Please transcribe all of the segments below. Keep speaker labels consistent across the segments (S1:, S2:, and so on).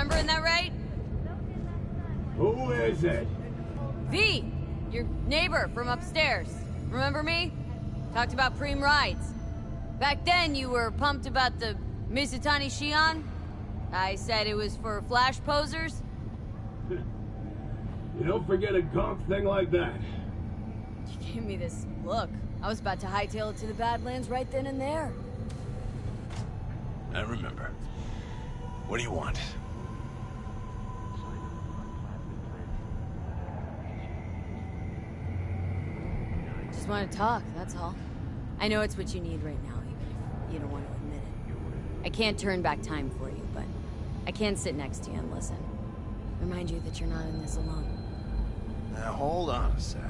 S1: remembering that right?
S2: Who is it?
S1: V! Your neighbor from upstairs. Remember me? Talked about preem rides. Back then, you were pumped about the Mizutani Shion. I said it was for flash posers.
S2: You don't forget a gonk thing like that.
S1: You gave me this look. I was about to hightail it to the Badlands right then and there.
S3: I remember. What do you want?
S1: Just want to talk, that's all. I know it's what you need right now, even if you don't want to admit it. I can't turn back time for you, but I can sit next to you and listen. Remind you that you're not in this alone.
S3: Now hold on a sec.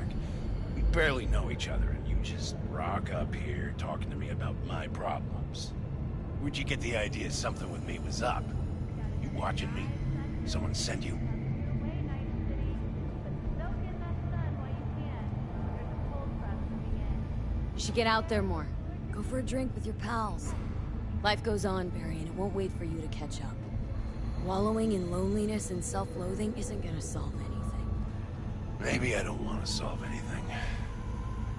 S3: We barely know each other and you just rock up here talking to me about my problems. Where'd you get the idea something with me was up? You watching me? Someone send you?
S1: You should get out there more. Go for a drink with your pals. Life goes on, Barry, and it won't wait for you to catch up. Wallowing in loneliness and self-loathing isn't gonna solve anything.
S3: Maybe I don't want to solve anything.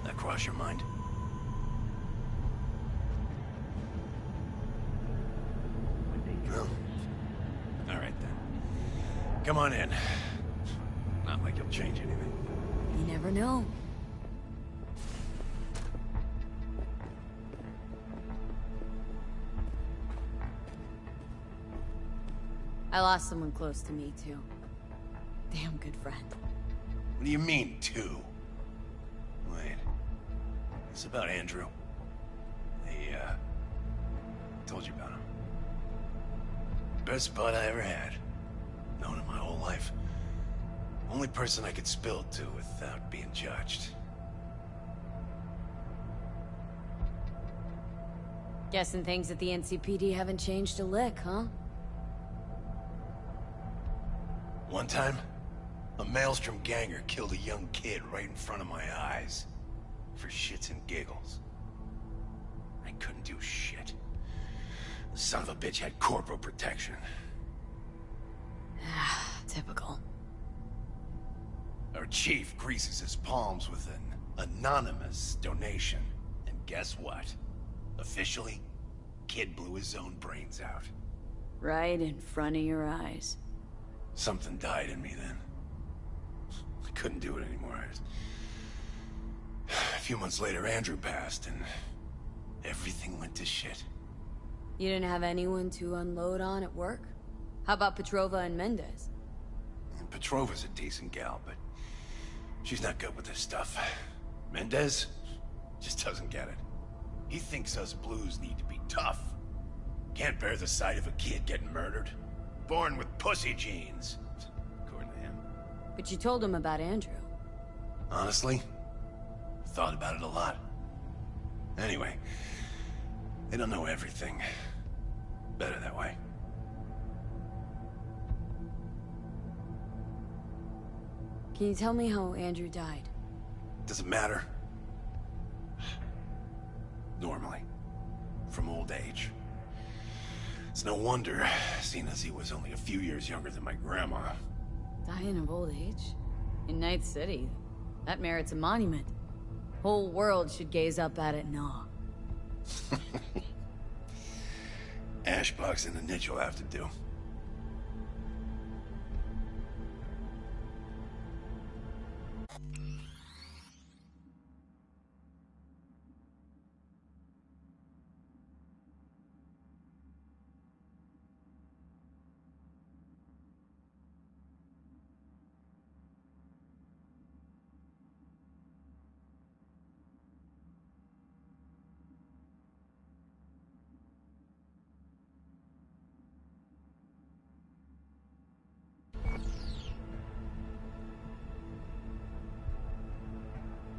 S3: That cross your mind? No. All right then. Come on in. Not like you'll change anything.
S1: You never know. I lost someone close to me, too. Damn good friend.
S3: What do you mean, two? Wait. It's about Andrew. Told you about him. Best bud I ever had. Known him my whole life. Only person I could spill it to without being judged.
S1: Guessing things at the NCPD haven't changed a lick, huh?
S3: One time, a Maelstrom ganger killed a young kid right in front of my eyes. For shits and giggles. I couldn't do shit. The son of a bitch had corporal protection.
S1: Typical.
S3: Our chief greases his palms with an anonymous donation. And guess what? Officially, kid blew his own brains out.
S1: Right in front of your eyes.
S3: Something died in me then. I couldn't do it anymore. A few months later, Andrew passed, and everything went to shit.
S1: You didn't have anyone to unload on at work? How about Petrova and Mendez?
S3: And Petrova's a decent gal, but she's not good with this stuff. Mendez just doesn't get it. He thinks us blues need to be tough. Can't bear the sight of a kid getting murdered. Born with pussy genes, according to him.
S1: But you told him about Andrew.
S3: Honestly, thought about it a lot. Anyway, they don't know everything. Better that way.
S1: Can you tell me how Andrew died?
S3: Doesn't matter. Normally. From old age. It's no wonder, seeing as he was only a few years younger than my grandma.
S1: Dying of old age? In Night City? That merits a monument. Whole world should gaze up at it in awe.
S3: Ashbox and the niche will have to do.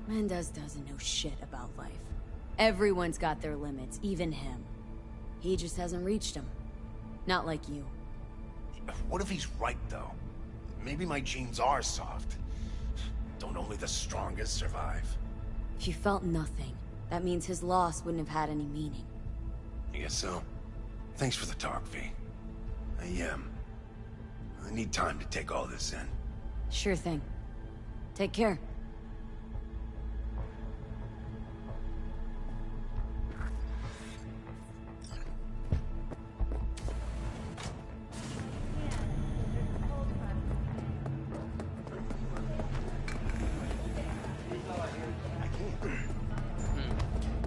S1: Mendez doesn't know shit about life. Everyone's got their limits, even him. He just hasn't reached them. Not like you.
S3: What if he's right, though? Maybe my genes are soft. Don't only the strongest survive?
S1: If you felt nothing, that means his loss wouldn't have had any meaning.
S3: I guess so. Thanks for the talk, V. I need time to take all this in.
S1: Sure thing. Take care.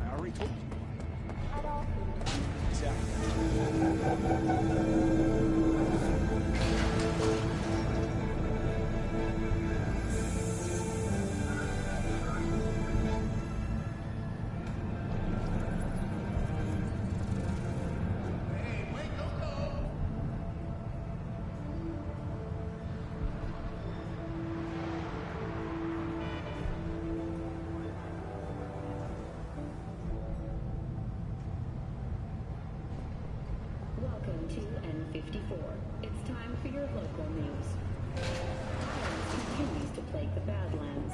S4: I already told you. Exactly.
S5: Welcome to N54. It's time for your local news. Violence continues to plague the Badlands.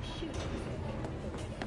S5: Shootings have been reported.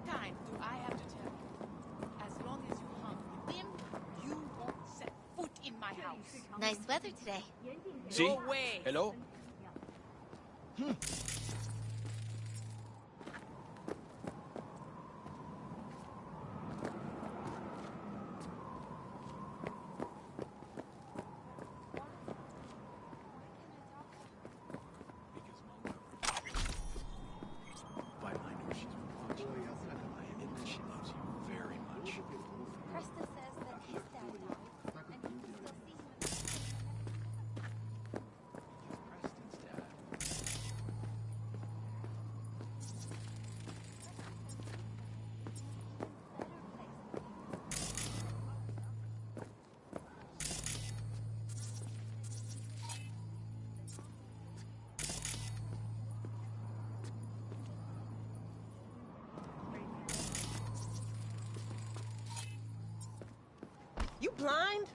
S6: times do I have to tell you? As long as you hung with him, you won't set foot in my house.
S7: Nice weather today.
S8: See?
S6: No way.
S8: Hello?
S3: By my know she's watching. I admit she loves you very much.
S7: Krista says that his dad died, and he can still see him.
S3: Preston's dad.
S9: You blind?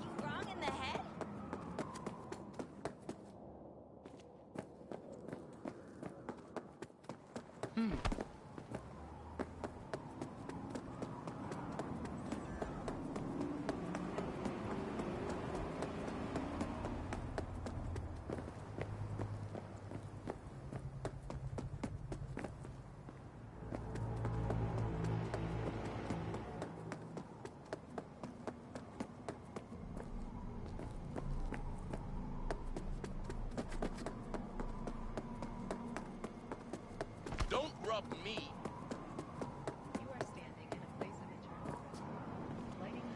S7: You wrong in the head?
S8: Don't rub me.
S10: You are standing in a place of eternal rest. Lighting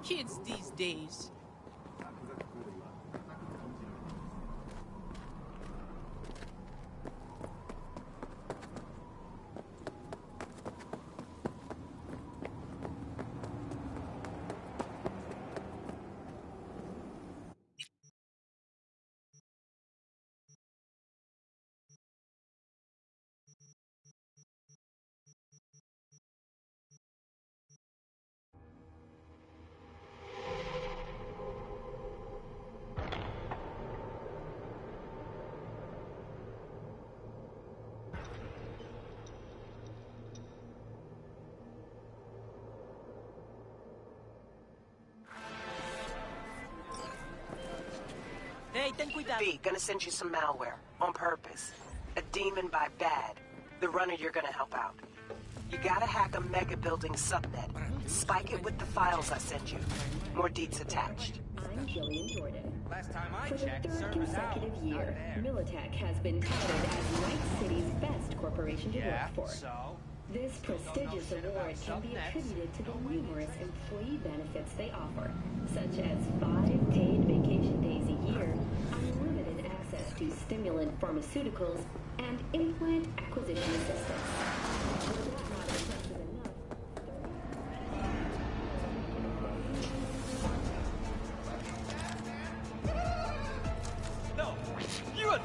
S6: Kids these days.
S9: Hey, ten cuidado. B, gonna send you some malware. On purpose. A demon by bad. The runner you're gonna help out. You gotta hack a mega building subnet. Spike it with the files I sent you. More deets attached.
S5: I'm Jillian Jordan.
S4: Last time I
S5: For the
S4: checked,
S5: third
S4: server's out.
S5: consecutive
S4: Not
S5: year,
S4: there.
S5: Militech has been touted as Night City's best corporation to
S4: Yeah,
S5: work for.
S4: so?
S5: This prestigious
S4: shit about
S5: award can be
S4: subnets.
S5: attributed to the numerous employee benefits they offer, such as 5 paid vacation days a year, unlimited access to stimulant pharmaceuticals, and implant acquisition assistance. Were that not impressive enough,
S8: No, you are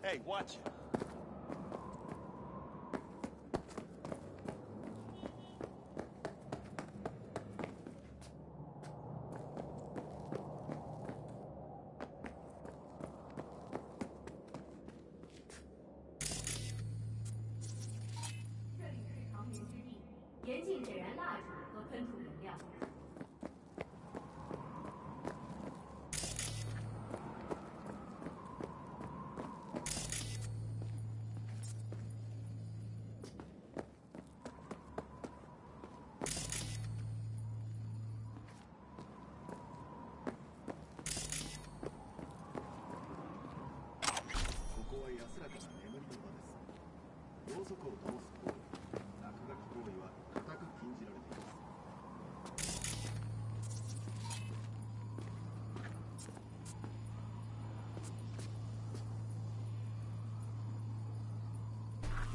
S8: Hey, watch it.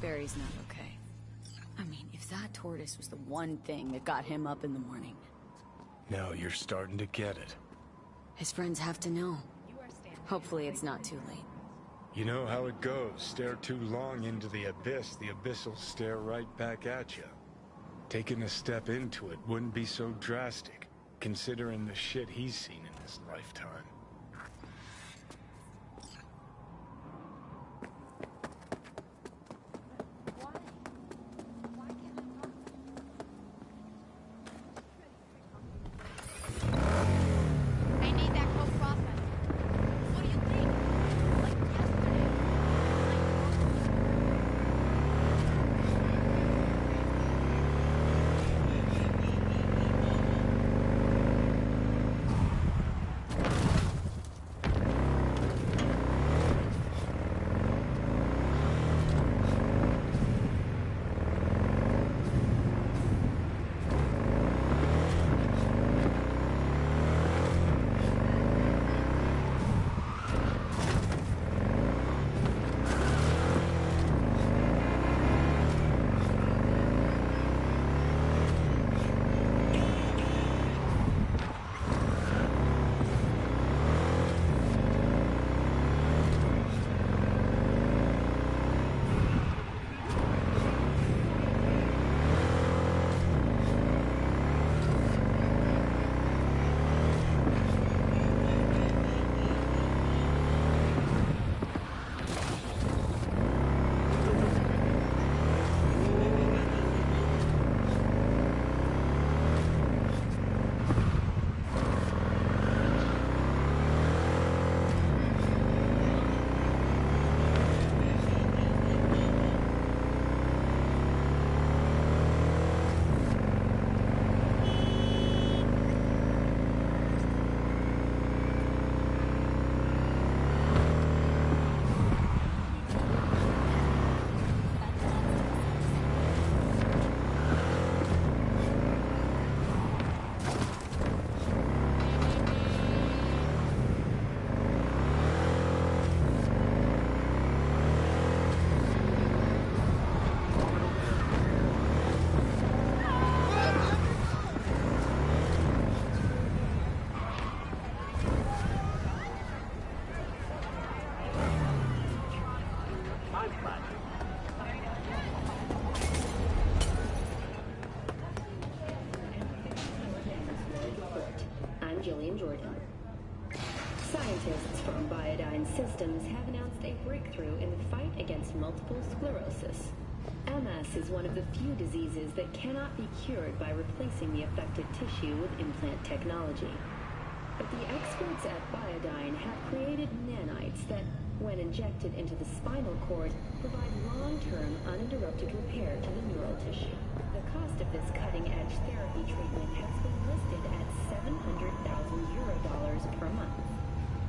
S1: Barry's not okay. I mean, if that tortoise was the one thing that got him up in the morning.
S11: Now you're starting to get it.
S1: His friends have to know. Hopefully it's not too late.
S11: You know how it goes. Stare too long into the abyss will stare right back at you. Taking a step into it wouldn't be so drastic, considering the shit he's seen in his lifetime.
S6: I need that co-processor. What do you think? Like yesterday.
S5: Scientists from Biodyne Systems have announced a breakthrough in the fight against multiple sclerosis. MS is one of the few diseases that cannot be cured by replacing the affected tissue with implant technology. But the experts at Biodyne have created nanites that, when injected into the spinal cord, provide long-term uninterrupted repair to the neural tissue. The cost of this cutting-edge therapy treatment has been listed at $700,000 per month.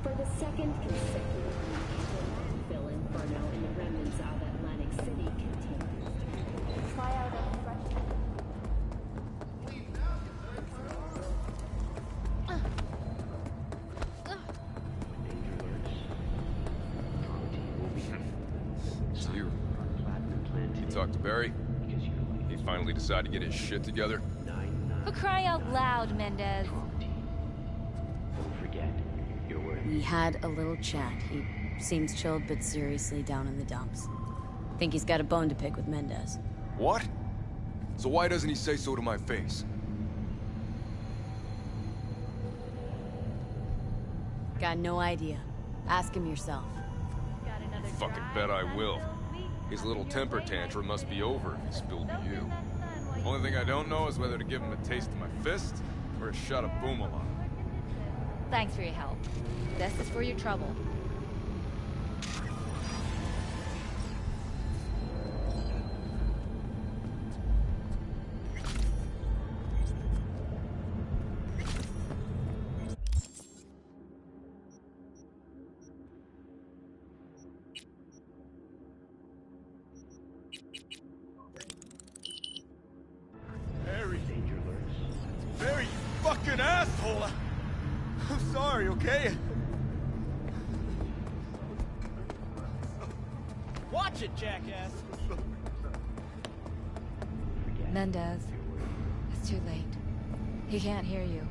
S5: For the second consecutive week, the landfill inferno in the remnants of Atlantic City continues.
S7: Try out a fresh.
S12: So you talked to Barry? He finally decided to get his shit together?
S7: For crying out loud, Mendez.
S1: We had a little chat. He Seems chilled but seriously down in the dumps. Think he's got a bone to pick with Mendez.
S12: What? So why doesn't he say so to my face?
S1: Got no idea. Ask him yourself.
S12: You fucking bet I will. His little temper tantrum must be over if he spilled to you. Only thing I don't know is whether to give him a taste of my fist or a shot of Boomalon.
S10: Thanks for your help. This is for your trouble.
S4: Very danger lurks. Very fucking asshole! I'm sorry, okay? Watch it, jackass!
S10: Mendez, it's too late. He can't hear you.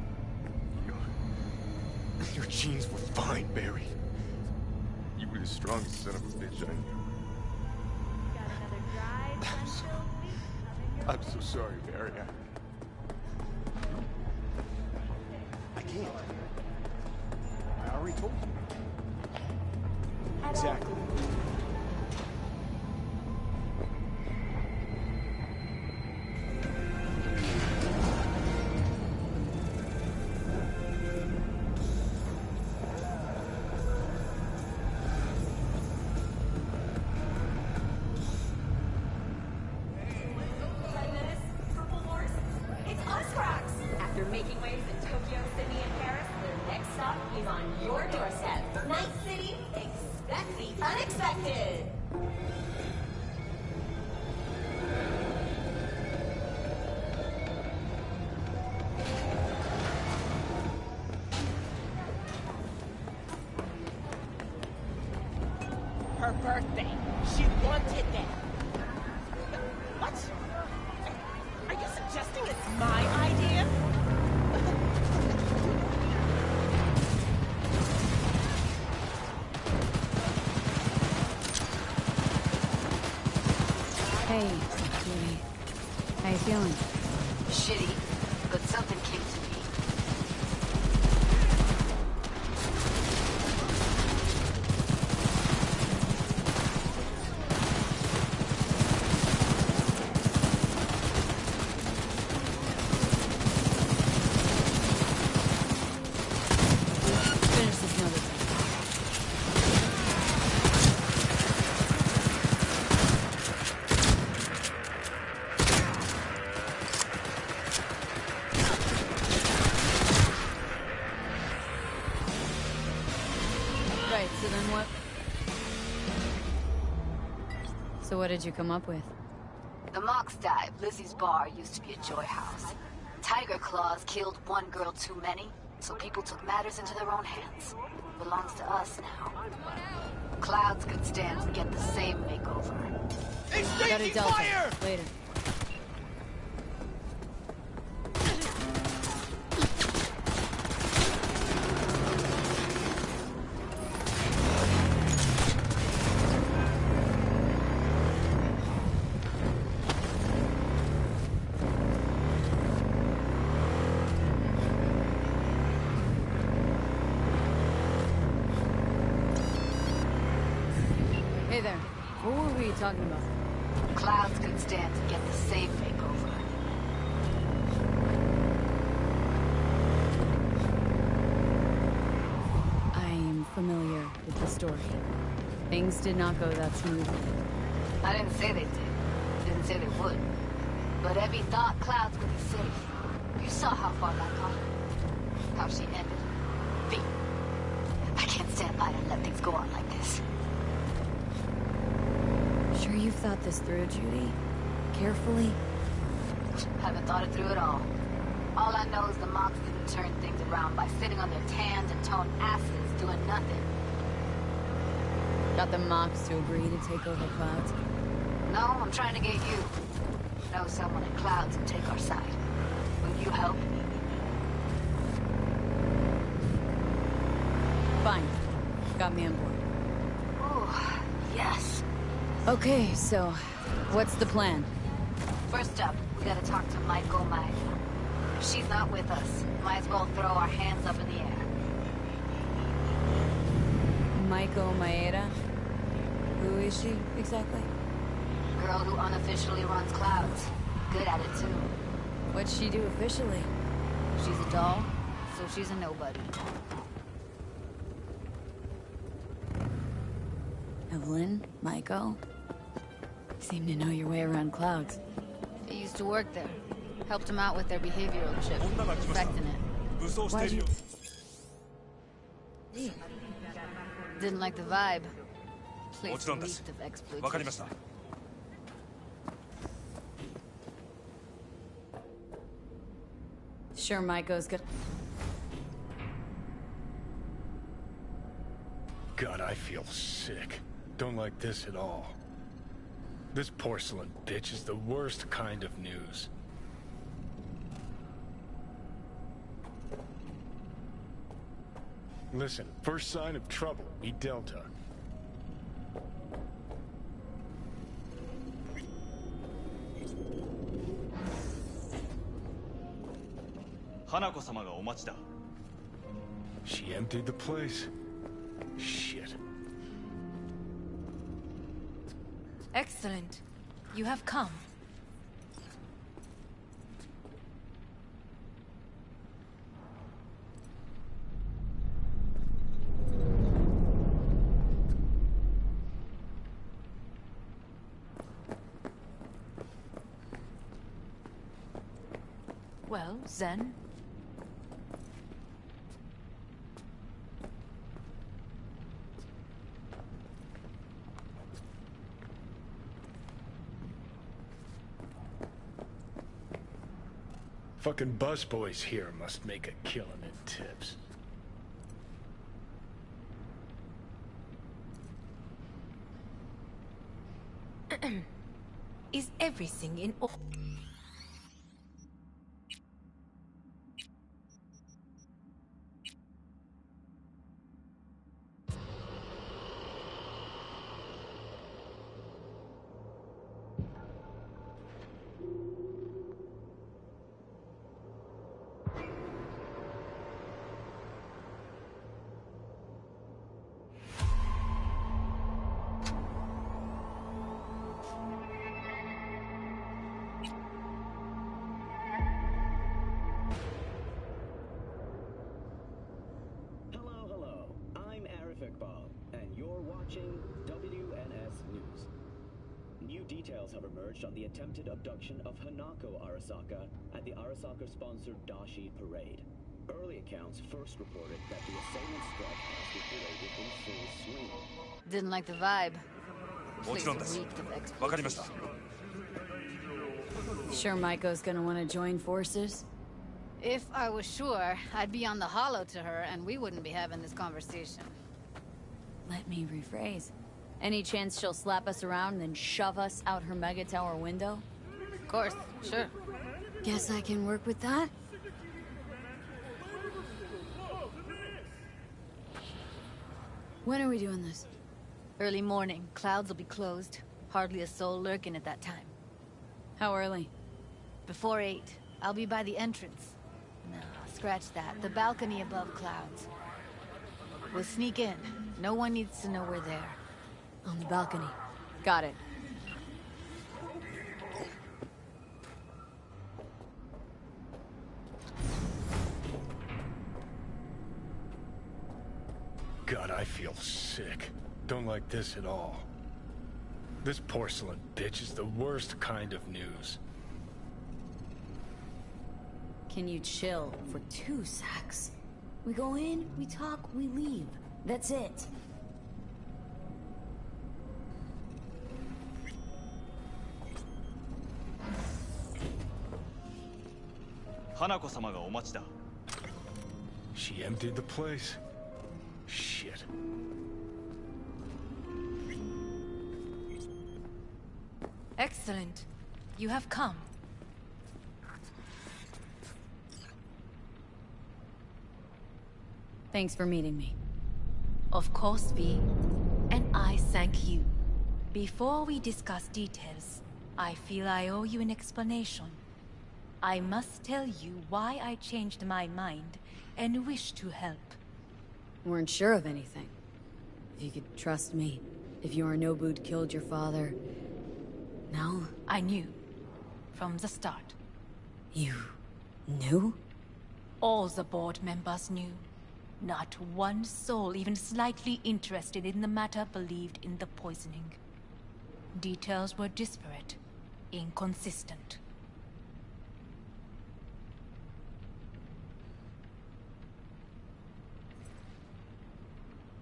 S12: Your genes were fine, Barry. You were the strongest son of a bitch I knew. I'm so sorry, Barry.
S4: I can't. I already told you. Exactly.
S13: After making waves in Tokyo, Sydney, and Paris, the next stop is on your doorstep. Night City, expect the unexpected.
S6: Her birthday. She wanted that. What? Are you suggesting it's my idea?
S1: Hey, Judy. How you feeling?
S9: Shitty, but something came to me.
S1: Finish this note. Right, so then what? So what did you come up with?
S9: The Mox dive, Lizzie's bar, used to be a joy house. Tiger Claws killed one girl too many, so people took matters into their own hands. Belongs to us now. Clouds could stand to get the same makeover.
S1: Got a Delta. Later. Hey there. What were we talking about?
S9: Clouds could stand to get the same makeover.
S1: I am familiar with the story. Things did not go that smoothly.
S9: I didn't say they did. Didn't say they would. But Evie thought Clouds would be safe. You saw how far that got her. How she ended. V. I can't stand by and let things go on like this.
S1: Sure you've thought this through, Judy? Carefully?
S9: Haven't thought it through at all. All I know is the Mox didn't turn things around by sitting on their tanned and toned asses doing nothing.
S1: Got the Mox to agree to take over Clouds?
S9: No, I'm trying to get you. Know someone in Clouds who take our side. Will you help?
S1: Fine. Got me on board.
S13: Yes.
S1: Okay, so what's the plan?
S13: First up, we gotta talk to Maiko Maeda. If she's not with us, might as well throw our hands up in the air.
S1: Maiko Maeda? Who is she, exactly?
S13: Girl who unofficially runs Clouds. Good at it, too.
S1: What'd she do officially?
S13: She's a doll, so she's a nobody.
S1: Evelyn? Maiko? Seem to know your way around Clouds.
S13: I used to work there. Helped them out with their behavioral chip. Perfecting it.
S1: Why'd you...
S13: Didn't like the vibe. Place reeked of exploitation.
S1: Sure, Maiko's good.
S11: God, I feel sick. Don't like this at all. This porcelain bitch is the worst kind of news. Listen, first sign of trouble, meet Delta.
S4: Hanako-sama ga omachi da.
S11: She emptied the place. Shit.
S10: Excellent. You have come. Well, Zen?
S11: Fucking busboys here must make a killing in tips.
S10: Is everything in order?
S14: Have emerged on the attempted abduction of Hanako Arasaka at the Arasaka-sponsored Dashi Parade. Early accounts first reported that the assailants' threat has the parade in full swing.
S13: Didn't like the vibe. Place reeked of exploitation.
S1: Sure Maiko's gonna want to join forces?
S13: If I was sure, I'd be on the hollow to her and we wouldn't be having this conversation.
S1: Let me rephrase. Any chance she'll slap us around and then shove us out her mega tower window?
S13: Of course, sure.
S1: Guess I can work with that? When are we doing this?
S13: Early morning. Clouds will be closed. Hardly a soul lurking at that time.
S1: How early?
S13: Before 8. I'll be by the entrance. No, scratch that. The balcony above Clouds. We'll sneak in. No one needs to know we're there.
S1: On the balcony. Got it.
S11: God, I feel sick. Don't like this at all. This porcelain bitch is the worst kind of news.
S1: Can you chill for 2 secs? We go in, we talk, we leave. That's it.
S4: Hanako-sama ga omachi da.
S11: She emptied the place. Shit.
S10: Excellent. You have come.
S1: Thanks for meeting me.
S10: Of course, V. And I thank you.
S13: Before we discuss details, I feel I owe you an explanation. I must tell you why I changed my mind and wish to help.
S1: Weren't sure of anything. If you could trust me, if Yorinobu'd killed your father... No?
S13: I knew. From the start.
S1: You... knew?
S13: All the board members knew. Not one soul even slightly interested in the matter believed in the poisoning. Details were disparate, inconsistent.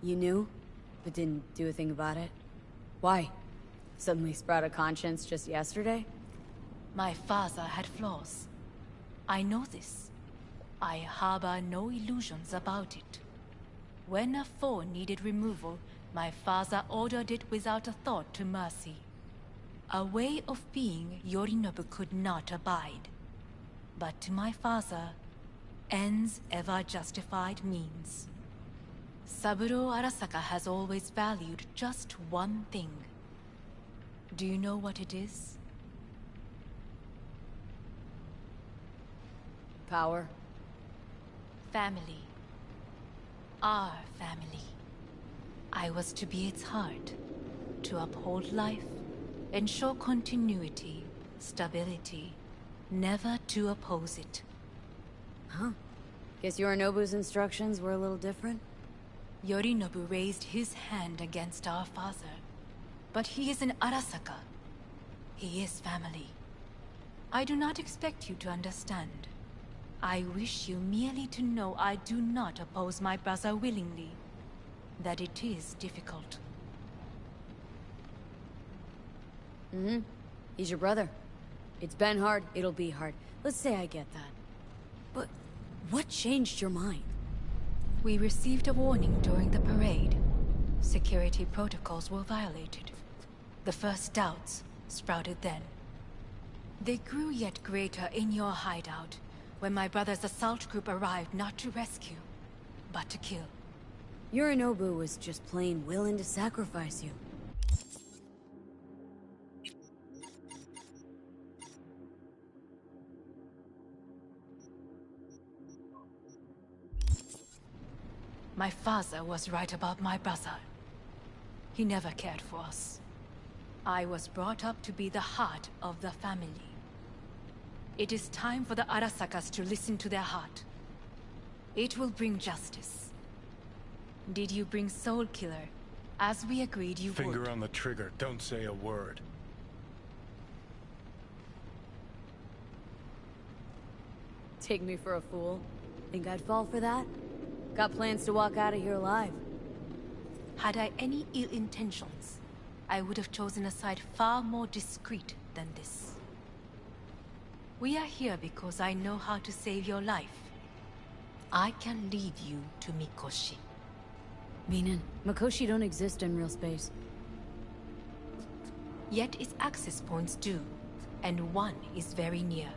S1: You knew, but didn't do a thing about it? Why? Suddenly sprout a conscience just yesterday?
S13: My father had flaws. I know this. I harbor no illusions about it. When a foe needed removal, my father ordered it without a thought to mercy. A way of being Yorinobu could not abide. But to my father, ends ever justified means. Saburo Arasaka has always valued just one thing. Do you know what it is?
S1: Power.
S13: Family. Our family. I was to be its heart, to uphold life, ensure continuity, stability, never to oppose it.
S1: Huh. Guess Yorinobu's instructions were a little different?
S13: Yorinobu raised his hand against our father. But he is an Arasaka. He is family. I do not expect you to understand. I wish you merely to know I do not oppose my brother willingly. That it is difficult.
S1: Mm-hmm. He's your brother. It's been hard, it'll be hard. Let's say I get that. But what changed your mind?
S13: We received a warning during the parade. Security protocols were violated. The first doubts sprouted then. They grew yet greater in your hideout, when my brother's assault group arrived not to rescue, but to kill.
S1: Yorinobu was just plain willing to sacrifice you.
S13: My father was right about my brother. He never cared for us. I was brought up to be the heart of the family. It is time for the Arasakas to listen to their heart. It will bring justice. Did you bring Soul Killer, as we agreed you would?
S11: Finger on the trigger, don't say a word.
S1: Take me for a fool? Think I'd fall for that? Got plans to walk out of here alive.
S13: Had I any ill intentions, I would have chosen a side far more discreet than this. We are here because I know how to save your life. I can lead you to Mikoshi.
S1: Meaning, Mikoshi don't exist in real space.
S13: Yet its access points do, and one is very near.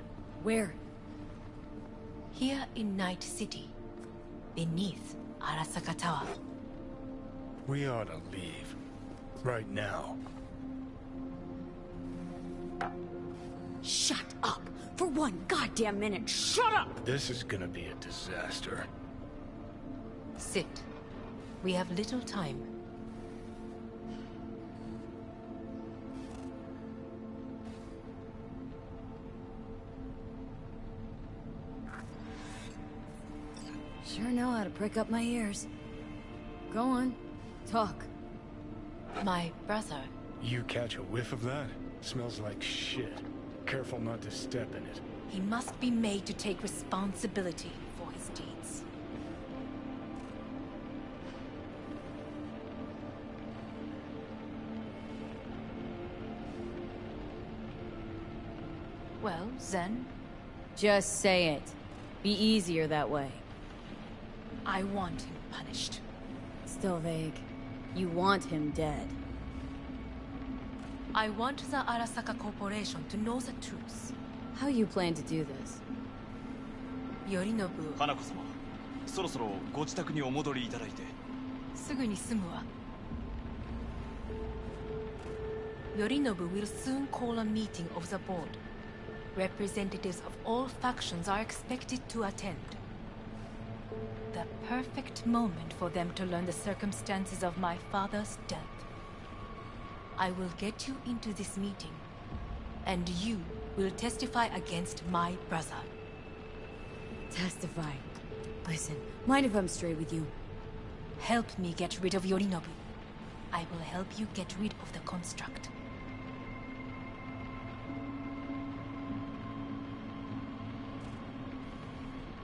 S1: Where?
S13: Here in Night City, beneath Arasaka Tower.
S11: We ought to leave. Right now.
S1: Shut up! For one goddamn minute, shut up!
S11: This is gonna be a disaster.
S13: Sit. We have little time.
S1: Sure know how to prick up my ears. Go on, talk.
S13: My brother.
S11: You catch a whiff of that? Smells like shit. Careful not to step in it.
S13: He must be made to take responsibility for his deeds. Well, Zen?
S1: Just say it. Be easier that way.
S13: I want him punished.
S1: Still vague. You want him dead.
S13: I want the Arasaka Corporation to know the truth.
S1: How you plan to do this?
S13: Yorinobu.
S4: 花子様、そろそろご自宅にお戻りいただいて。
S13: すぐに済むわ。Yorinobu will soon call a meeting of the board. Representatives of all factions are expected to attend. The perfect moment for them to learn the circumstances of my father's death. I will get you into this meeting, and you will testify against my brother.
S1: Testify. Listen, mind if I'm straight with you?
S13: Help me get rid of Yorinobu. I will help you get rid of the construct.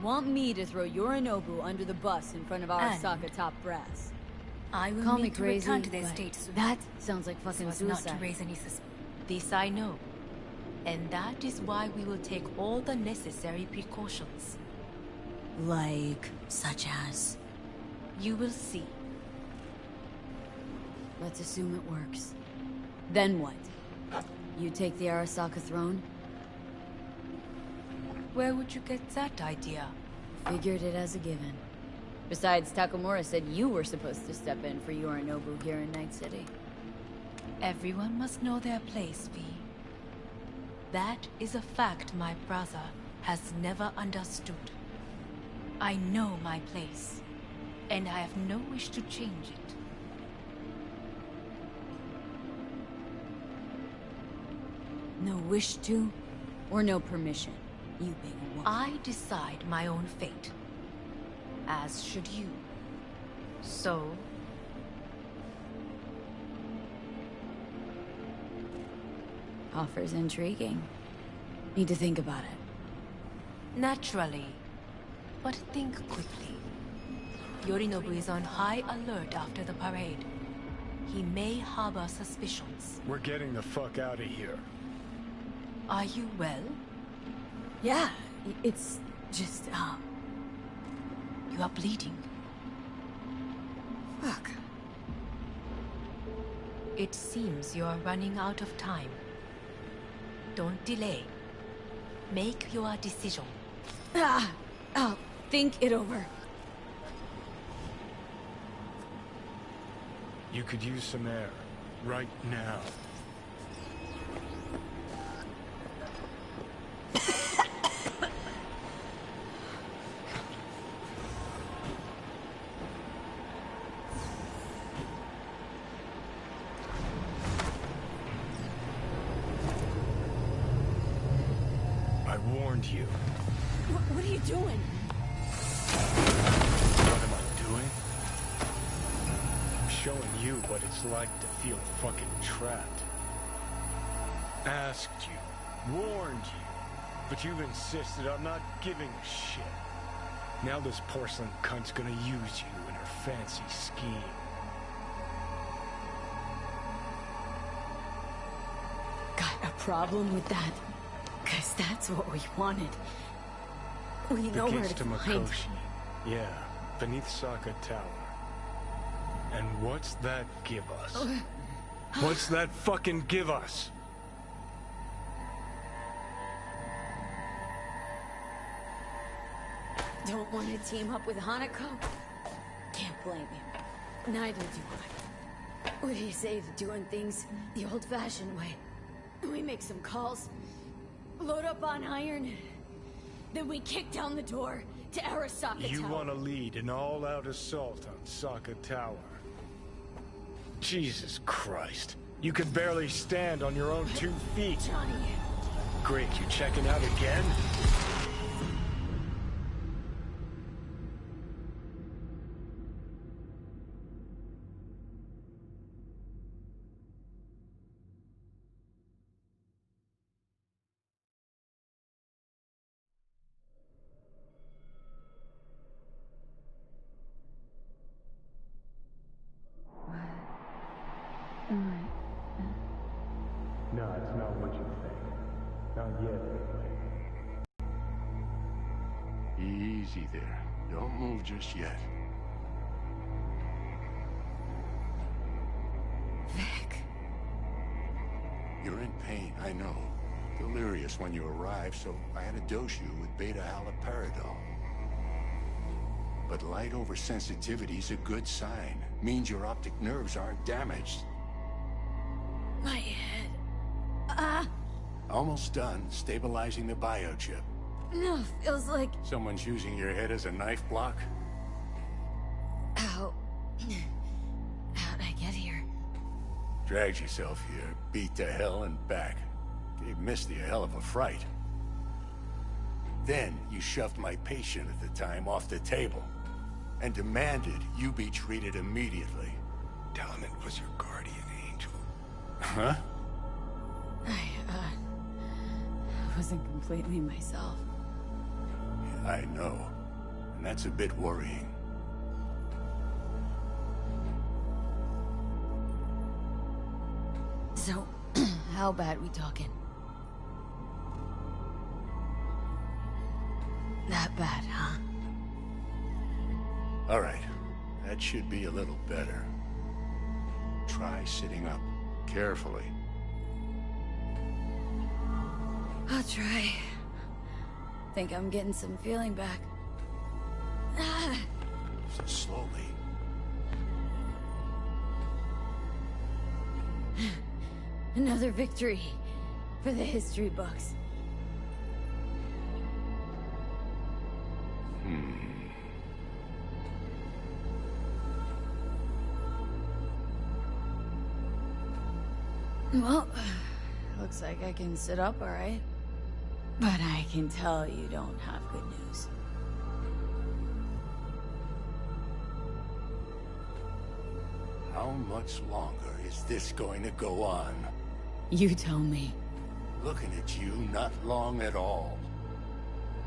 S1: Want me to throw Yorinobu under the bus in front of Arasaka top brass?
S13: I will
S1: Call me
S13: need to
S1: crazy,
S13: return to the
S1: but
S13: state soon.
S1: that sounds like fucking
S13: so as not
S1: suicide.
S13: to raise any suspicion. This I know. And that is why we will take all the necessary precautions.
S1: Like, such as?
S13: You will see.
S1: Let's assume it works. Then what? You take the Arasaka throne?
S13: Where would you get that idea?
S1: Figured it as a given. Besides, Takamura said you were supposed to step in for Yorinobu here in Night City.
S13: Everyone must know their place, V. That is a fact my brother has never understood. I know my place, and I have no wish to change it.
S1: No wish to, or no permission, you big woman.
S13: I decide my own fate. As should you. So...
S1: Offer's intriguing. Need to think about it.
S13: Naturally. But think quickly. Yorinobu is on high alert after the parade. He may harbor suspicions.
S11: We're getting the fuck out of here.
S13: Are you well?
S1: Yeah, it's just,
S13: You are bleeding.
S1: Fuck.
S13: It seems you are running out of time. Don't delay. Make your decision.
S1: I'll think it over.
S11: You could use some air. Right now. I warned you.
S1: What are you doing?
S11: What am I doing? I'm showing you what it's like to feel fucking trapped. Asked you, warned you, but you've insisted on not giving a shit. Now this porcelain cunt's gonna use you in her fancy scheme.
S1: Got a problem with that? 'Cause that's what we wanted. We know where to find.
S11: Mikoshi. Yeah, beneath Saka Tower. And what's that give us? What's that fucking give us?
S1: Don't want to team up with Hanako? Can't blame you. Neither do I. What do you say to doing things the old-fashioned way? We make some calls, load up on iron, then we kick down the door to Arasaka Tower.
S11: You want to lead an all-out assault on Saka Tower? Jesus Christ. You could barely stand on your own 2 feet.
S1: Johnny.
S11: Great, you checking out again? No, it's not what you think. Not yet, anyway.
S2: Easy there. Don't move just yet.
S1: Vic.
S2: You're in pain, I know. Delirious when you arrived, so I had to dose you with beta-haloperidol. But light oversensitivity's a good sign. Means your optic nerves aren't damaged.
S1: My head.
S2: Almost done stabilizing the biochip.
S1: No, feels like...
S2: Someone's using your head as a knife block?
S1: How... How'd I get here?
S2: Dragged yourself here, beat to hell and back. Gave Misty a hell of a fright. Then you shoved my patient at the time off the table and demanded you be treated immediately.
S3: Tell him it was your guardian angel.
S2: Huh?
S1: I wasn't completely myself.
S2: I know. And that's a bit worrying.
S1: So, how bad we talking? That bad, huh?
S2: All right. That should be a little better. Try sitting up. Carefully.
S1: I'll try. Think I'm getting some feeling back.
S2: Slowly.
S1: Another victory for the history books. Well, looks like I can sit up all right. But I can tell you don't have good news.
S2: How much longer is this going to go on?
S1: You tell me.
S2: Looking at you, not long at all.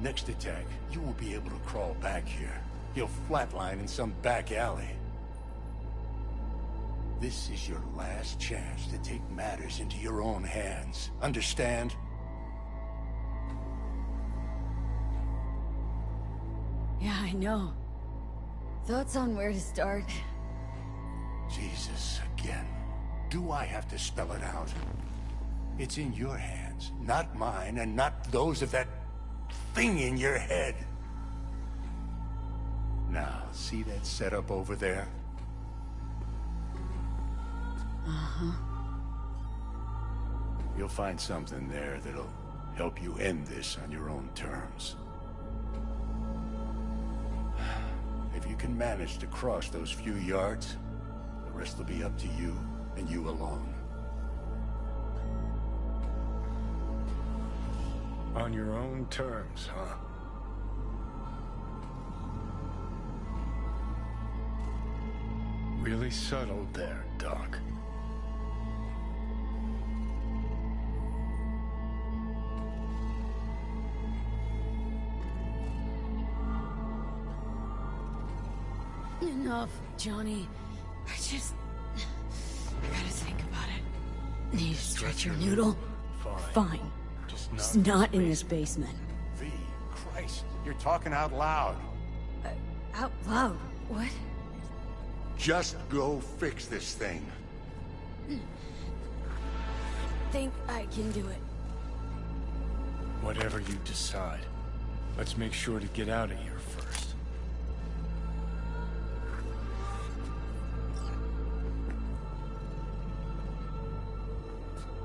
S2: Next attack, you won't be able to crawl back here. You'll flatline in some back alley. This is your last chance to take matters into your own hands. Understand?
S1: Yeah, I know. Thoughts on where to start?
S2: Jesus, again. Do I have to spell it out? It's in your hands, not mine, and not those of that thing in your head. Now, see that setup over there?
S1: Uh-huh.
S2: You'll find something there that'll help you end this on your own terms. If you can manage to cross those few yards, the rest will be up to you, and you alone.
S11: On your own terms, huh? Really subtle there, Doc.
S1: Enough, Johnny. I gotta think about it. Need a stretcher noodle? Fine. Just not in this basement.
S2: V, Christ, you're talking out loud.
S1: Out loud? What?
S2: Just go fix this thing.
S1: Think I can do it.
S11: Whatever you decide. Let's make sure to get out of here first.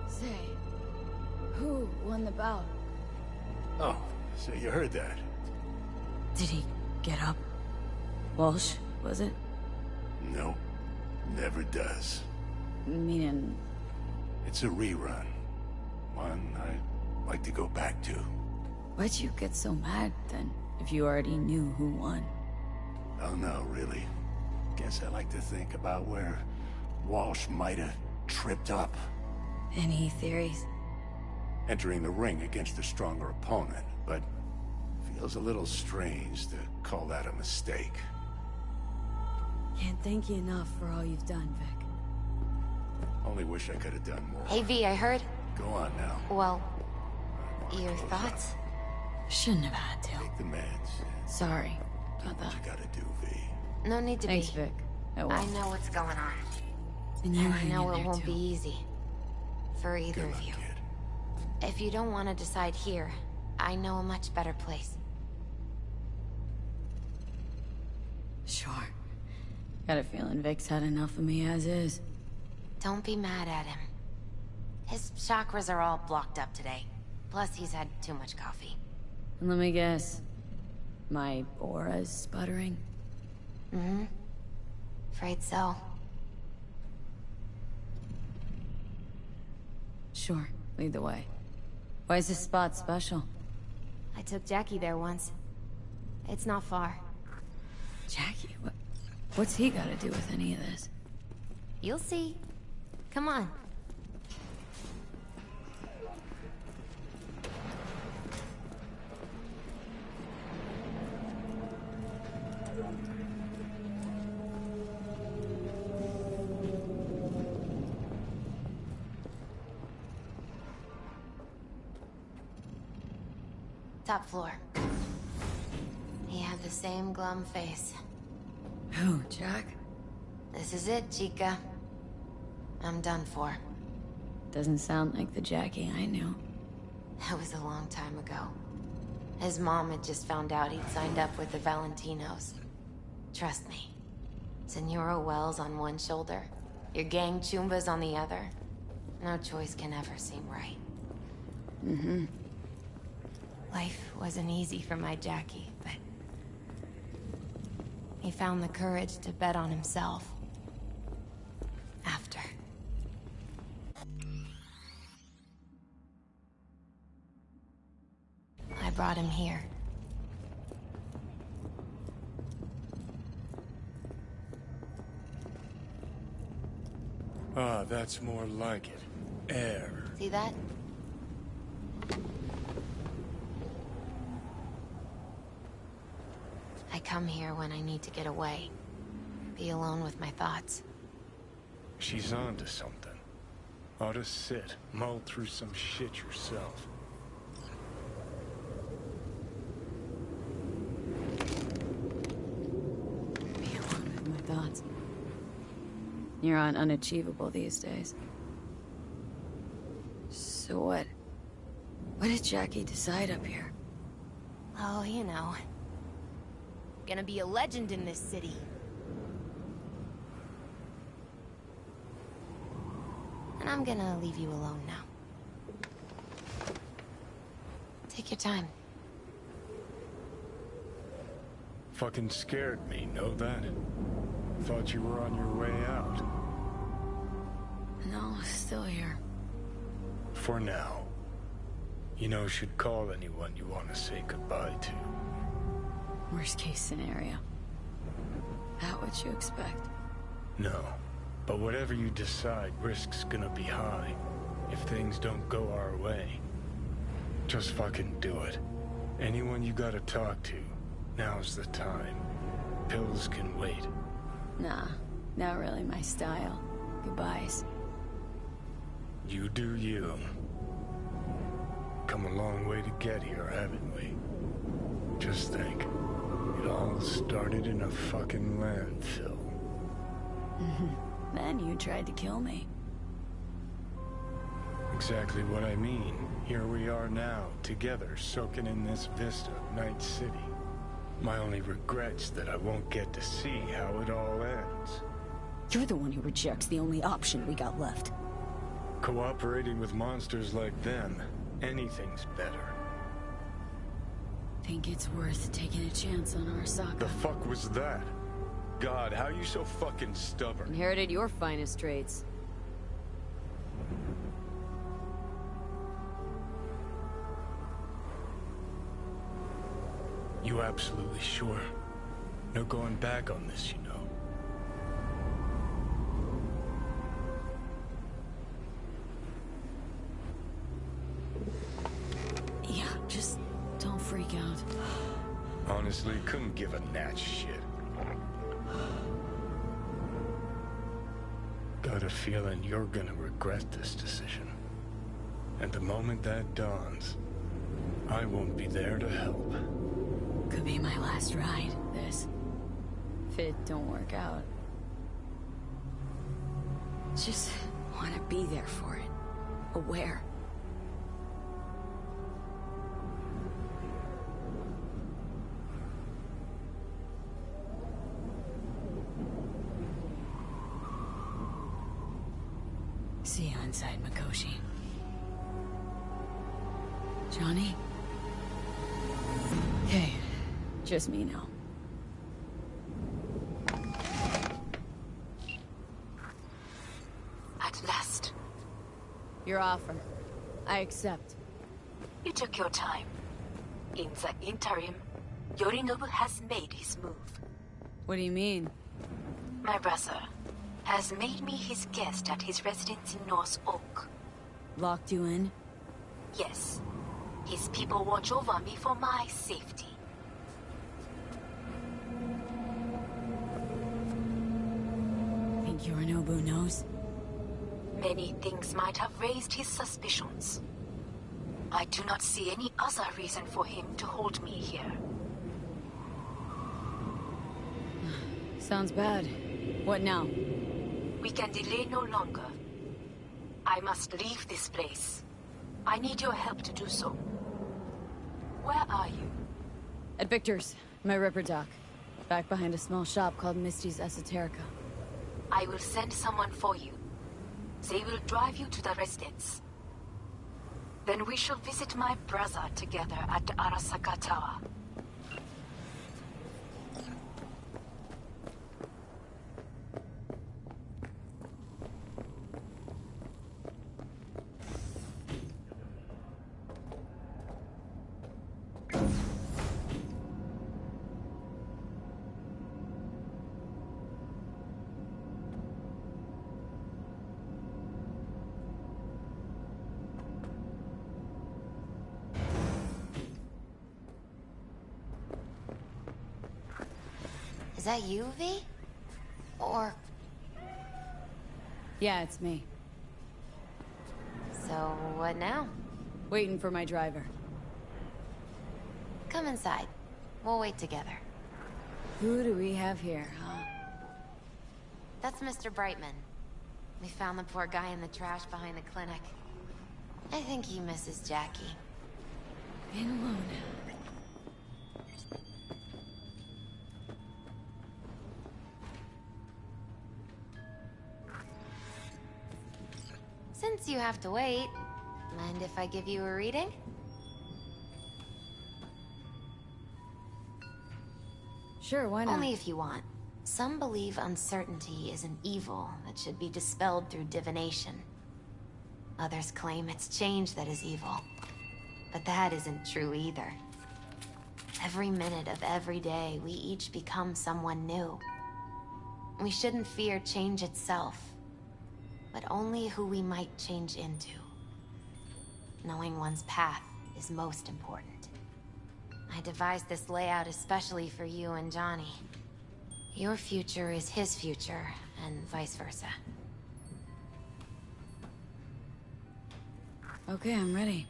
S1: Say, who won the bout?
S2: Oh, so you heard that.
S1: Did he get up? Walsh, was it?
S2: Nope. Never does.
S1: Meaning...
S2: It's a rerun. One I'd like to go back to.
S1: Why'd you get so mad, then, if you already knew who won?
S2: Oh no, really. Guess I like to think about where Walsh might have tripped up.
S1: Any theories?
S2: Entering the ring against a stronger opponent, but feels a little strange to call that a mistake.
S1: Can't thank you enough for all you've done, Vic.
S2: Only wish I could have done more.
S15: Hey, V, I heard.
S2: Go on now.
S15: Well, your thoughts?
S1: Shouldn't have had to.
S2: Take the meds.
S1: Sorry about that.
S2: You gotta do, V.
S15: No need to
S1: Thanks,
S15: be.
S1: Vic. I will.
S15: I know what's going on.
S1: And you
S15: I
S1: hang
S15: know
S1: in
S15: it
S1: there,
S15: won't
S1: too.
S15: be easy. For either
S2: Good
S15: of
S2: luck,
S15: you.
S2: kid.
S15: If you don't want to decide here, I know a much better place.
S1: Sure. Got a feeling Vic's had enough of me as is.
S15: Don't be mad at him. His chakras are all blocked up today. Plus, he's had too much coffee.
S1: Let me guess. My aura's sputtering?
S15: Mm-hmm. Afraid so.
S1: Sure, lead the way. Why is this spot special?
S15: I took Jackie there once. It's not far.
S1: Jackie? What's he got to do with any of this?
S15: You'll see. Come on. Top floor. He had the same glum face.
S1: Who, Jack?
S15: This is it, Chica. I'm done for.
S1: Doesn't sound like the Jackie I knew.
S15: That was a long time ago. His mom had just found out he'd signed up with the Valentinos. Trust me. Senora Wells on one shoulder, your gang Chumbas on the other. No choice can ever seem right.
S1: Mm-hmm.
S15: Life wasn't easy for my Jackie, but he found the courage to bet on himself. After. I brought him here.
S11: Ah, that's more like it. Air.
S15: See that? I come here when I need to get away. Be alone with my thoughts.
S11: She's onto something. Ought to sit, mull through some shit yourself.
S1: Be alone with my thoughts. You're on unachievable these days. So what? What did Jackie decide up here?
S15: Oh, you know. Gonna be a legend in this city. And I'm gonna leave you alone now. Take your time.
S11: Fucking scared me, know that? Thought you were on your way out.
S1: No, still here.
S11: For now. You know, should call anyone you want to say goodbye to.
S1: Worst case scenario. That what you expect?
S11: No. But whatever you decide, risk's gonna be high. If things don't go our way. Just fucking do it. Anyone you gotta talk to, now's the time. Pills can wait.
S1: Nah, not really my style. Goodbyes.
S11: You do you. Come a long way to get here, haven't we? Just think. It all started in a fucking landfill.
S1: Then you tried to kill me.
S11: Exactly what I mean. Here we are now, together, soaking in this vista of Night City. My only regret's that I won't get to see how it all ends.
S1: You're the one who rejects the only option we got left.
S11: Cooperating with monsters like them, anything's better.
S1: Think it's worth taking a chance on Arasaka.
S11: The fuck was that? God, how you so fucking stubborn?
S1: Inherited your finest traits.
S11: You absolutely sure? No going back on this, you know.
S1: Yeah, just don't freak out.
S11: Honestly, couldn't give a gnat's shit. Got a feeling you're gonna regret this decision. And the moment that dawns, I won't be there to help.
S1: Could be my last ride, this. If it don't work out. Just want to be there for it. Aware. See you inside, Mikoshi. Johnny? Okay, just me now.
S15: At last.
S1: Your offer. I accept.
S15: You took your time. In the interim, Yorinobu has made his move.
S1: What do you mean?
S15: My brother has made me his guest at his residence in North Oak.
S1: Locked you in?
S15: Yes. His people watch over me for my safety.
S1: Think Yorinobu knows?
S15: Many things might have raised his suspicions. I do not see any other reason for him to hold me here.
S1: Sounds bad. What now?
S15: We can delay no longer. I must leave this place. I need your help to do so. Where are you?
S1: At Victor's, my ripper dock. Back behind a small shop called Misty's Esoterica.
S15: I will send someone for you. They will drive you to the residence. Then we shall visit my brother together at the Arasaka Tower. Is that you, V? Or...
S1: Yeah, it's me.
S15: So, what now?
S1: Waiting for my driver.
S15: Come inside. We'll wait together.
S1: Who do we have here, huh?
S15: That's Mr. Brightman. We found the poor guy in the trash behind the clinic. I think he misses Jackie.
S1: Being alone.
S15: Since you have to wait, mind if I give you a reading?
S1: Sure, why not?
S15: Only if you want. Some believe uncertainty is an evil that should be dispelled through divination. Others claim it's change that is evil. But that isn't true either. Every minute of every day, we each become someone new. We shouldn't fear change itself, but only who we might change into. Knowing one's path is most important. I devised this layout especially for you and Johnny. Your future is his future, and vice versa.
S1: Okay, I'm ready.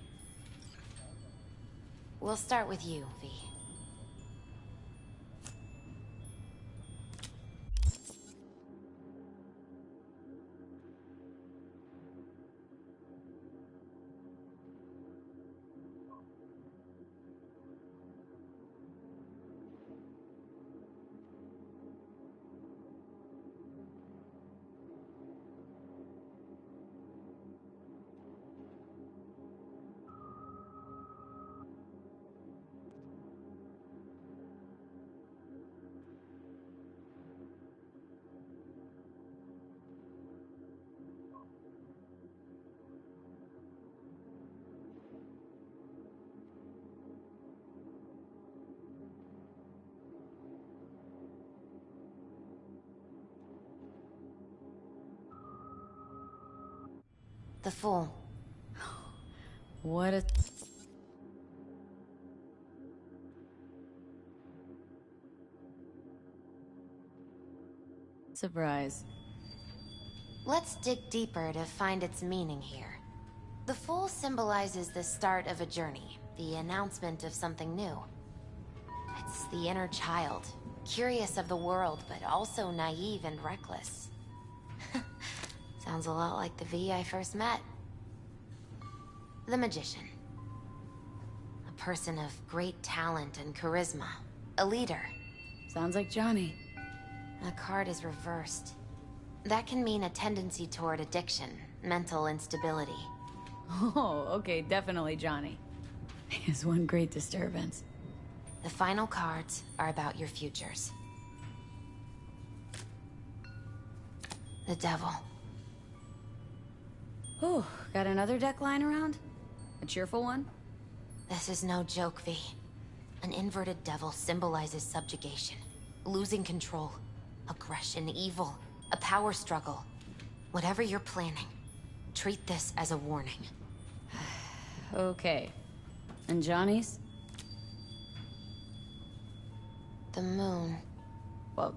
S15: We'll start with you, V. The Fool.
S1: What a... surprise.
S15: Let's dig deeper to find its meaning here. The Fool symbolizes the start of a journey, the announcement of something new. It's the inner child, curious of the world, but also naive and reckless. Sounds a lot like the V I first met. The Magician. A person of great talent and charisma. A leader.
S1: Sounds like Johnny.
S15: The card is reversed. That can mean a tendency toward addiction, mental instability.
S1: Oh, okay, definitely Johnny. is one great disturbance.
S15: The final cards are about your futures. The devil.
S1: Whew, got another deck lying around? A cheerful one?
S15: This is no joke, V. An inverted devil symbolizes subjugation, losing control, aggression, evil, a power struggle. Whatever you're planning, treat this as a warning.
S1: Okay. And Johnny's?
S15: The moon.
S1: Well,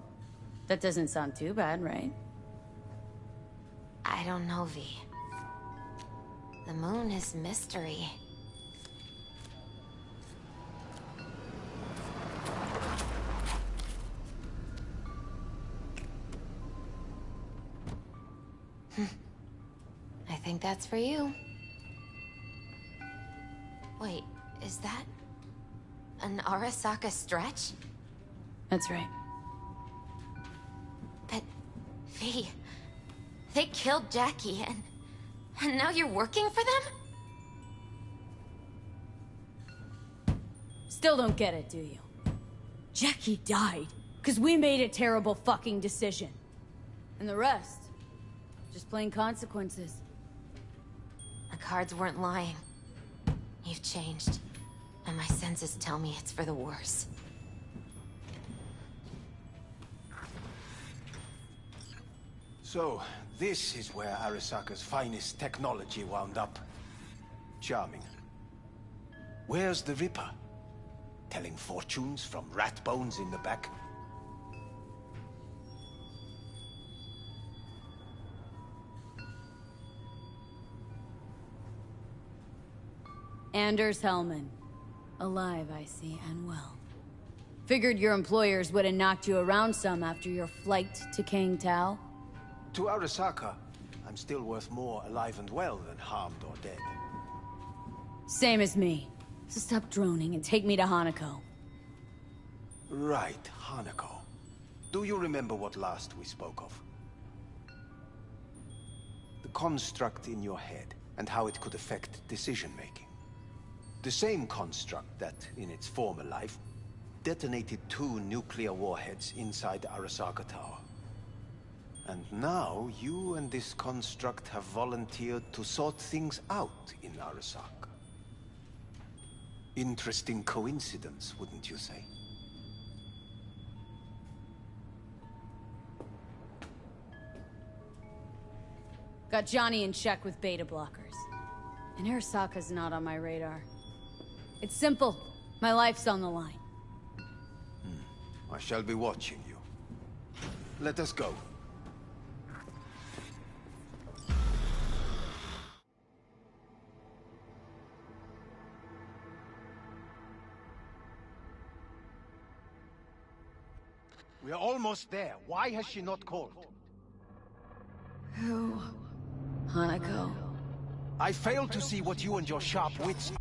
S1: that doesn't sound too bad, right?
S15: I don't know, V. The moon is mystery. I think that's for you. Wait, is that an Arasaka stretch?
S1: That's right.
S15: But, V, they killed Jackie and now you're working for them?
S1: Still don't get it, do you? Jackie died, because we made a terrible fucking decision. And the rest, just plain consequences.
S15: The cards weren't lying. You've changed, and my senses tell me it's for the worse.
S3: So, this is where Arasaka's finest technology wound up. Charming. Where's the Ripper? Telling fortunes from rat bones in the back?
S1: Anders Hellman. Alive, I see, and well. Figured your employers would have knocked you around some after your flight to Kang Tao.
S3: To Arasaka, I'm still worth more alive and well than harmed or dead.
S1: Same as me. So stop droning and take me to Hanako.
S3: Right, Hanako. Do you remember what last we spoke of? The construct in your head, and how it could affect decision-making. The same construct that, in its former life, detonated 2 nuclear warheads inside Arasaka Tower. And now, you and this construct have volunteered to sort things out in Arasaka. Interesting coincidence, wouldn't you say?
S1: Got Johnny in check with beta blockers. And Arasaka's not on my radar. It's simple. My life's on the line.
S3: I shall be watching you. Let us go. We are almost there. Why has she not called?
S1: Who? Hanako.
S3: I fail to see what you and your sharp wits...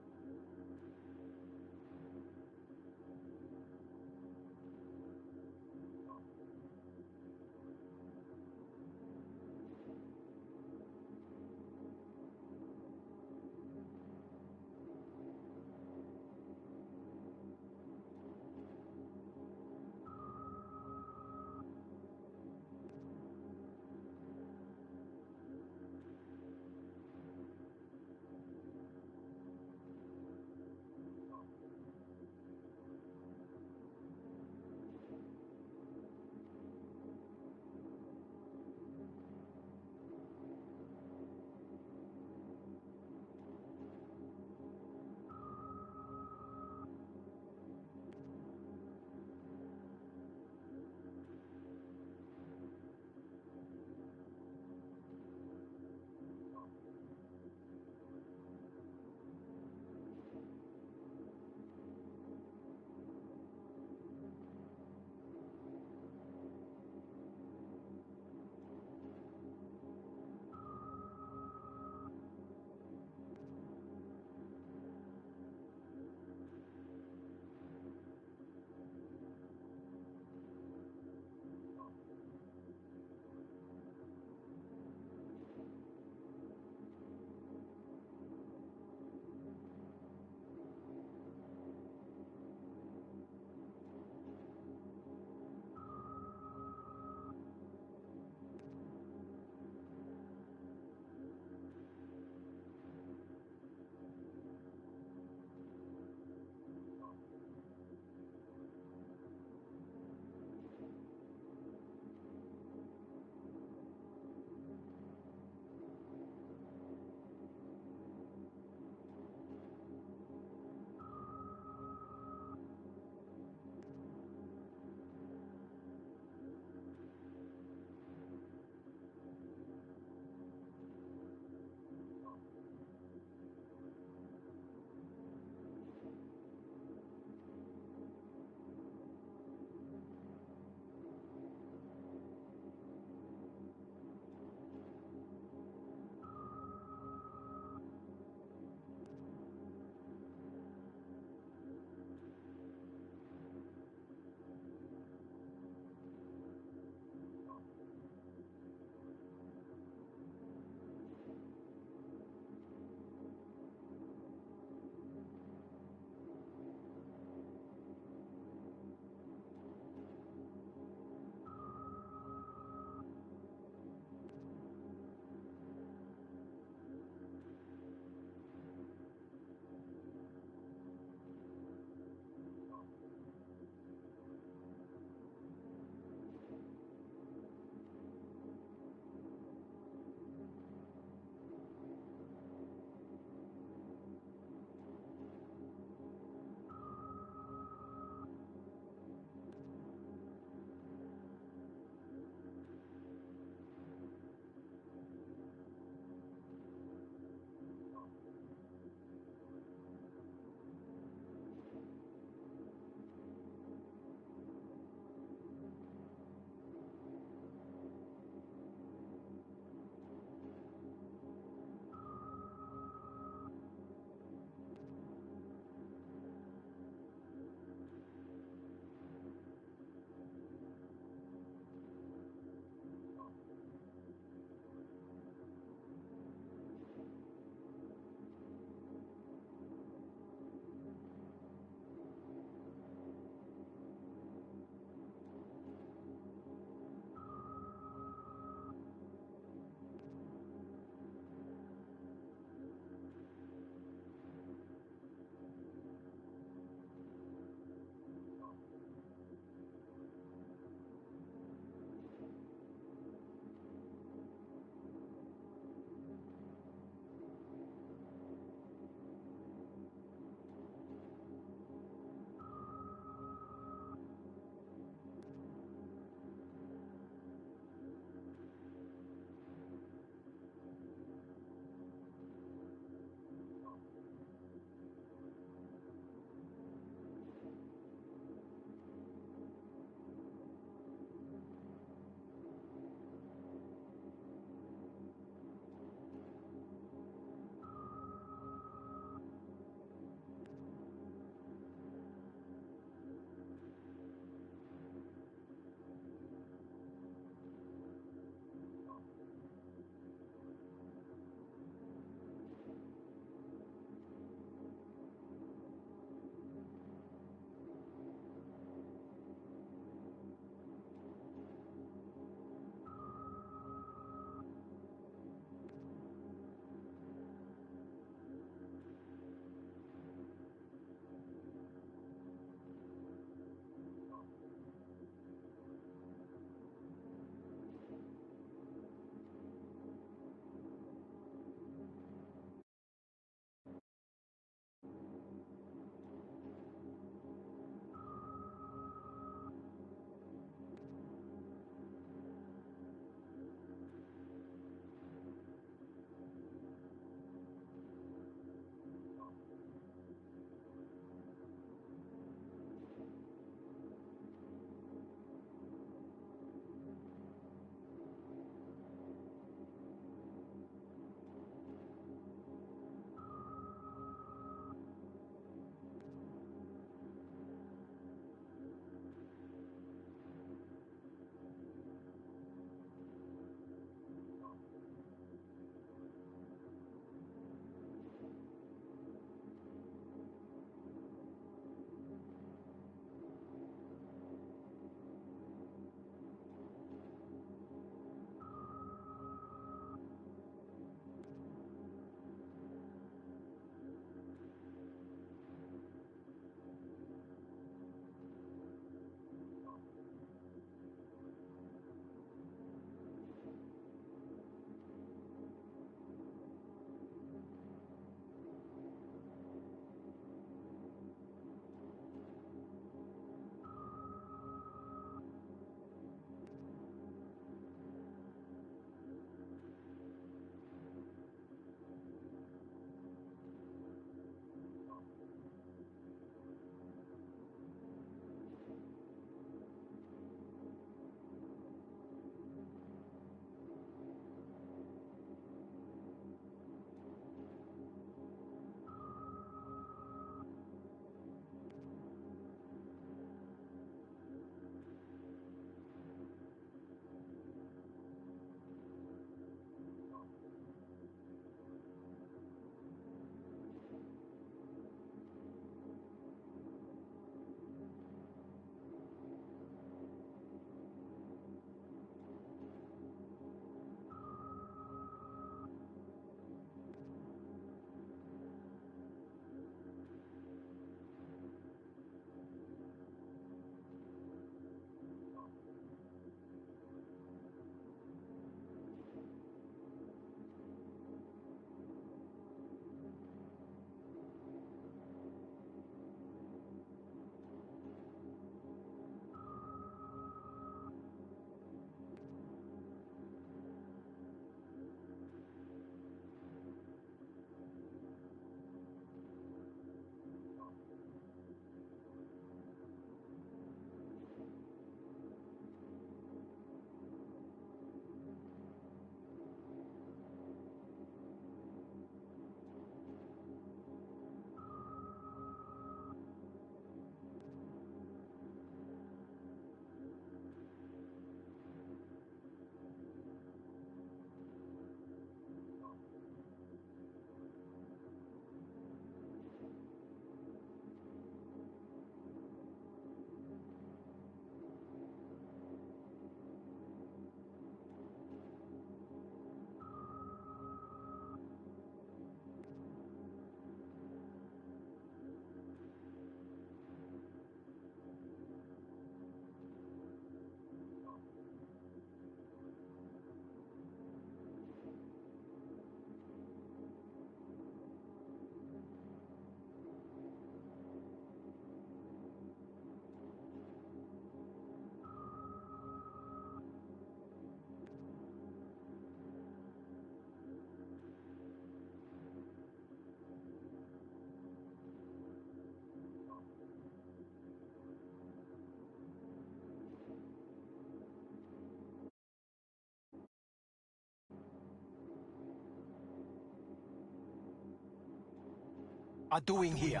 S16: are doing here.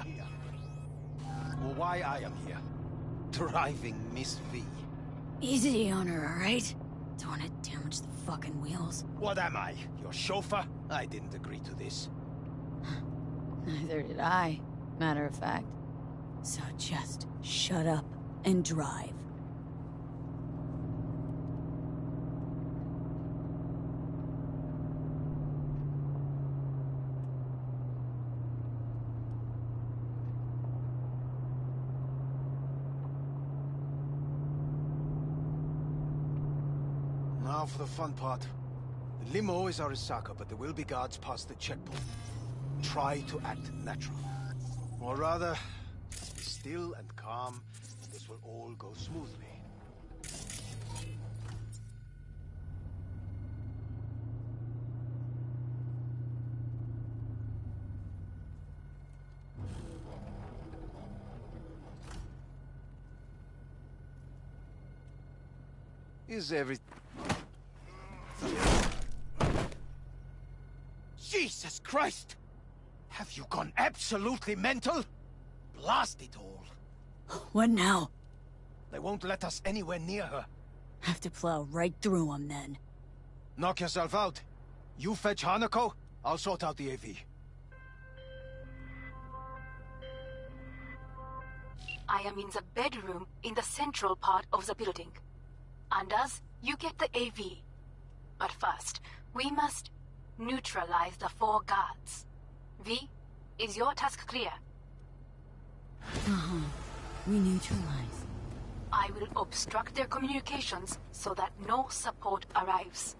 S16: Or why I am here. Driving Miss V.
S1: Easy on her, alright? Don't want to damage the fucking wheels.
S16: What am I? Your chauffeur? I didn't agree to this.
S1: Neither did I, matter of fact. So just shut up and drive.
S16: Now for the fun part. The limo is Arasaka, but there will be guards past the checkpoint. Try to act natural. Or rather, just be still and calm, and this will all go smoothly. Is everything... Jesus Christ! Have you gone absolutely mental? Blast it all.
S1: What now?
S16: They won't let us anywhere near her.
S1: Have to plow right through them then.
S16: Knock yourself out. You fetch Hanako, I'll sort out the AV.
S13: I am in the bedroom in the central part of the building. Anders, you get the AV. But first, we must neutralize the 4 guards. V, is your task clear?
S1: We neutralize.
S13: I will obstruct their communications so that no support arrives.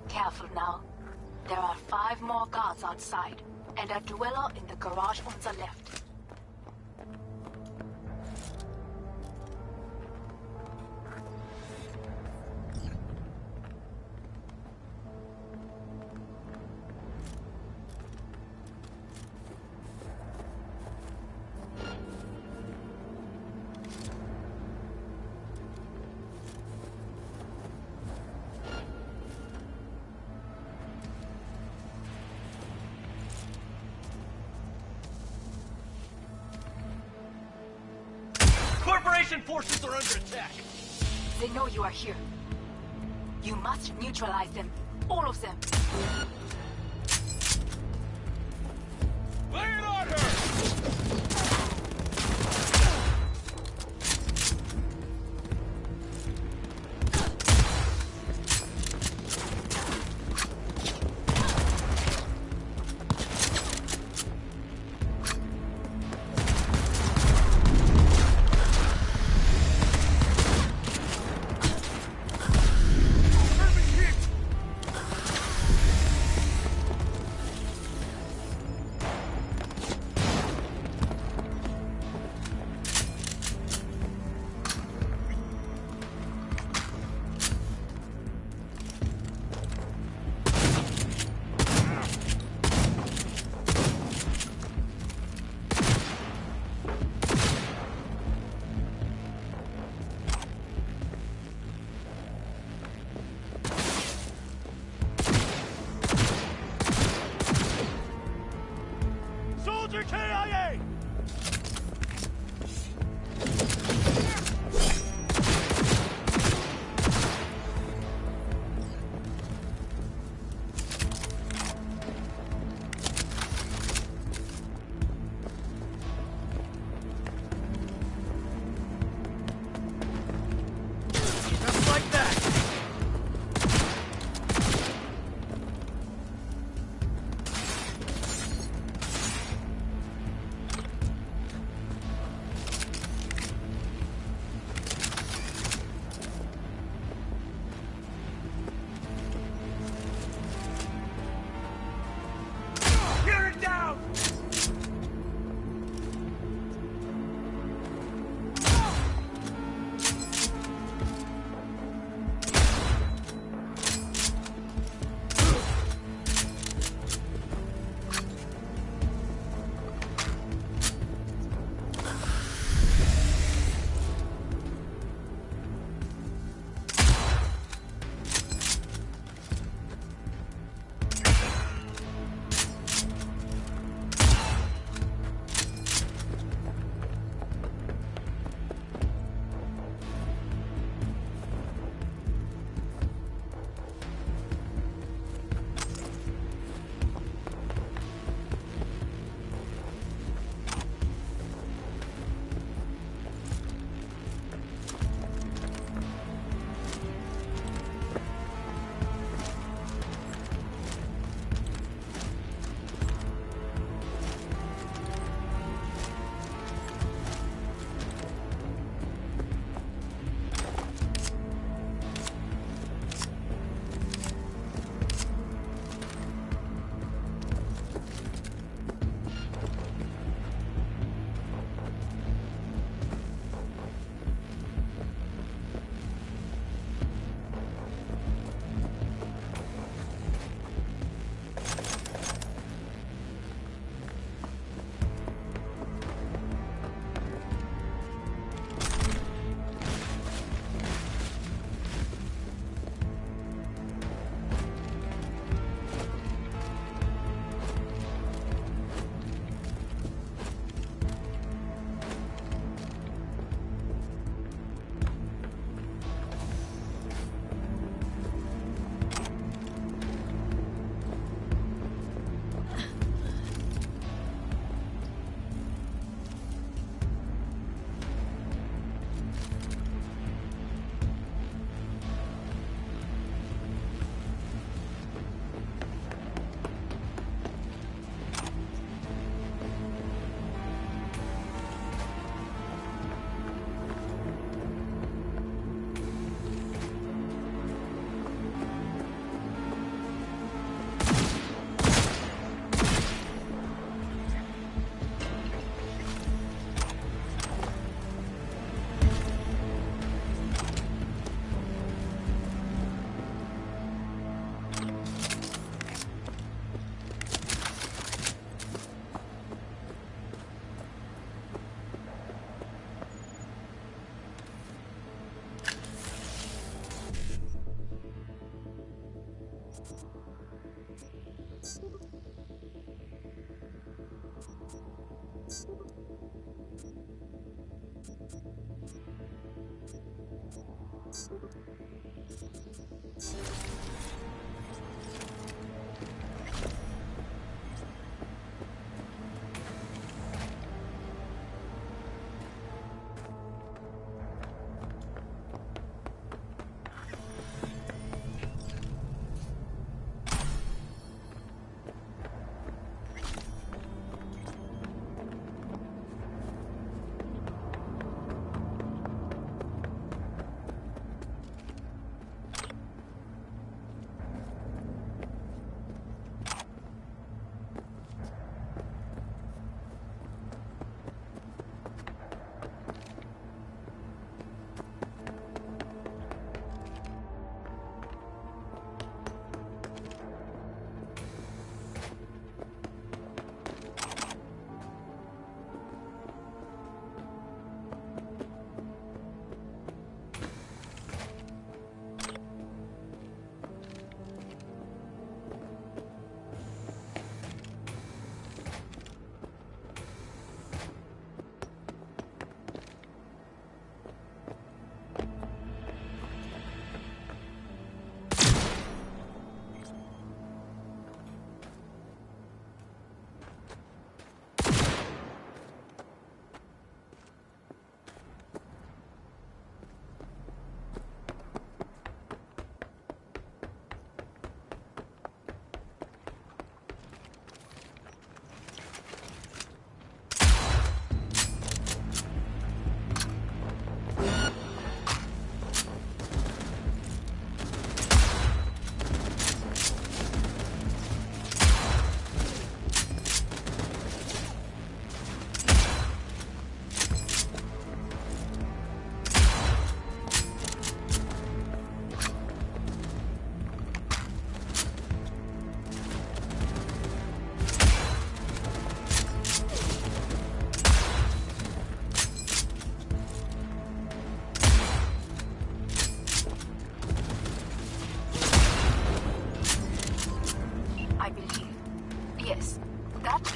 S13: Careful now. There are 5 more guards outside, and a dweller in the garage on the left.
S8: Corporation forces are under attack!
S13: They know you are here. You must neutralize them. All of them.
S8: Lay it on her! Roger, KIA!
S16: Just like that.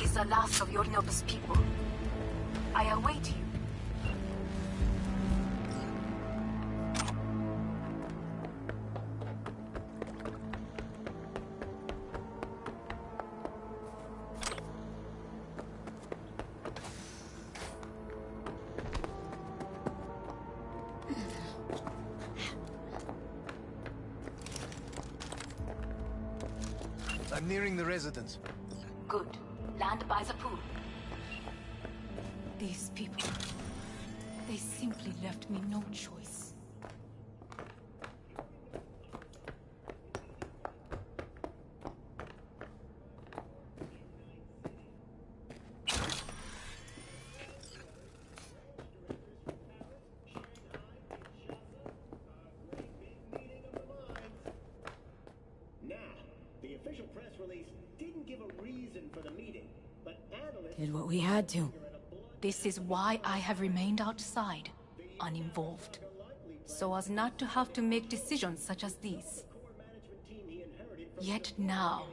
S13: is the last of Yorinobu's people. I await you.
S16: I'm nearing the residence.
S13: Good. Land by the pool. These people... they simply left me no choice.
S1: Did what we had to.
S13: This is why I have remained outside, uninvolved. So as not to have to make decisions such as these. Yet now...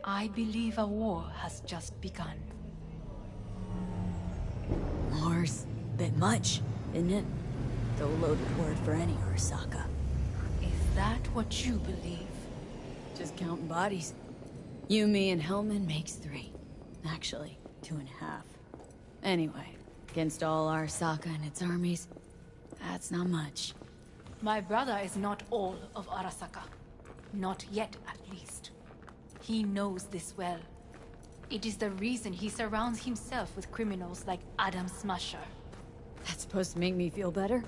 S13: I believe a war has just begun.
S1: War's a bit much, isn't it? The loaded word for any Arasaka.
S13: Is that what you believe?
S1: Just counting bodies. You, me, and Hellman makes 3. Actually, 2.5. Anyway, against all Arasaka and its armies, that's not much.
S13: My brother is not all of Arasaka. Not yet, at least. He knows this well. It is the reason he surrounds himself with criminals like Adam Smasher.
S1: That's supposed to make me feel better?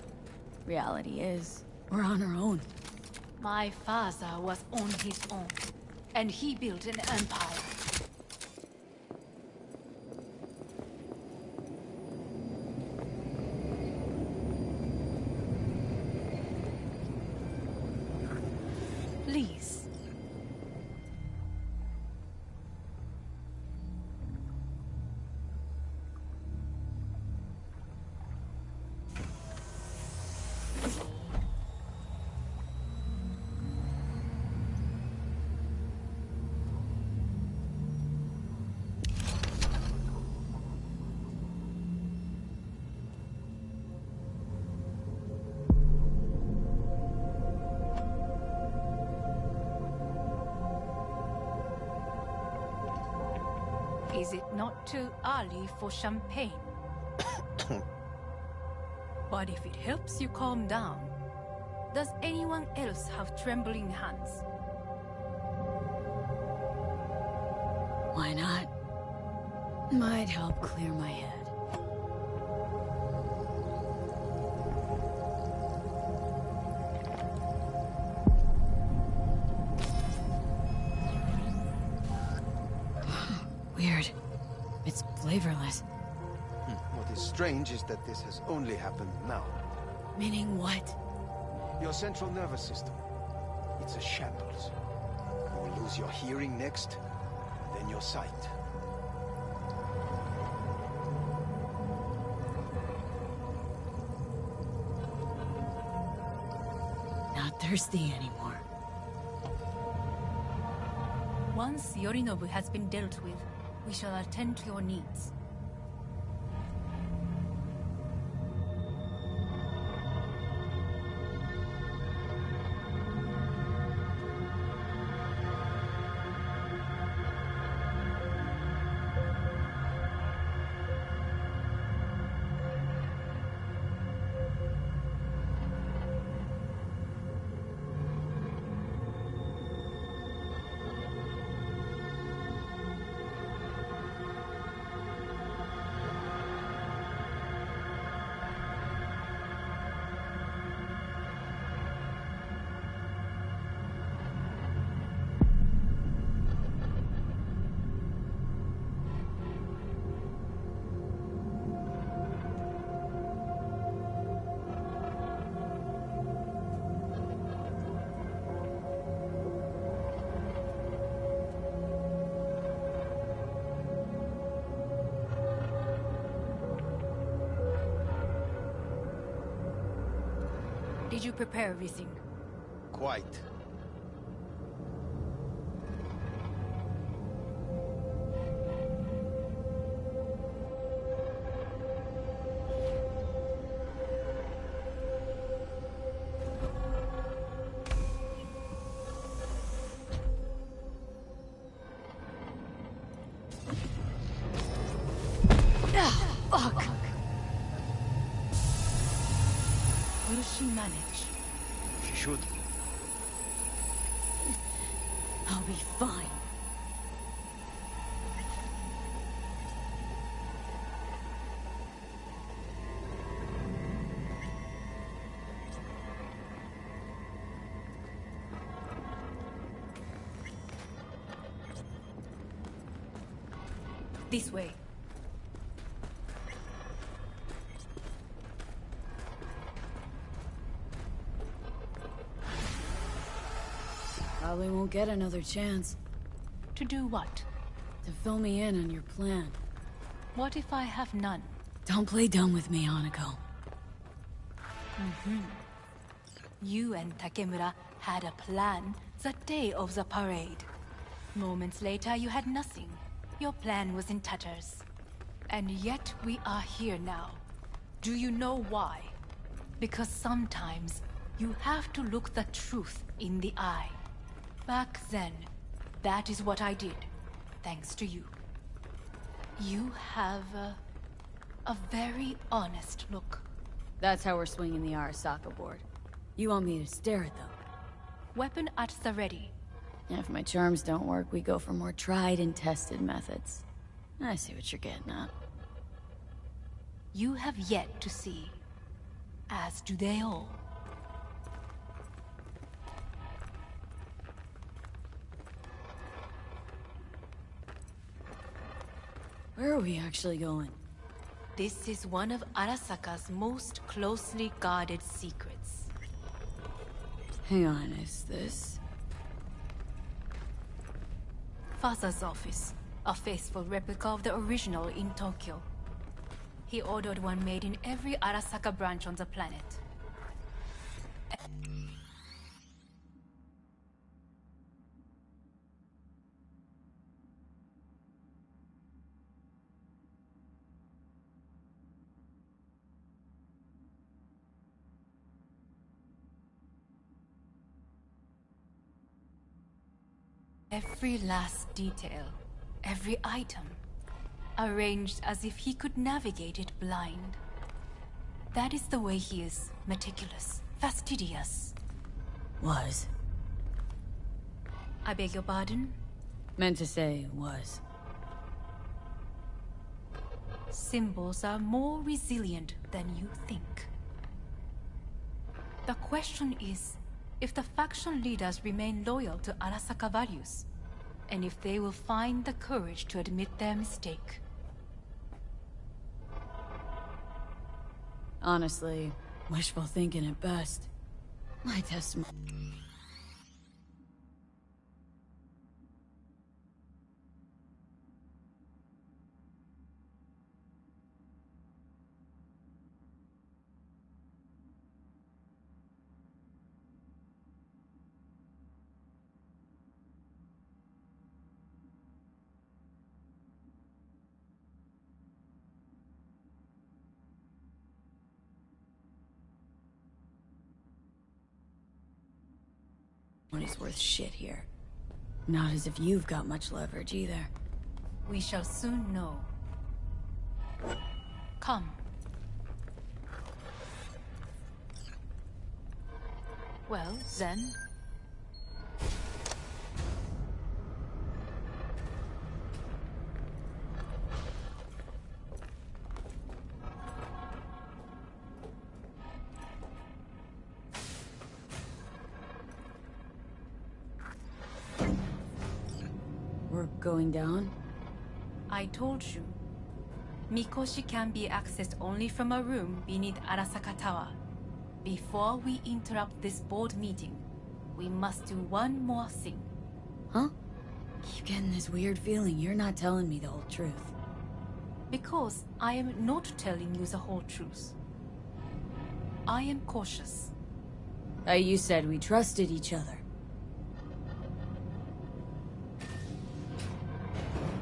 S1: Reality is, we're on our own.
S13: My father was on his own, and he built an empire. Please. Is it not too early for champagne? But if it helps you calm down, does anyone else have trembling hands?
S1: Why not? Might help clear my head. Weird. It's flavorless.
S16: What is strange is that this has only happened now.
S1: Meaning what?
S16: Your central nervous system. It's a shambles. You will lose your hearing next, then your sight.
S1: Not thirsty anymore.
S13: Once Yorinobu has been dealt with, we shall attend to your needs. Did you prepare everything?
S16: Quite.
S13: she manage?
S16: She should.
S1: I'll be fine.
S13: This way.
S1: Probably won't get another chance.
S13: To do what?
S1: To fill me in on your plan.
S13: What if I have none?
S1: Don't play dumb with me, Hanako.
S13: You and Takemura had a plan the day of the parade. Moments later, you had nothing. Your plan was in tatters. And yet we are here now. Do you know why? Because sometimes you have to look the truth in the eye. Back then, that is what I did, thanks to you. You have a very honest look.
S1: That's how we're swinging the Arasaka board. You want me to stare at them?
S13: Weapon at the ready.
S1: If my charms don't work, we go for more tried and tested methods. I see what you're getting at.
S13: You have yet to see, as do they all.
S1: Where are we actually going?
S13: This is one of Arasaka's most closely guarded secrets.
S1: Hang on, is this...
S13: Father's office, a faithful replica of the original in Tokyo. He ordered one made in every Arasaka branch on the planet. Every last detail, every item, arranged as if he could navigate it blind. That is the way he is, meticulous, fastidious.
S1: Was.
S13: I beg your pardon?
S1: Meant to say was.
S13: Symbols are more resilient than you think. The question is, if the faction leaders remain loyal to Arasaka values, and if they will find the courage to admit their mistake.
S1: Honestly, wishful thinking at best. My testimony. Money's worth shit here. Not as if you've got much leverage either.
S13: We shall soon know. Come. Well, then...
S1: We're going down?
S13: I told you. Mikoshi can be accessed only from a room beneath Arasaka Tower. Before we interrupt this board meeting, we must do one more thing.
S1: Huh? Keep getting this weird feeling you're not telling me the whole truth.
S13: Because I am not telling you the whole truth. I am cautious.
S1: You said we trusted each other.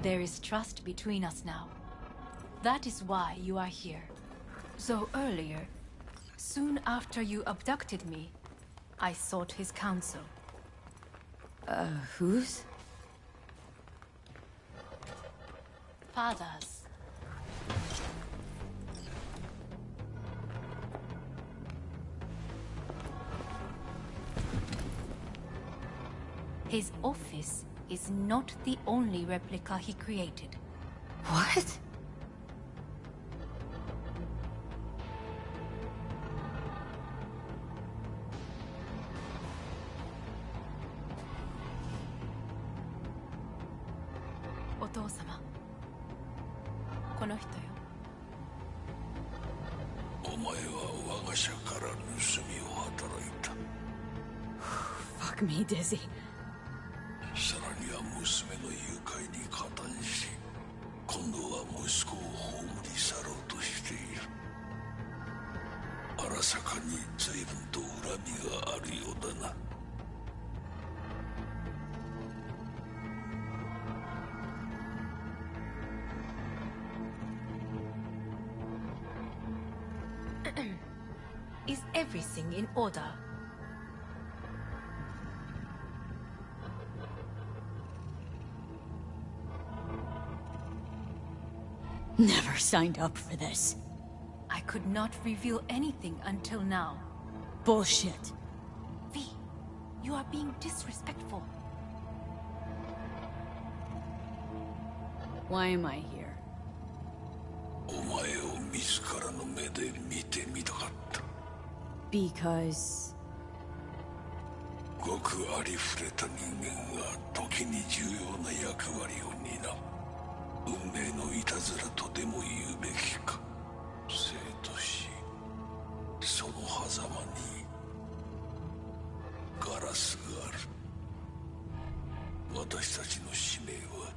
S13: There is trust between us now. That is why you are here. So earlier, soon after you abducted me, I sought his counsel.
S1: Whose?
S13: Father's. His office is not the only replica he created.
S1: What?
S13: Otou-sama. この人よ。
S17: お前は我が社から盗みを働いた。
S1: Fuck me, Dizzy.
S17: さらには娘の誘拐に加担し、今度は息子を葬り去ろうとしている。荒坂に随分と恨みがあるようだな。
S13: Is everything in order?
S1: Never signed up for this.
S13: I could not reveal anything until now.
S1: Bullshit.
S13: V, you are being disrespectful.
S1: Why am I here?
S17: お前を自らの目で見てみたかった。
S1: Because...
S17: ごくありふれた人間が時に重要な役割を担う。運命のいたずらとでも言うべきか。生と死、その狭間にガラスがある。私たちの使命は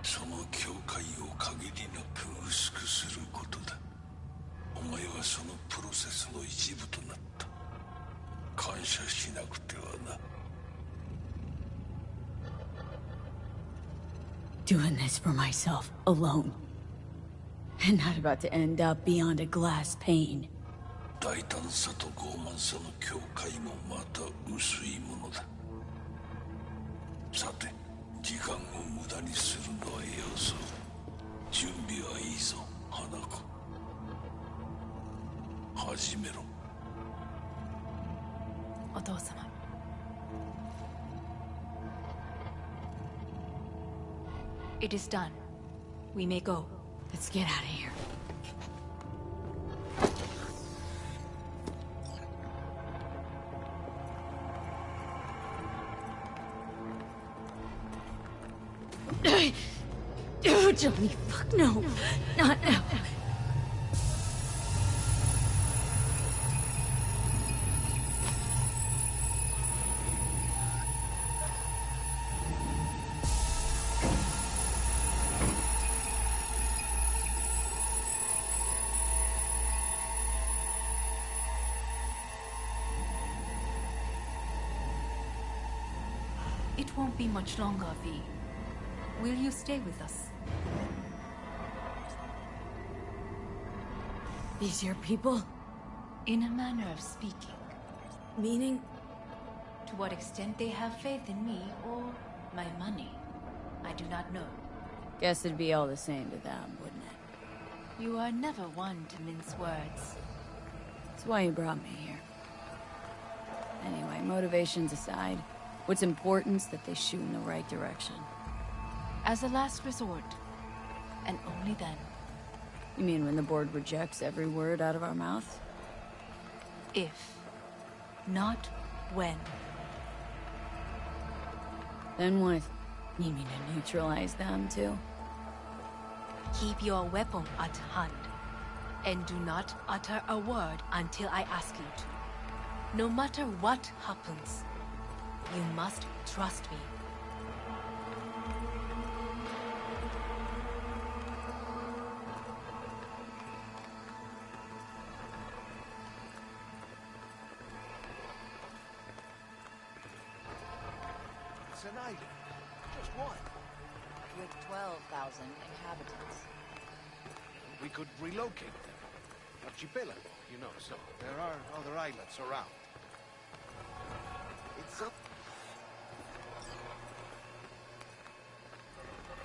S17: その境界を限りなく薄くすることだ。お前はそのプロセスの一部となった。感謝しなくてはな。
S1: Doing this for myself, alone. And not about to end up beyond a glass pane.
S17: 大胆さと傲慢さの境界もまた薄いものだ。さて、時間を無駄にするのはよそう。準備はいいぞ、花子。始めろ。
S13: お父様。It is done. We may go.
S1: Let's get out of here. Johnny, fuck no. Not now.
S13: It won't be much longer, V. Will you stay with us?
S1: These your people?
S13: In a manner of speaking.
S1: Meaning?
S13: To what extent they have faith in me or my money, I do not know.
S1: Guess it'd be all the same to them, wouldn't it?
S13: You are never one to mince words.
S1: That's why you brought me here. Anyway, motivations aside, what's important is that they shoot in the right direction.
S13: As a last resort, and only then.
S1: You mean when the board rejects every word out of our mouths?
S13: If, not when.
S1: Then what? You mean to neutralize them, too?
S13: Keep your weapon at hand, and do not utter a word until I ask you to. No matter what happens, you must trust me.
S16: It's an island. Just one.
S18: With 12,000 inhabitants.
S16: We could relocate them. Archipelago, you know, so there are other islands around. It's up.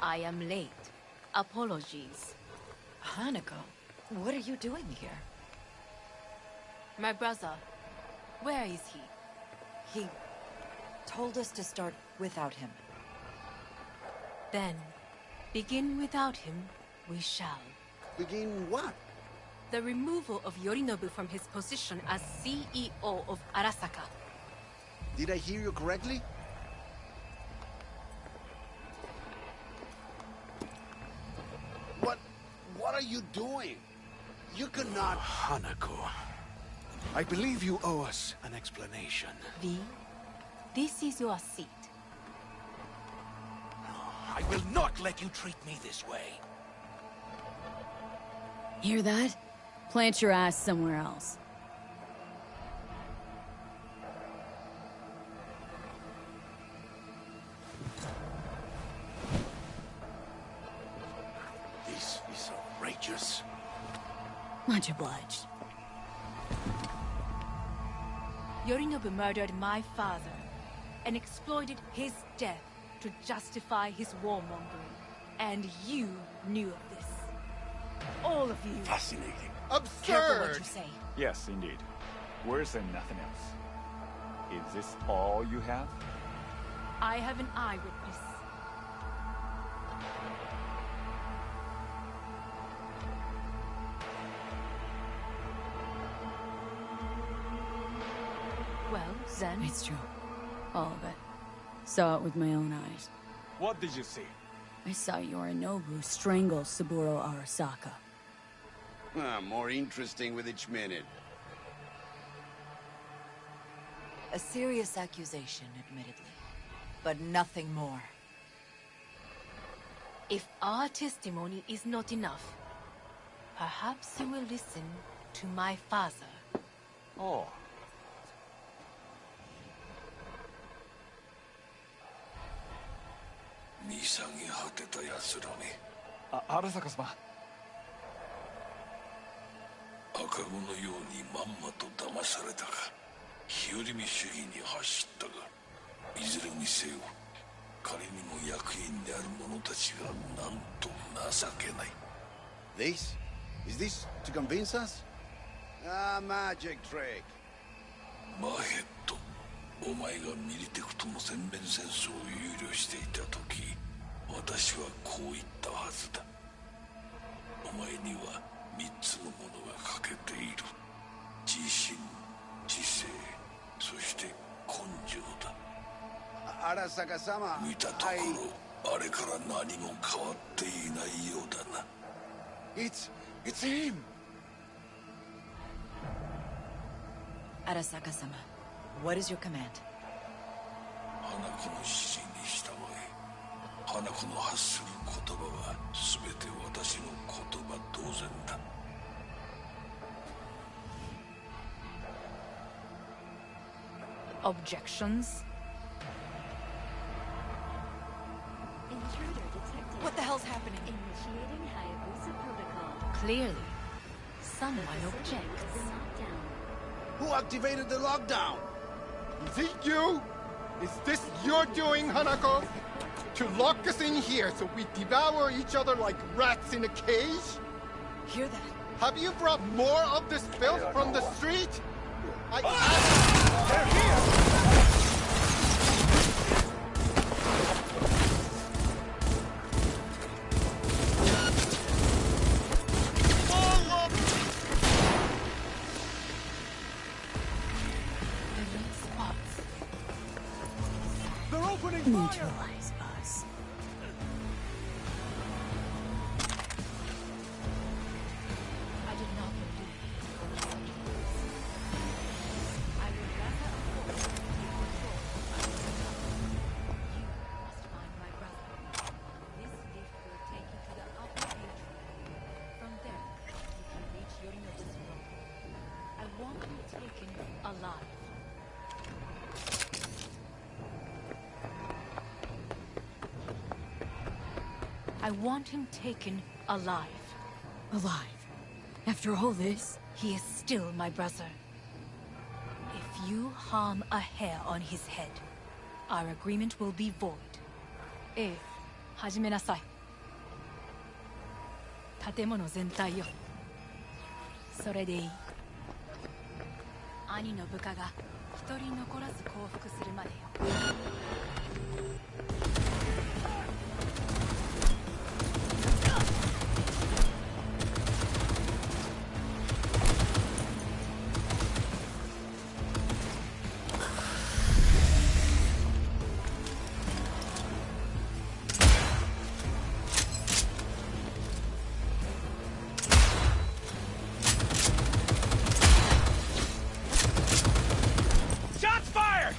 S13: I am late. Apologies.
S18: Hanako, what are you doing here?
S13: My brother, where is he?
S18: told us to start without him.
S13: Then, begin without him, we shall.
S16: Begin what?
S13: The removal of Yorinobu from his position as CEO of Arasaka.
S16: Did I hear you correctly? What are you doing? You cannot... Hanako, I believe you owe us an explanation.
S13: V, this is your seat.
S16: I will not let you treat me this way.
S1: Hear that? Plant your ass somewhere else.
S16: This is outrageous.
S1: Much obliged.
S13: Yorinobu murdered my father and exploited his death to justify his warmongering. And you knew of this. All of you.
S16: Fascinating.
S18: Careful what you say.
S4: Yes, indeed. Worse and nothing else. Is this all you have?
S13: I have an eyewitness. Well, then...
S1: It's true. All of it. Saw it with my own eyes.
S4: What did you see?
S1: I saw Yorinobu strangle Saburo Arasaka.
S19: More interesting with each minute.
S18: A serious accusation, admittedly. But nothing more.
S13: If our testimony is not enough, perhaps you will listen to my father.
S4: Oh. Arasaka-sama.
S17: 赤子のようにまんまと騙されたか、日和見主義に走ったが、いずれにせよ仮にも役員である者たちがなんと情けない。
S19: This? Is this to convince us? Ah, magic trick.
S17: マヘッド、お前がミリテクとの全面戦争を憂慮していた時、私はこう言ったはずだ。お前には3つのものが欠けている。自信、知性、そして根性だ。
S19: Arasaka-sama,
S17: 見たところ、あれから何も変わっていないようだな。
S19: It's him!
S18: Arasaka-sama, what is your command?
S17: 花子の指示に従え。花子の発する言葉は全て私の言葉同然だ。
S13: Objections?
S18: What the hell's happening?
S5: Initiating Hayabusa protocol.
S13: Clearly, someone objects.
S19: Who activated the lockdown?
S20: Is it you? Is this your doing, Hanako? To lock us in here so we devour each other like rats in a cage?
S18: Hear that?
S20: Have you brought more of this filth from the street?
S8: They're here!
S1: Neutralize us.
S13: I did not believe. I would rather avoid the control of you must find my brother. This lift will take you to the upper atrium. From there, you can reach Yorinobu's room. I want you taken alive. I want him taken alive.
S1: Alive? After all this?
S13: He is still my brother. If you harm a hair on his head, our agreement will be void. ええ、始めなさい。建物全体よ。それでいい。兄の部下が一人残らず降伏するまでよ。
S8: Shots fired!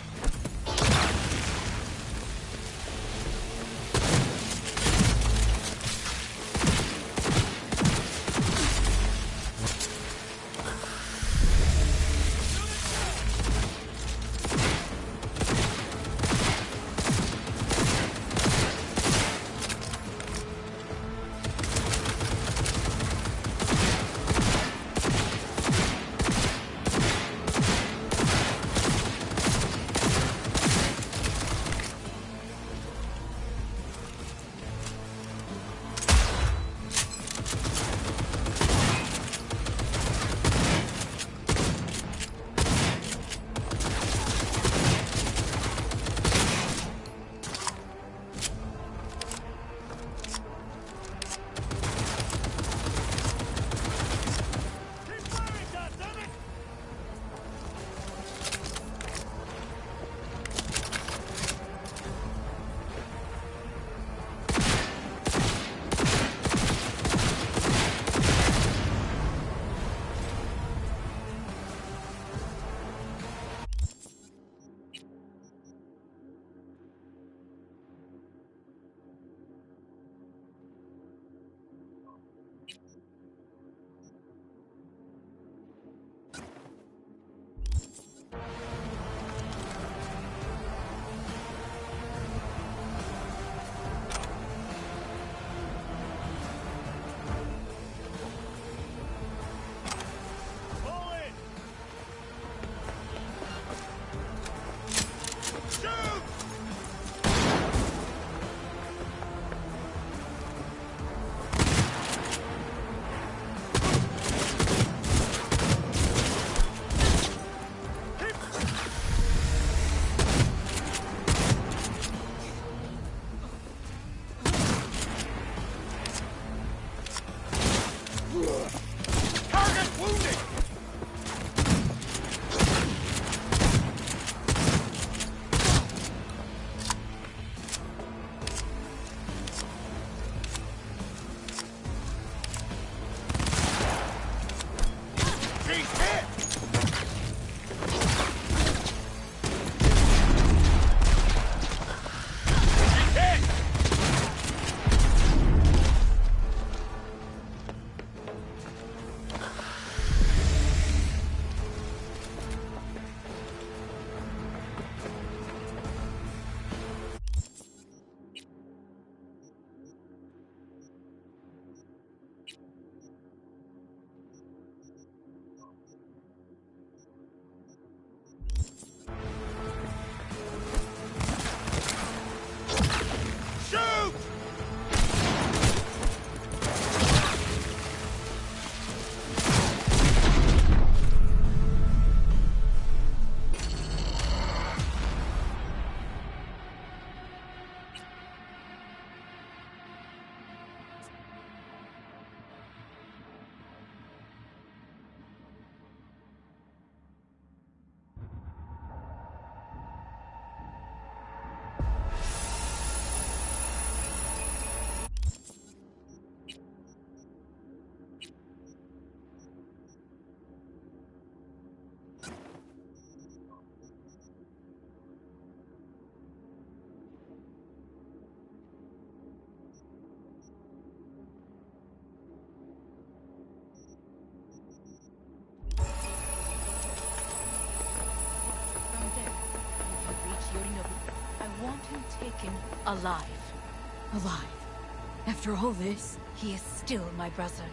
S8: Target wounded! He's hit! He's hit! Shoot!
S13: From there, you can reach Yorinobu. I want him taken alive.
S1: Alive? After all this?
S13: He is still my brother.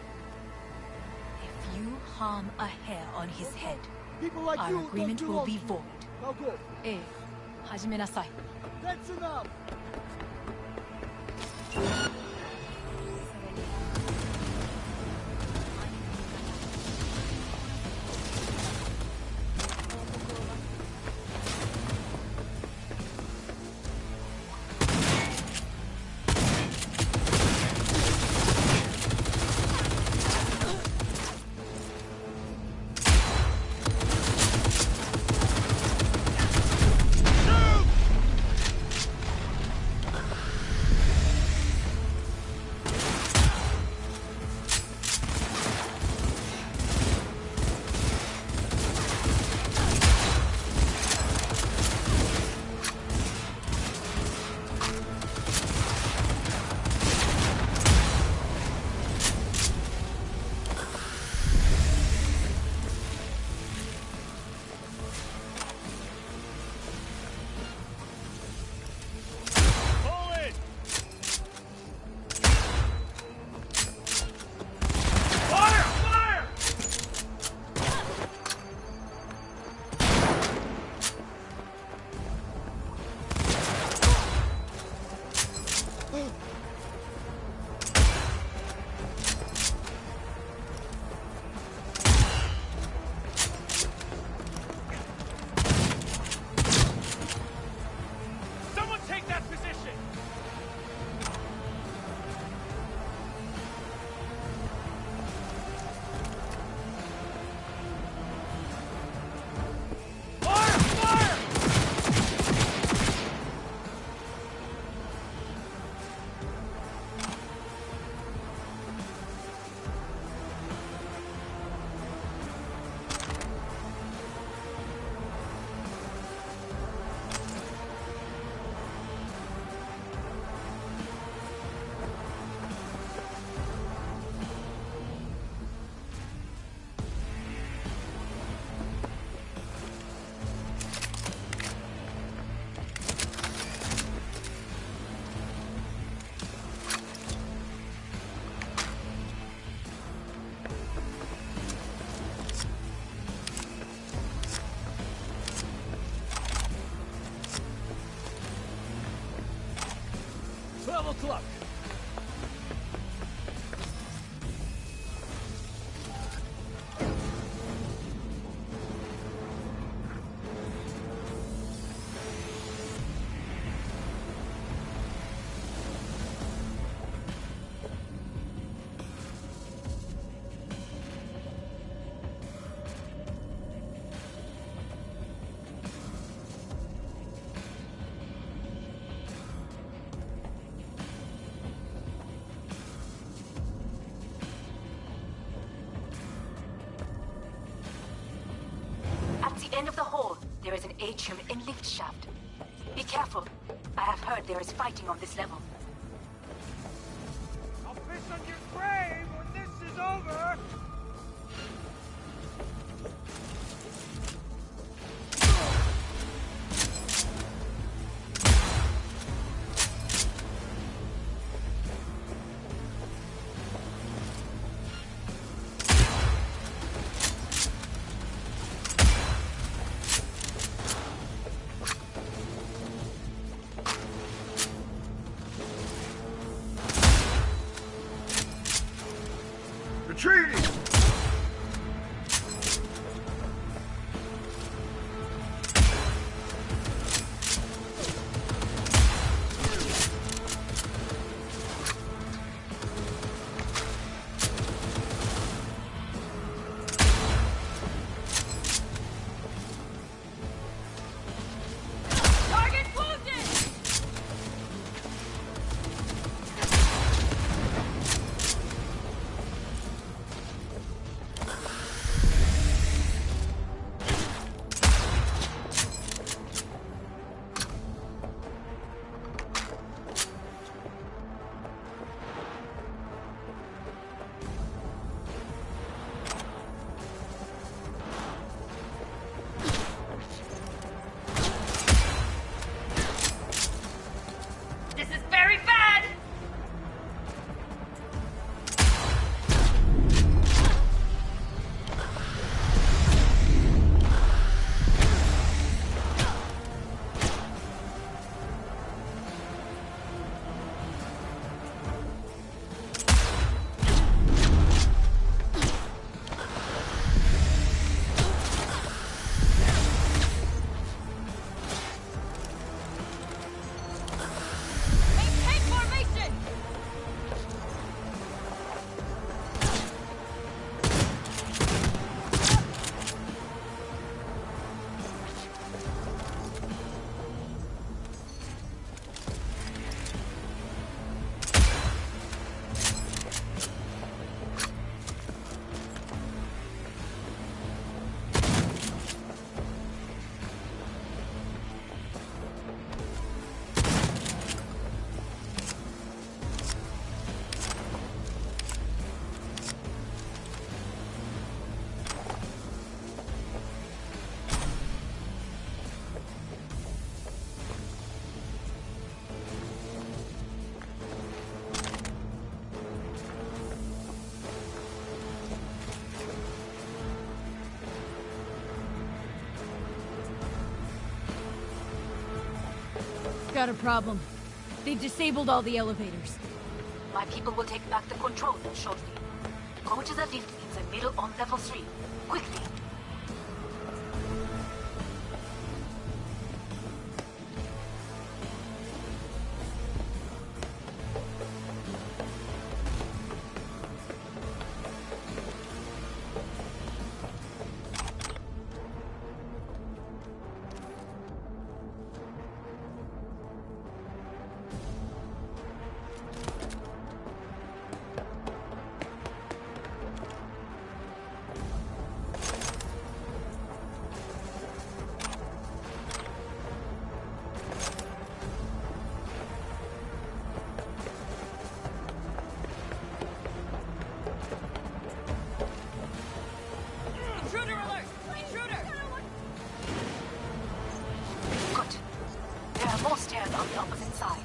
S13: If you harm a hair on his head,
S20: People like
S13: our
S20: you don't
S13: agreement will
S20: belong
S13: be
S20: to me.
S13: void.
S20: Now go.
S13: ええ、始めなさい。
S20: That's enough.
S6: Double cloak.
S13: At the end of the hall, there is an atrium and lift shaft. Be careful. I have heard there is fighting on this level.
S8: I'll piss on your grave when this is over! Retreating!
S1: Target wounded! This is very bad! Maintain formation! Got a problem. They've disabled all the elevators.
S13: My people will take back the control shortly. Go to the lift in the middle on level 3. Quickly.
S1: Intruder alert! Intruder!
S13: Good. There are more stairs on the opposite side.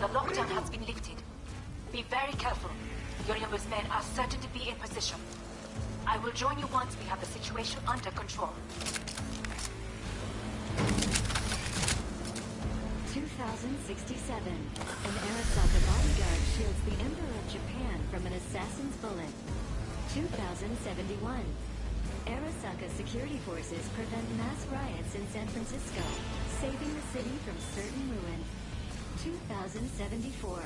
S13: The lockdown has been lifted. Be very careful. Yorinobu's men are certain to be in position. I will join you once we have the situation under control.
S5: 2067. An Arasaka bodyguard shields the Emperor of Japan from an assassin's bullet. 2071. Arasaka security forces prevent mass riots in San Francisco, saving the city from certain ruin. 2074.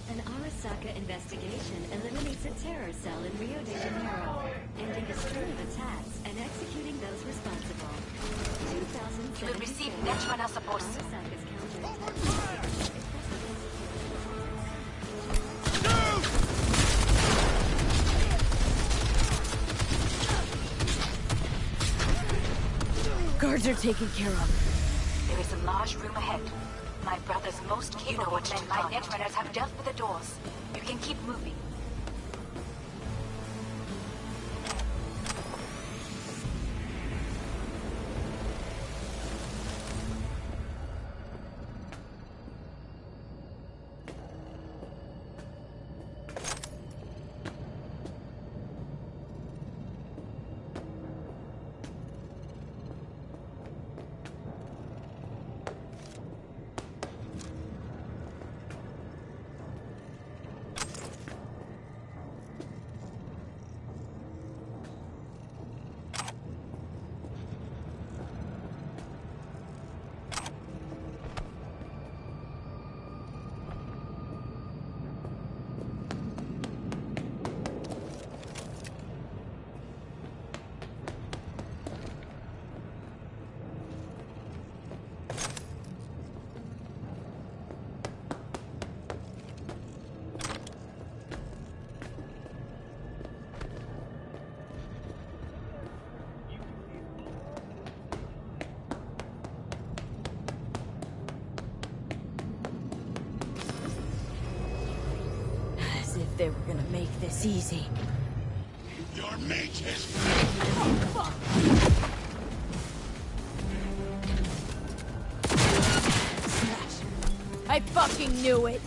S5: An Arasaka investigation eliminates a terror cell in Rio de Janeiro, ending a string of attacks and executing those responsible. 2074.
S13: You will receive natural support.
S5: Arasaka's counterattack.
S1: Guards are taken care of.
S13: There is a large room ahead. My brother's most capable men, my netrunners, have dealt with the doors. You can keep moving.
S1: If they were gonna make this easy.
S2: Your mate is...
S1: Oh, fuck! Smash. I fucking knew it!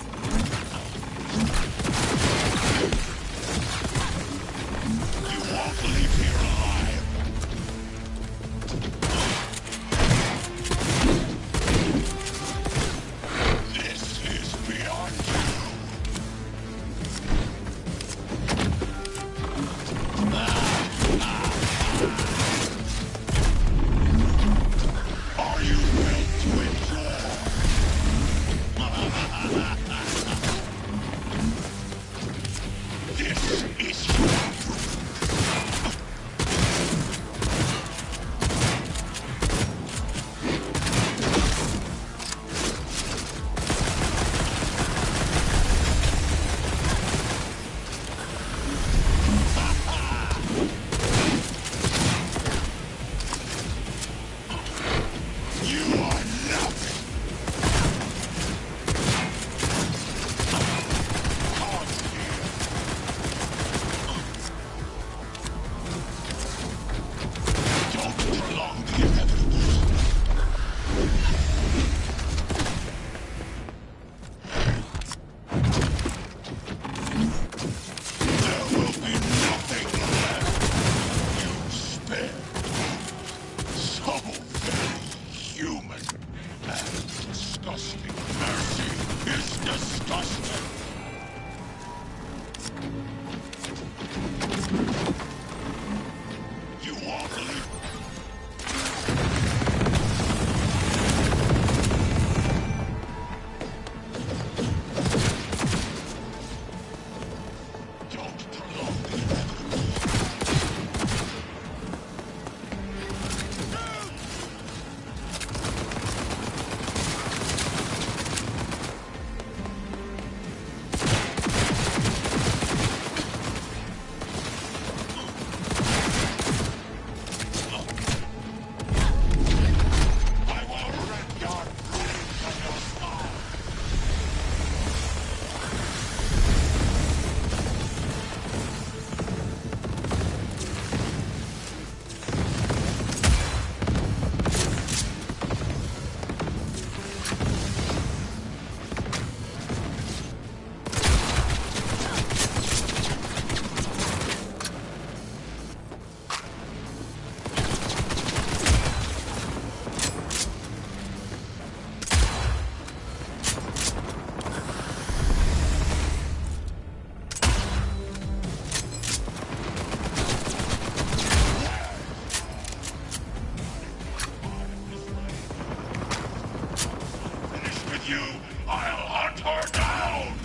S2: You won't leave here alive! This is beyond you! Are you built to endure? This is
S17: I'll hunt her down!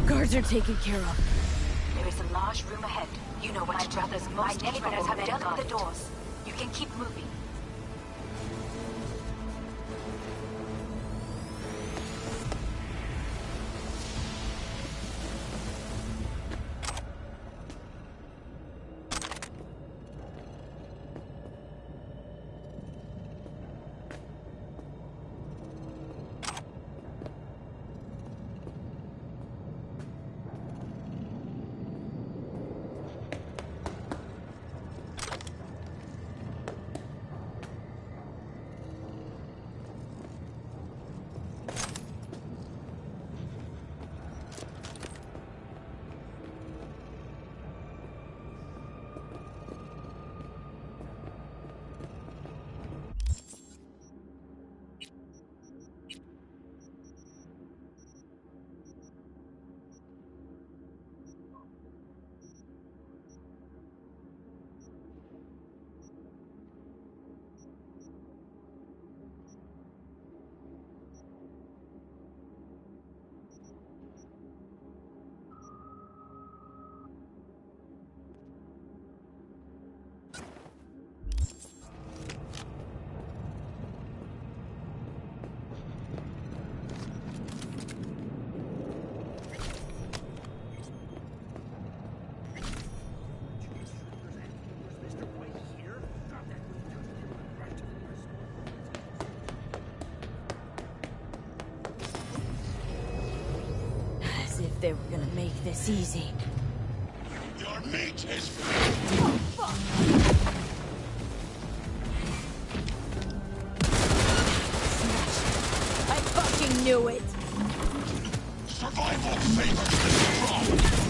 S1: Guards are taken care of.
S13: There is a large room ahead. You know what my brothers most neighbors have done with the doors. You can keep moving.
S1: As if they were gonna make this easy.
S17: Your meat is...
S1: Oh, fuck! I fucking knew it!
S17: Survival favors the strong!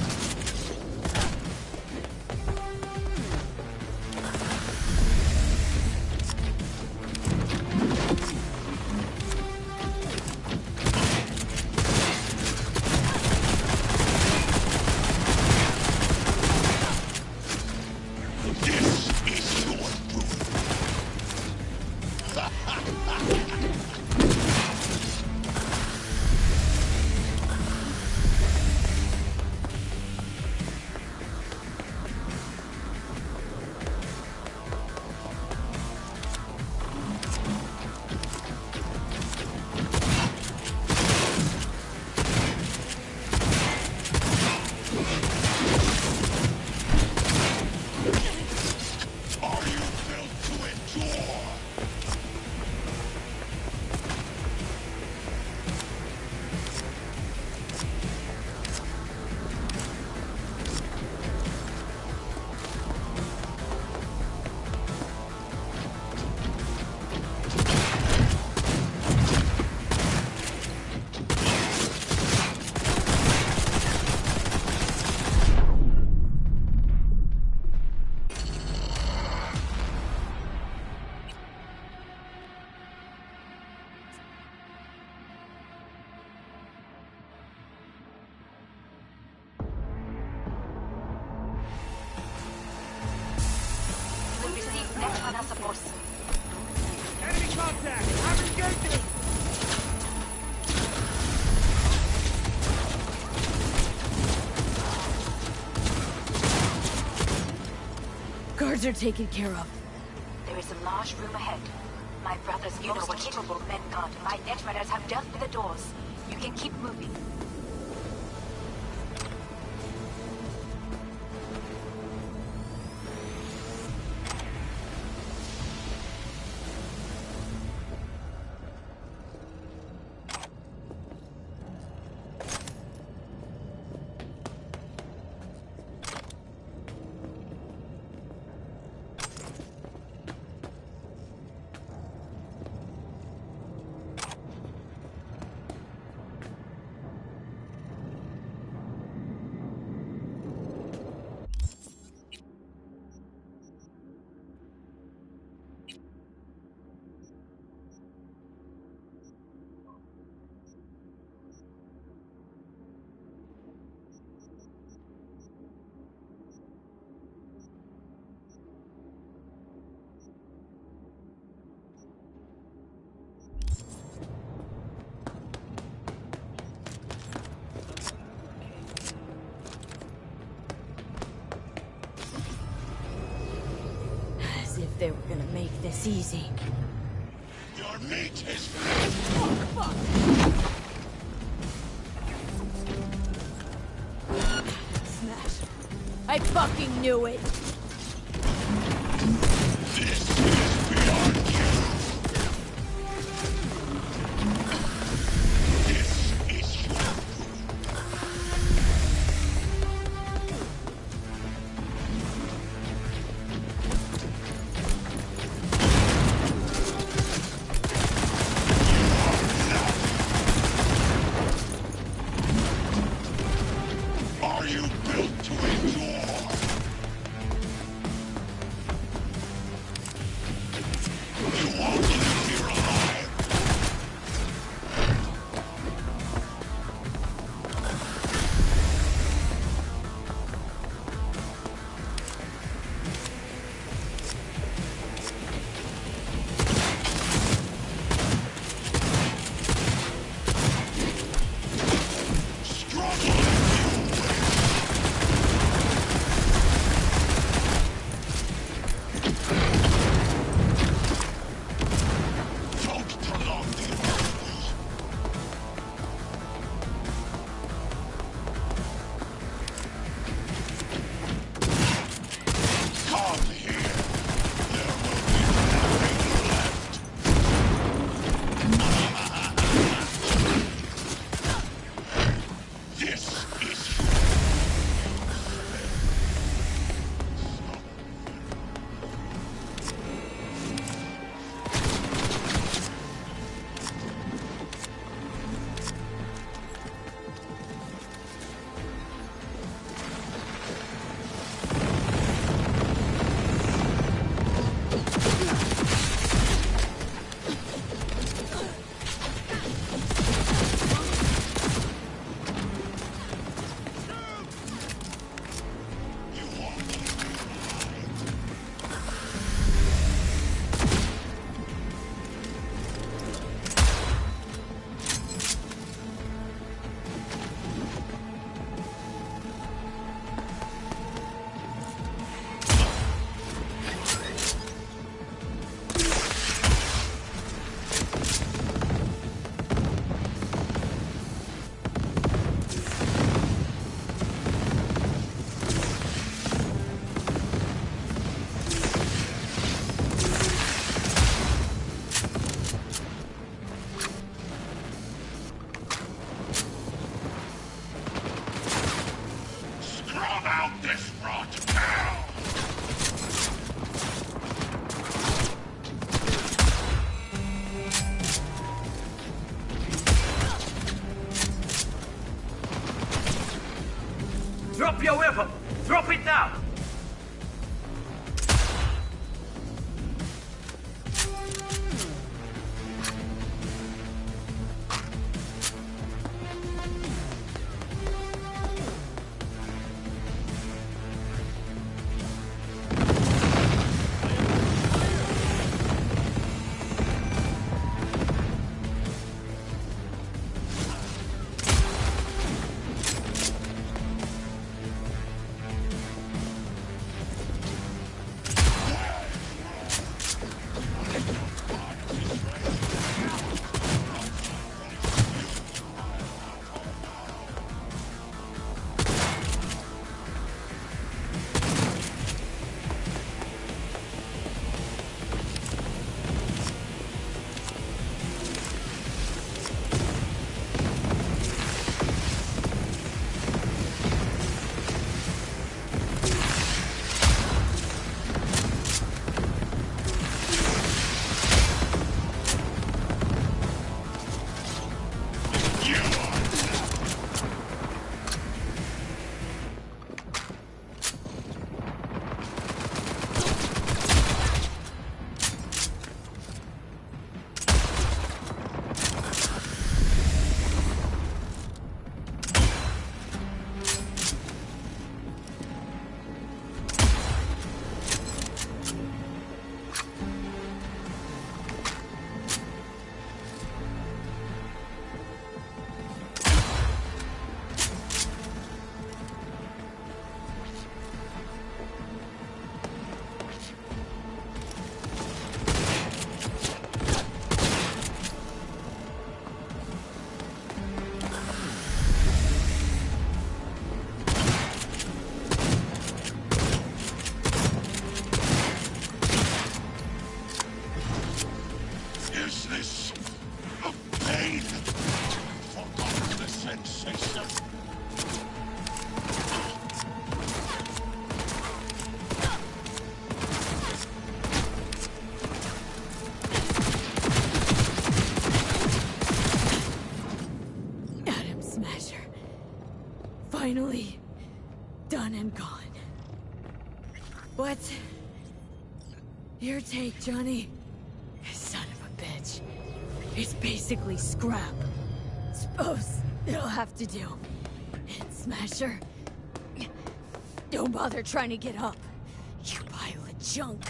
S1: are taken care of.
S13: There is a large room ahead. My brother's most capable men guard. My net runners have dealt with the doors. You can keep moving.
S1: As if they were gonna make this easy.
S17: Your mate is...
S1: Fuck! Smash. I fucking knew it!
S17: This is beyond you! This is you! Are you built to endure? You won't live here alive! Struggle! Don't prolong the impossible. Come here. There will be nothing left. This is you. Scrub out this rot now!
S8: Drop your weapon! Drop it now!
S2: sensation.
S1: Atom Smasher. Finally done and gone. What? Your take, Johnny? Son of a bitch. It's basically scrap. Suppose it'll have to do. And Smasher, don't bother trying to get up. You pile of junk.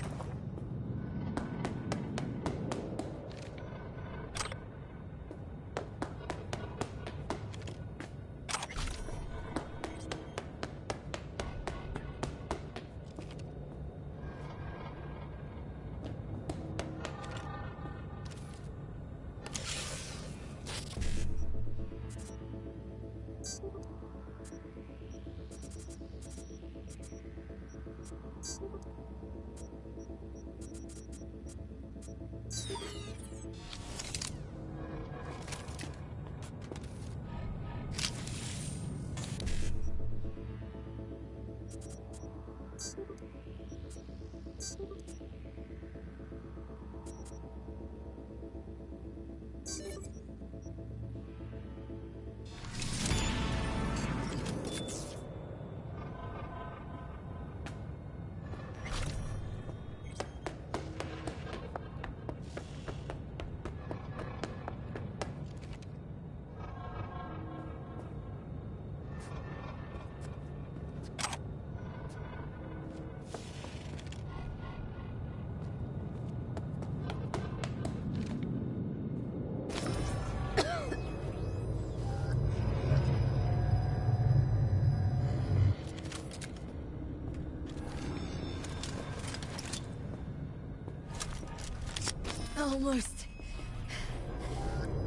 S1: Almost.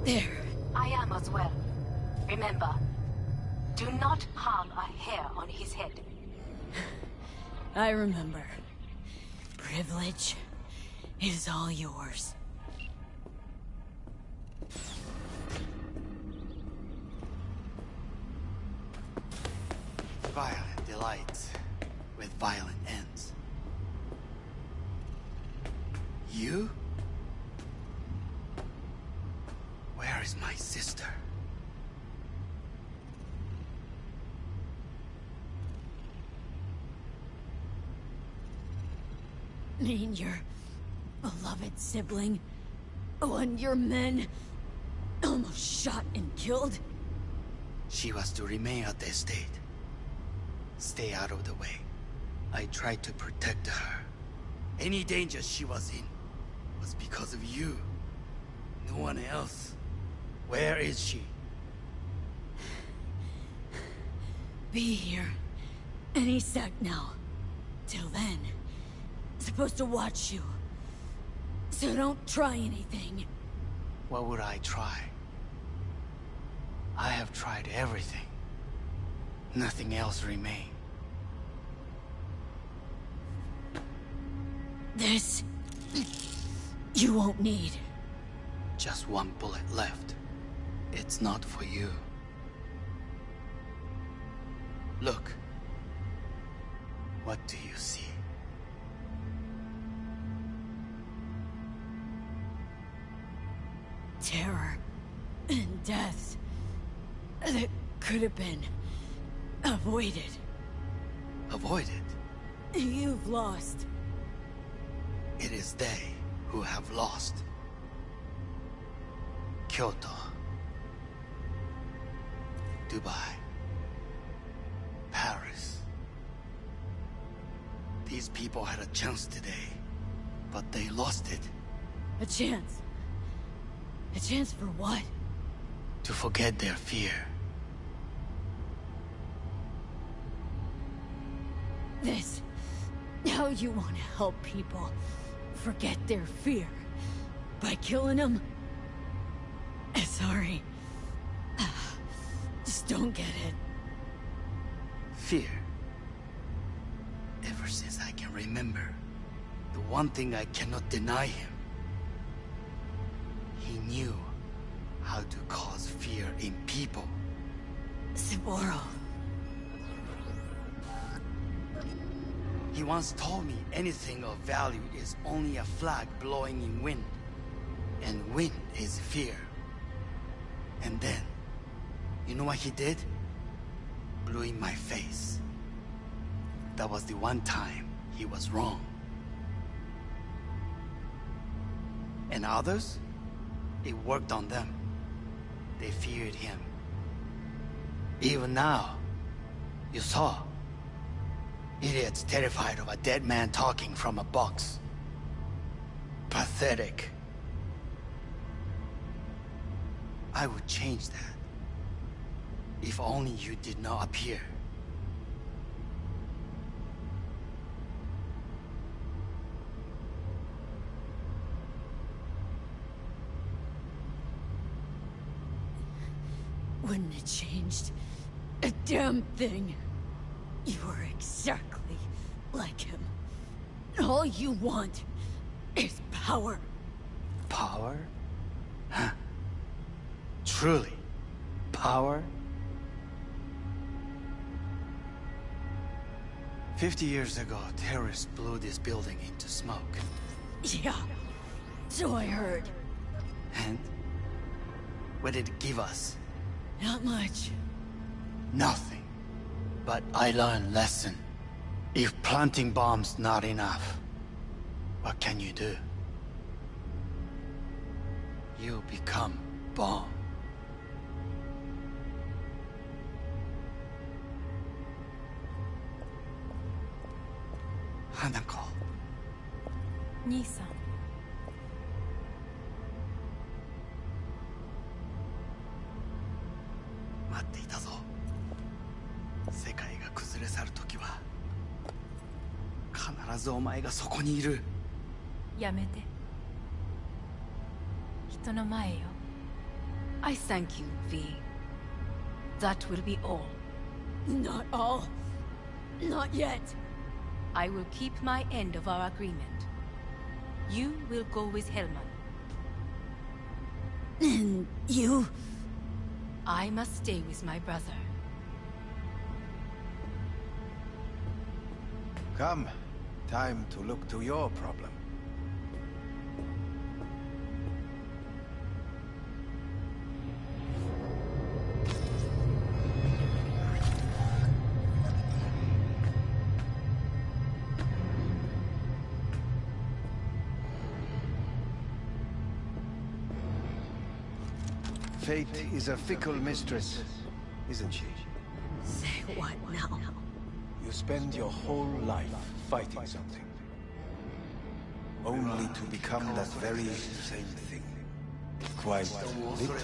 S1: There.
S13: I am as well. Remember, do not harm a hair on his head.
S1: I remember. Privilege is all yours.
S21: Violent delights with violent ends. You? Where is my sister?
S1: Mean your beloved sibling? One your men almost shot and killed?
S21: She was to remain at the estate. Stay out of the way. I tried to protect her. Any danger she was in was because of you. No one else. Where is she?
S1: Be here any sec now. Till then, supposed to watch you. So don't try anything.
S21: What would I try? I have tried everything. Nothing else remains.
S1: This... you won't need.
S21: Just one bullet left. It's not for you. Look. What do you see?
S1: Terror and death that could have been avoided.
S21: Avoided?
S1: You've lost.
S21: It is they who have lost. Kyoto. Dubai. Paris. These people had a chance today, but they lost it.
S1: A chance? A chance for what?
S21: To forget their fear.
S1: This... how you want to help people forget their fear? By killing them? Sorry. Just don't get it.
S21: Fear. Ever since I can remember, the one thing I cannot deny him. He knew how to cause fear in people.
S18: Saburo.
S21: He once told me anything of value is only a flag blowing in wind. And wind is fear. And then, you know what he did? Blew in my face. That was the one time he was wrong. And others? It worked on them. They feared him. Even now, you saw. Idiots terrified of a dead man talking from a box. Pathetic. I would change that. If only you did not appear.
S1: Wouldn't have changed a damn thing. You are exactly like him. All you want is power.
S21: Power? Huh. Truly, power? 50 years ago, terrorists blew this building into smoke.
S1: Yeah, so I heard.
S21: And? What did it give us?
S1: Not much.
S21: Nothing. But I learned lesson. If planting bombs not enough, what can you do? You become bomb. Hanako.
S13: 兄さん。
S21: 待っていたぞ。世界が崩れ去る時は必ずお前がそこにいる。
S13: やめて。人の前よ。I thank you, V. That will be all.
S1: Not all. Not yet.
S13: I will keep my end of our agreement. You will go with Hellman.
S1: And you?
S13: I must stay with my brother.
S16: Come. Time to look to your problem. Fate is a fickle mistress, isn't she?
S1: Say what now?
S16: You spend your whole life fighting something, only to become that very same thing. Quite literally.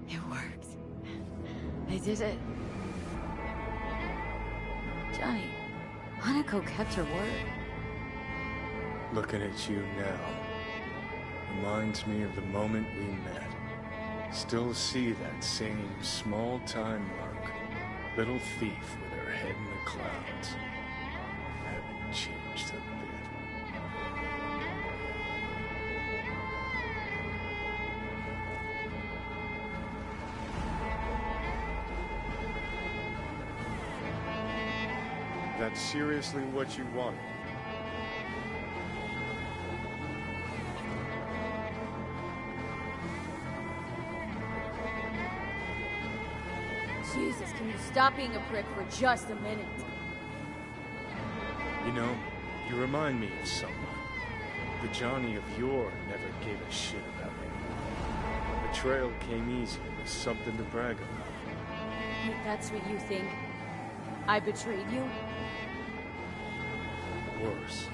S1: It worked. I did it. Johnny, Hanako kept her word.
S11: Looking at you now reminds me of the moment we met. Still see that same small-time merc. Little thief with her head in the clouds. Haven't changed a bit. That's seriously what you wanted?
S1: Jesus, can you stop being a prick for just a minute?
S11: You know, you remind me of someone. The Johnny of yore never gave a shit about me. Betrayal came easy, was something to brag about.
S1: Wait, that's what you think? I betrayed you?
S11: Worse.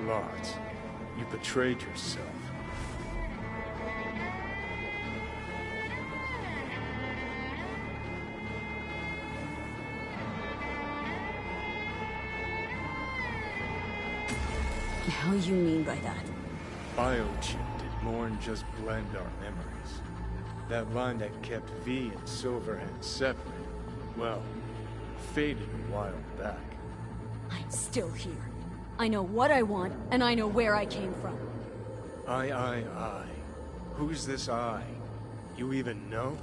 S11: Lots. You betrayed yourself.
S1: What the hell you mean by that?
S11: Biochip did more than just blend our memories. That line that kept V and Silverhand separate, well, faded a while back.
S1: I'm still here. I know what I want, and I know where I came from.
S11: I. Who's this I? You even know?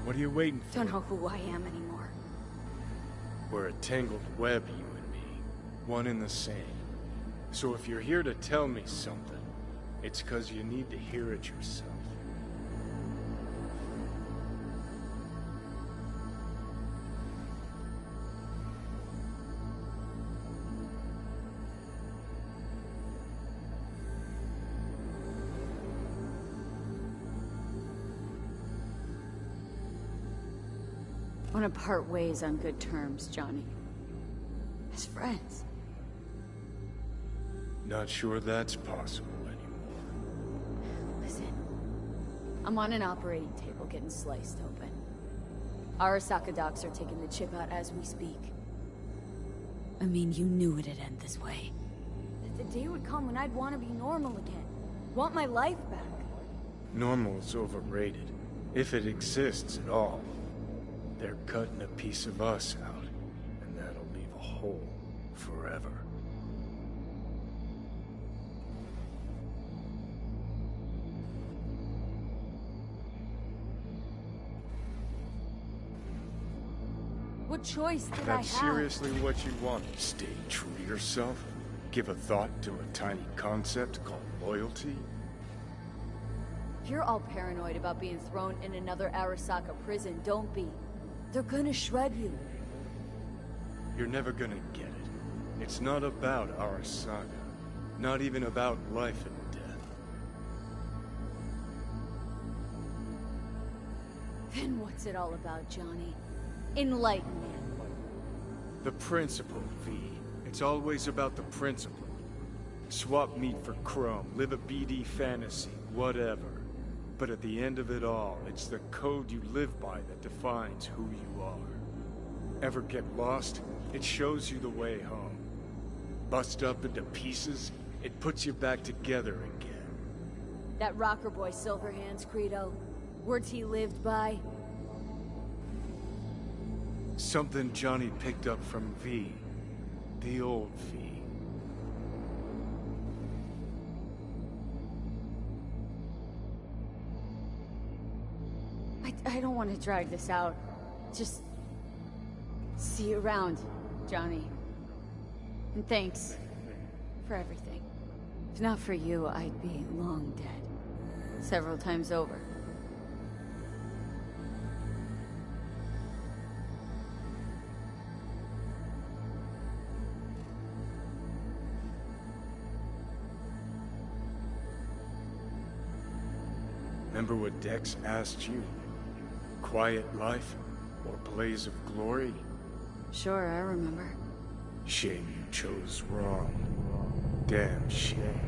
S11: What are you waiting for?
S1: Don't know who I am anymore.
S11: We're a tangled web, you and me. One and the same. So if you're here to tell me something, it's 'cause you need to hear it yourself.
S1: I want to part ways on good terms, Johnny. As friends.
S11: Not sure that's possible anymore.
S1: Listen. I'm on an operating table getting sliced open. Arasaka docs are taking the chip out as we speak. I mean, you knew it'd end this way. That the day would come when I'd want to be normal again. Want my life back.
S11: Normal's overrated. If it exists at all. They're cutting a piece of us out, and that'll leave a hole forever.
S1: What choice did I have?
S11: That's seriously what you want? Stay true to yourself? Give a thought to a tiny concept called loyalty?
S1: If you're all paranoid about being thrown in another Arasaka prison, don't be. They're gonna shred you.
S11: You're never gonna get it. It's not about Arasaka. Not even about life and death.
S1: Then what's it all about, Johnny? Enlighten me.
S11: The principle, V. It's always about the principle. Swap meat for chrome, live a BD fantasy, whatever. But at the end of it all, it's the code you live by that defines who you are. Ever get lost? It shows you the way home. Bust up into pieces, it puts you back together again.
S1: That rocker boy Silverhand's credo. Words he lived by.
S11: Something Johnny picked up from V. The old V.
S1: I don't want to drag this out. Just... see you around, Johnny. And thanks for everything. If not for you, I'd be long dead. Several times over.
S11: Remember what Dex asked you? Quiet life or blaze of glory?
S1: Sure, I remember.
S11: Shame you chose wrong. Damn shame.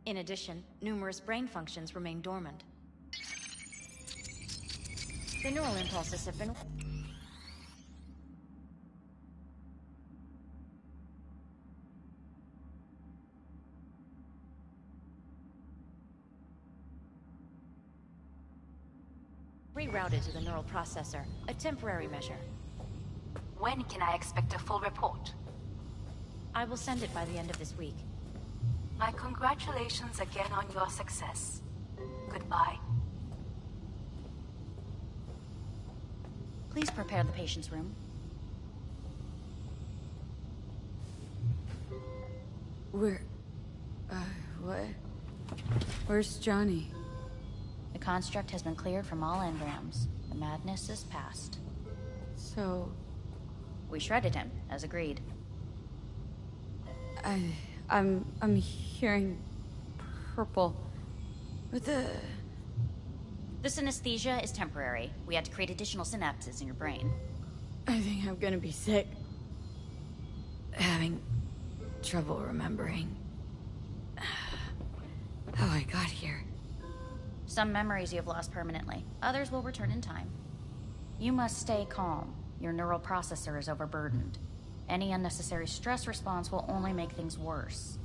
S7: In addition, numerous brain functions remain dormant. The neural impulses have been... rerouted to the neural processor, a temporary measure. When can I expect a full report? I will send it by the end of this week. My congratulations again on your success. Goodbye. Please prepare the patient's room.
S1: What? Where's Johnny?
S7: The construct has been cleared from all engrams. The madness is past.
S1: So...
S7: We shredded him, as agreed.
S1: I'm hearing purple. What the...
S7: This anesthesia is temporary. We had to create additional synapses in your brain.
S1: I think I'm gonna be sick. Having trouble remembering how I got here.
S7: Some memories you have lost permanently. Others will return in time. You must stay calm. Your neural processor is overburdened. Any unnecessary stress response will only make things worse.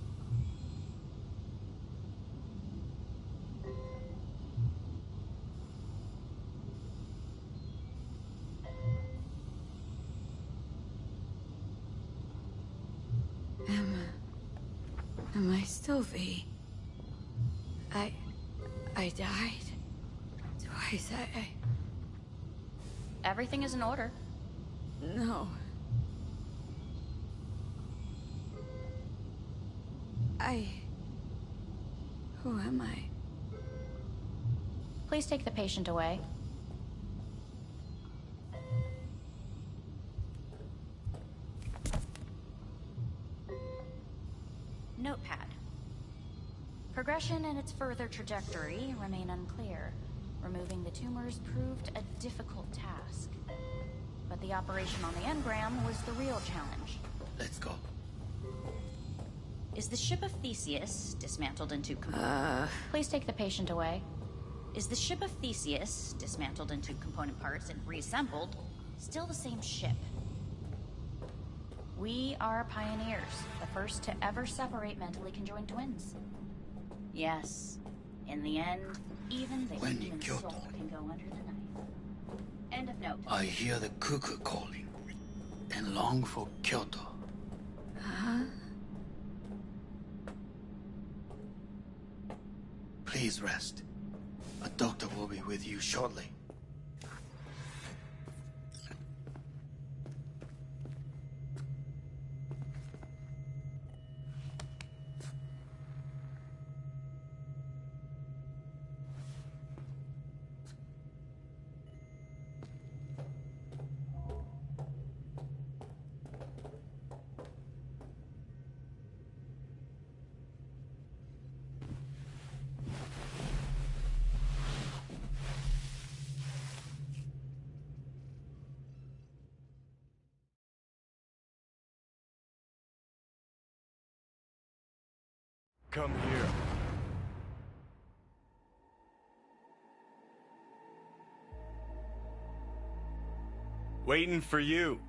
S1: Am I still V? I died twice.
S7: Everything is in order.
S1: No. Who am I?
S7: Please take the patient away. Notepad. Progression and its further trajectory remain unclear. Removing the tumors proved a difficult task. But the operation on the engram was the real challenge.
S21: Let's go.
S7: Is the ship of Theseus dismantled into component... Please take the patient away. Is the ship of Theseus dismantled into component parts and reassembled still the same ship? We are pioneers, the first to ever separate mentally conjoined twins. Yes, in the end, even the human soul can go under the knife. End of note.
S21: I hear the cuckoo calling and long for Kyoto.
S1: Huh?
S21: Please rest. A doctor will be with you shortly.
S11: Come here. Waiting for you.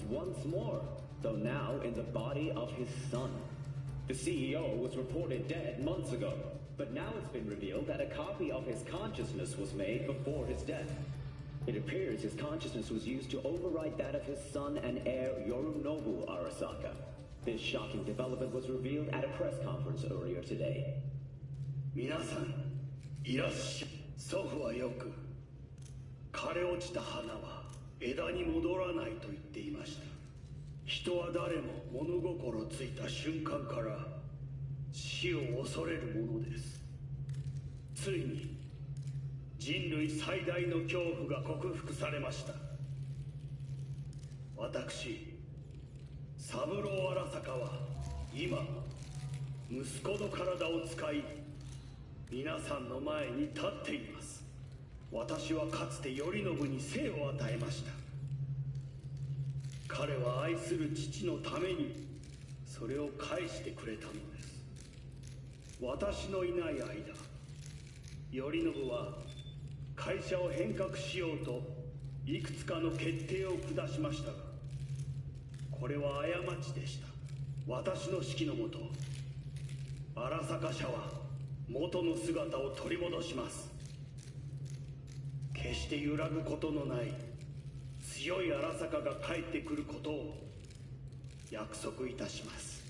S14: Once more, though now in the body of his son. The CEO was reported dead months ago, but now it's been revealed that a copy of his consciousness was made before his death. It appears his consciousness was used to override that of his son and heir Yorinobu Arasaka. This shocking development was revealed at a press conference earlier today.
S17: 皆さん、いらっしゃい。祖父はよく、枯れ落ちた花は枝に戻らないと言っていました。人は誰も物心ついた瞬間から死を恐れるものです。ついに人類最大の恐怖が克服されました。私、三郎荒坂は今息子の体を使い
S12: 皆さんの前に立っています。私はかつて頼信に生を与えました。彼は愛する父のためにそれを返してくれたのです。私のいない間、頼信は会社を変革しようといくつかの決定を下しましたが、これは過ちでした。私の指揮のもと、荒坂社は元の姿を取り戻します。決して揺らぐことのない強い荒坂が帰ってくることを約束いたします。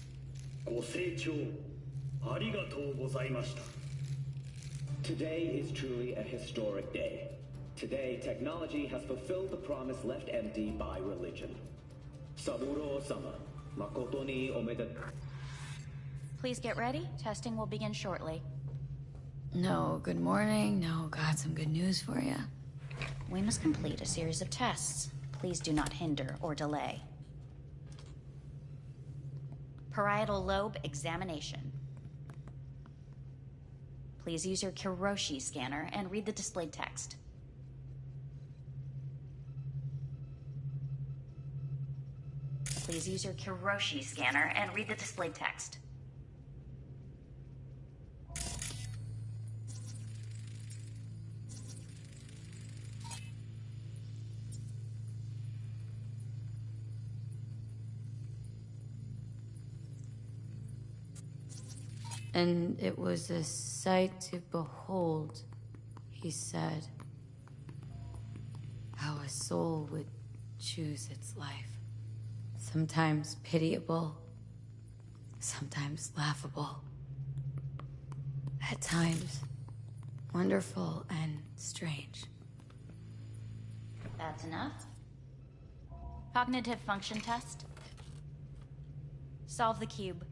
S12: ご清聴ありがとうございました。
S14: Today is truly a historic day. Today, technology has fulfilled the promise left empty by religion. Saburo-sama, makoto ni omedetou.
S7: Please get ready. Testing will begin shortly.
S15: No, good morning. No, got some good news for you.
S7: We must complete a series of tests. Please do not hinder or delay. Parietal lobe examination. Please use your Kiroshi scanner and read the displayed text. Please use your Kiroshi scanner and read the displayed text.
S15: And it was a sight to behold, he said, how a soul would choose its life. Sometimes pitiable, sometimes laughable. At times, wonderful and strange.
S7: That's enough. Cognitive function test. Solve the cube.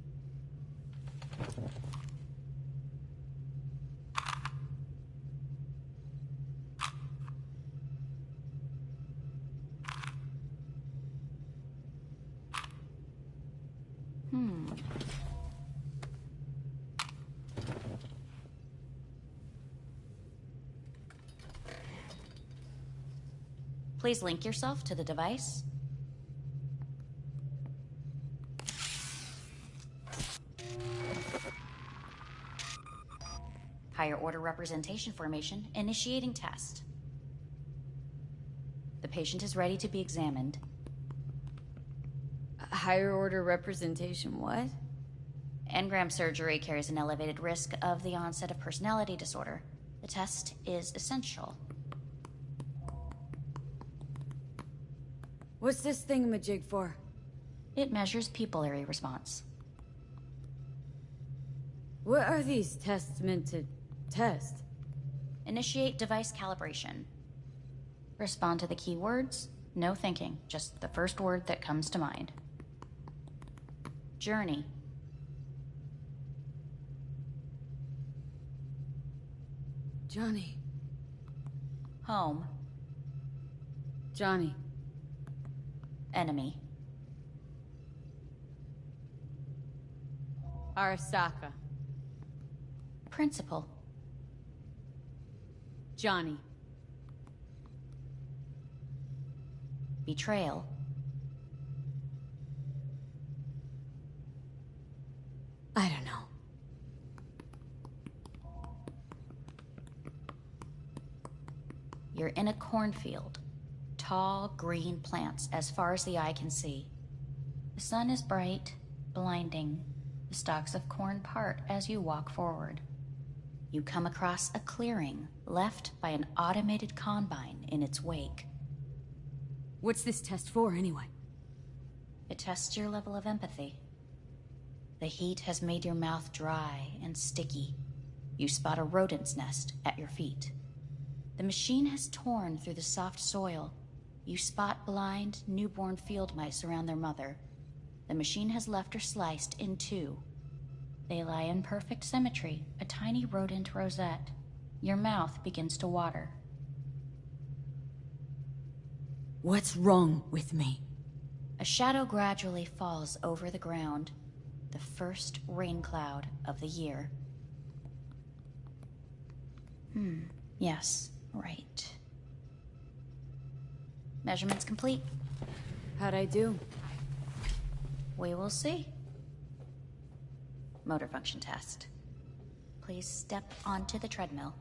S7: Please link yourself to the device. Higher order representation formation, initiating test. The patient is ready to be examined.
S15: Higher order representation, what?
S7: Engram surgery carries an elevated risk of the onset of personality disorder. The test is essential.
S1: What's this thingamajig for?
S7: It measures pupillary response.
S1: What are these tests meant to test?
S7: Initiate device calibration. Respond to the keywords. No thinking, just the first word that comes to mind. Journey.
S1: Johnny.
S7: Home.
S1: Johnny.
S7: Enemy.
S1: Arasaka.
S7: Principal.
S1: Johnny.
S7: Betrayal.
S1: I don't know.
S7: You're in a cornfield. Tall, green plants as far as the eye can see. The sun is bright, blinding. The stalks of corn part as you walk forward. You come across a clearing left by an automated combine in its wake.
S1: What's this test for, anyway?
S7: It tests your level of empathy. The heat has made your mouth dry and sticky. You spot a rodent's nest at your feet. The machine has torn through the soft soil. You spot blind, newborn field mice around their mother. The machine has left her sliced in two. They lie in perfect symmetry, a tiny rodent rosette. Your mouth begins to water.
S1: What's wrong with me?
S7: A shadow gradually falls over the ground. The first rain cloud of the year.
S9: Yes, right. Measurements complete.
S1: How'd I do?
S9: We will see. Motor function test. Please step onto the treadmill.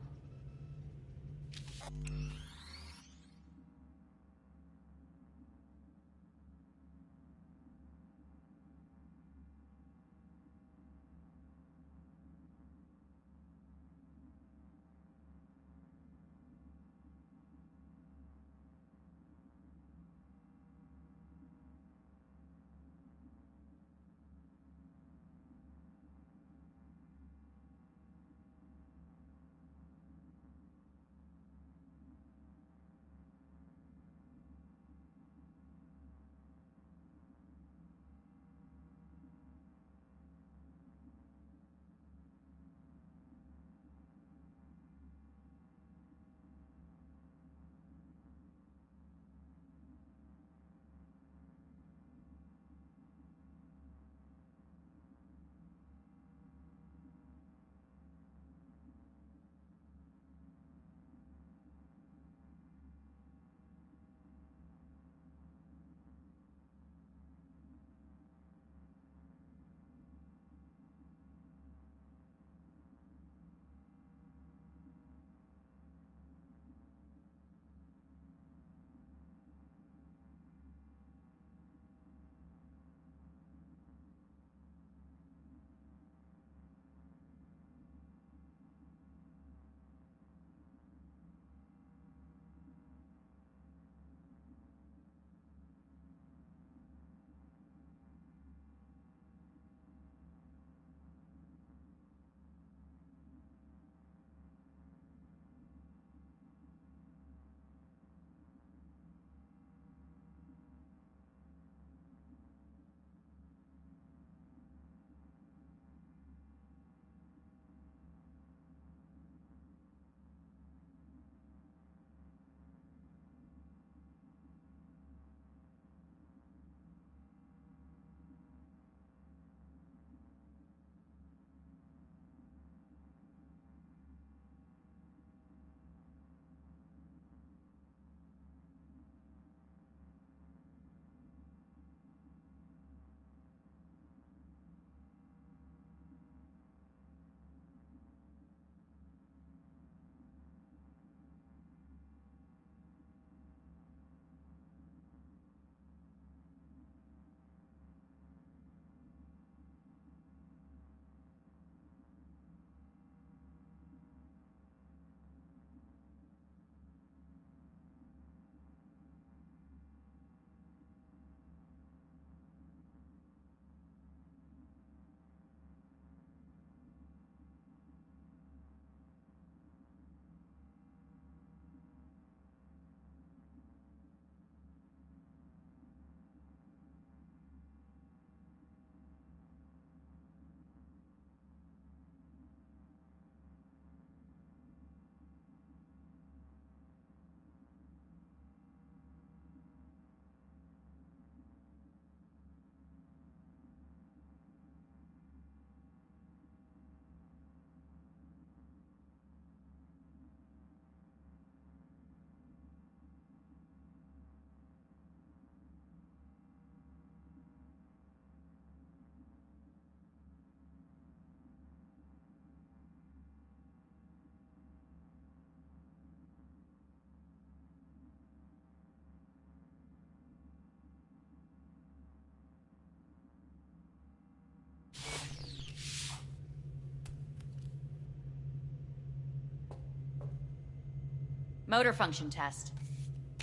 S9: Motor function test.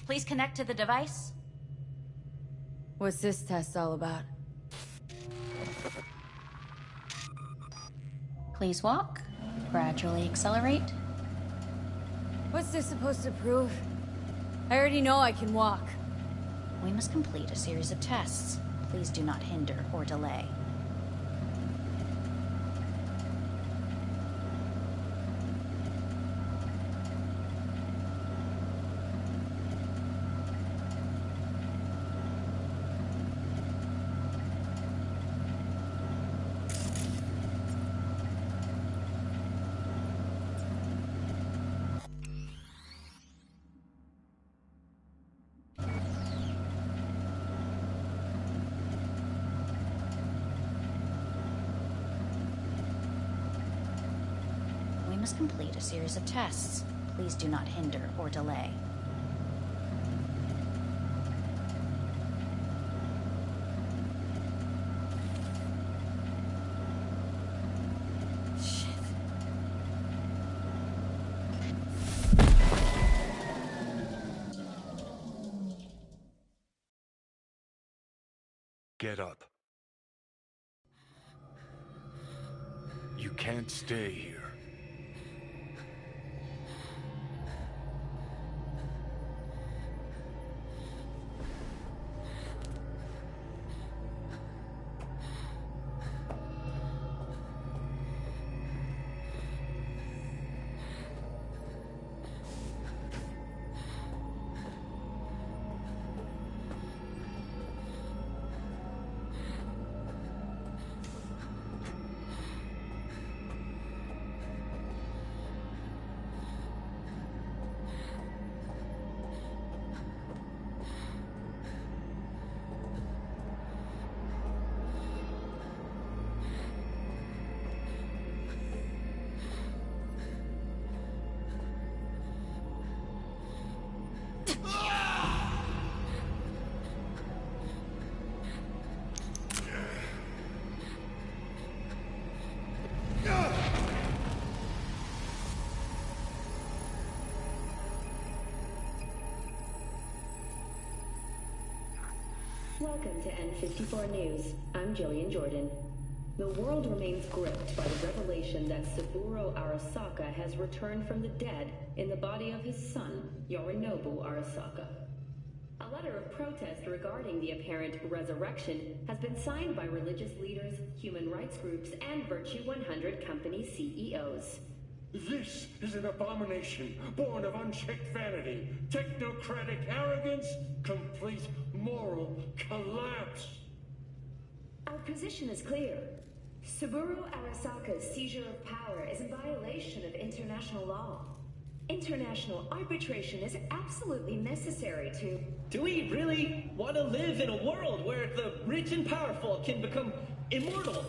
S9: Please connect to the device.
S1: What's this test all about?
S9: Please walk. Gradually accelerate.
S1: What's this supposed to prove? I already know I can walk.
S9: We must complete a series of tests. Please do not hinder or delay. must complete a series of tests. Please do not hinder or delay.
S11: Get up. You can't stay here.
S5: Welcome to N54 News. I'm Jillian Jordan. The world remains gripped by the revelation that Saburo Arasaka has returned from the dead in the body of his son, Yorinobu Arasaka. A letter of protest regarding the apparent resurrection has been signed by religious leaders, human rights groups, and Virtue 100 company CEOs.
S2: This is an abomination born of unchecked vanity, technocratic arrogance, complete moral collapse.
S5: Our position is clear. Saburo Arasaka's seizure of power is in violation of international law. International arbitration is absolutely necessary to...
S6: Do we really want to live in a world where the rich and powerful can become immortal?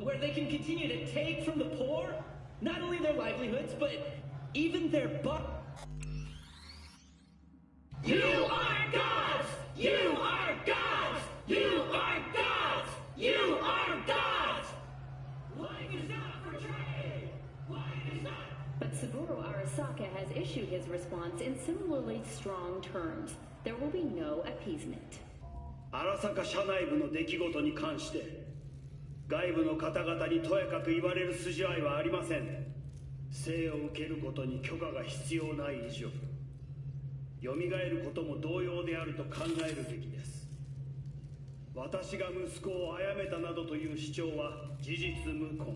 S6: Where they can continue to take from the poor? Not only their livelihoods, but even their You are gods! You are gods! You are gods! You are gods! Life is not for trade! Life is not...
S5: But Saburo Arasaka has issued his response in similarly strong terms. There will be no appeasement.
S12: 荒坂社内部の出来事に関して外部の方々にとやかく言われる筋合いはありません。生を受けることに許可が必要ない以上、蘇ることも同様であると考えるべきです。私が息子を殺めたなどという主張は事実無根。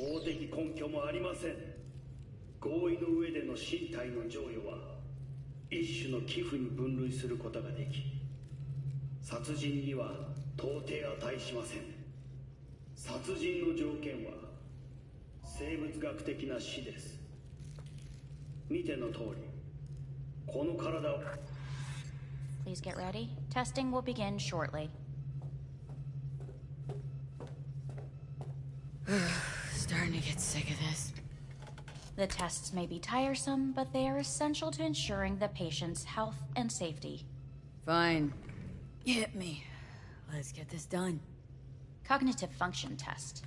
S12: 法的根拠もありません。合意の上での身体の贈与は一種の寄付に分類することができ、殺人には到底値しません。殺人の条件は生物学的な死です。見ての通り、この体を。
S9: Please get ready. Testing will begin shortly.
S1: Starting to get sick of this.
S9: The tests may be tiresome, but they are essential to ensuring the patient's health and safety.
S1: Fine. Hit me. Let's get this done.
S9: Cognitive function test.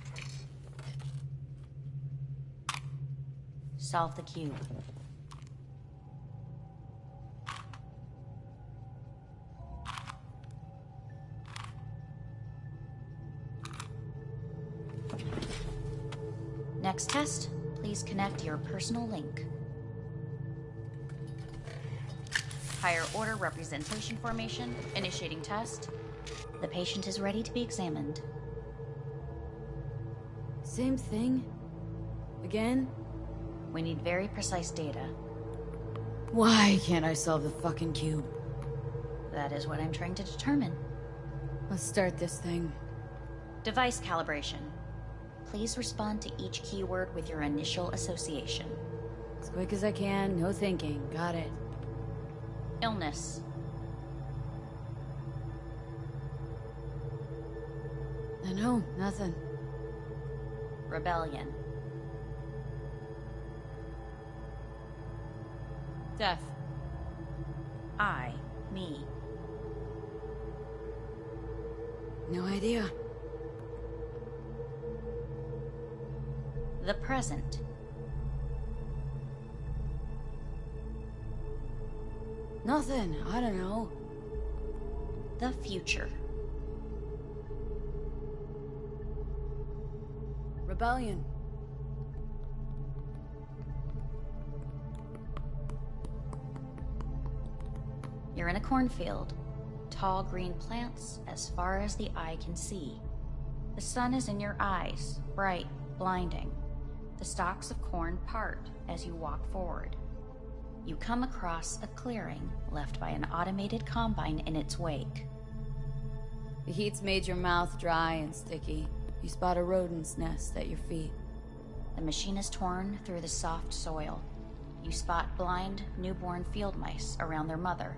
S9: Solve the cube. Next test, please connect your personal link. Higher order representation formation, initiating test. The patient is ready to be examined.
S1: Same thing? Again?
S9: We need very precise data.
S1: Why can't I solve the fucking cube?
S9: That is what I'm trying to determine.
S1: Let's start this thing.
S9: Device calibration. Please respond to each keyword with your initial association.
S1: As quick as I can, no thinking. Got it.
S9: Illness.
S1: No, nothing.
S9: Rebellion.
S1: Death.
S9: I, me.
S1: No idea.
S9: The present.
S1: Nothing. I don't know.
S9: The future.
S1: Rebellion.
S9: You're in a cornfield. Tall green plants as far as the eye can see. The sun is in your eyes, bright, blinding. The stalks of corn part as you walk forward. You come across a clearing left by an automated combine in its wake.
S1: The heat's made your mouth dry and sticky. You spot a rodent's nest at your feet.
S9: The machine is torn through the soft soil. You spot blind, newborn field mice around their mother.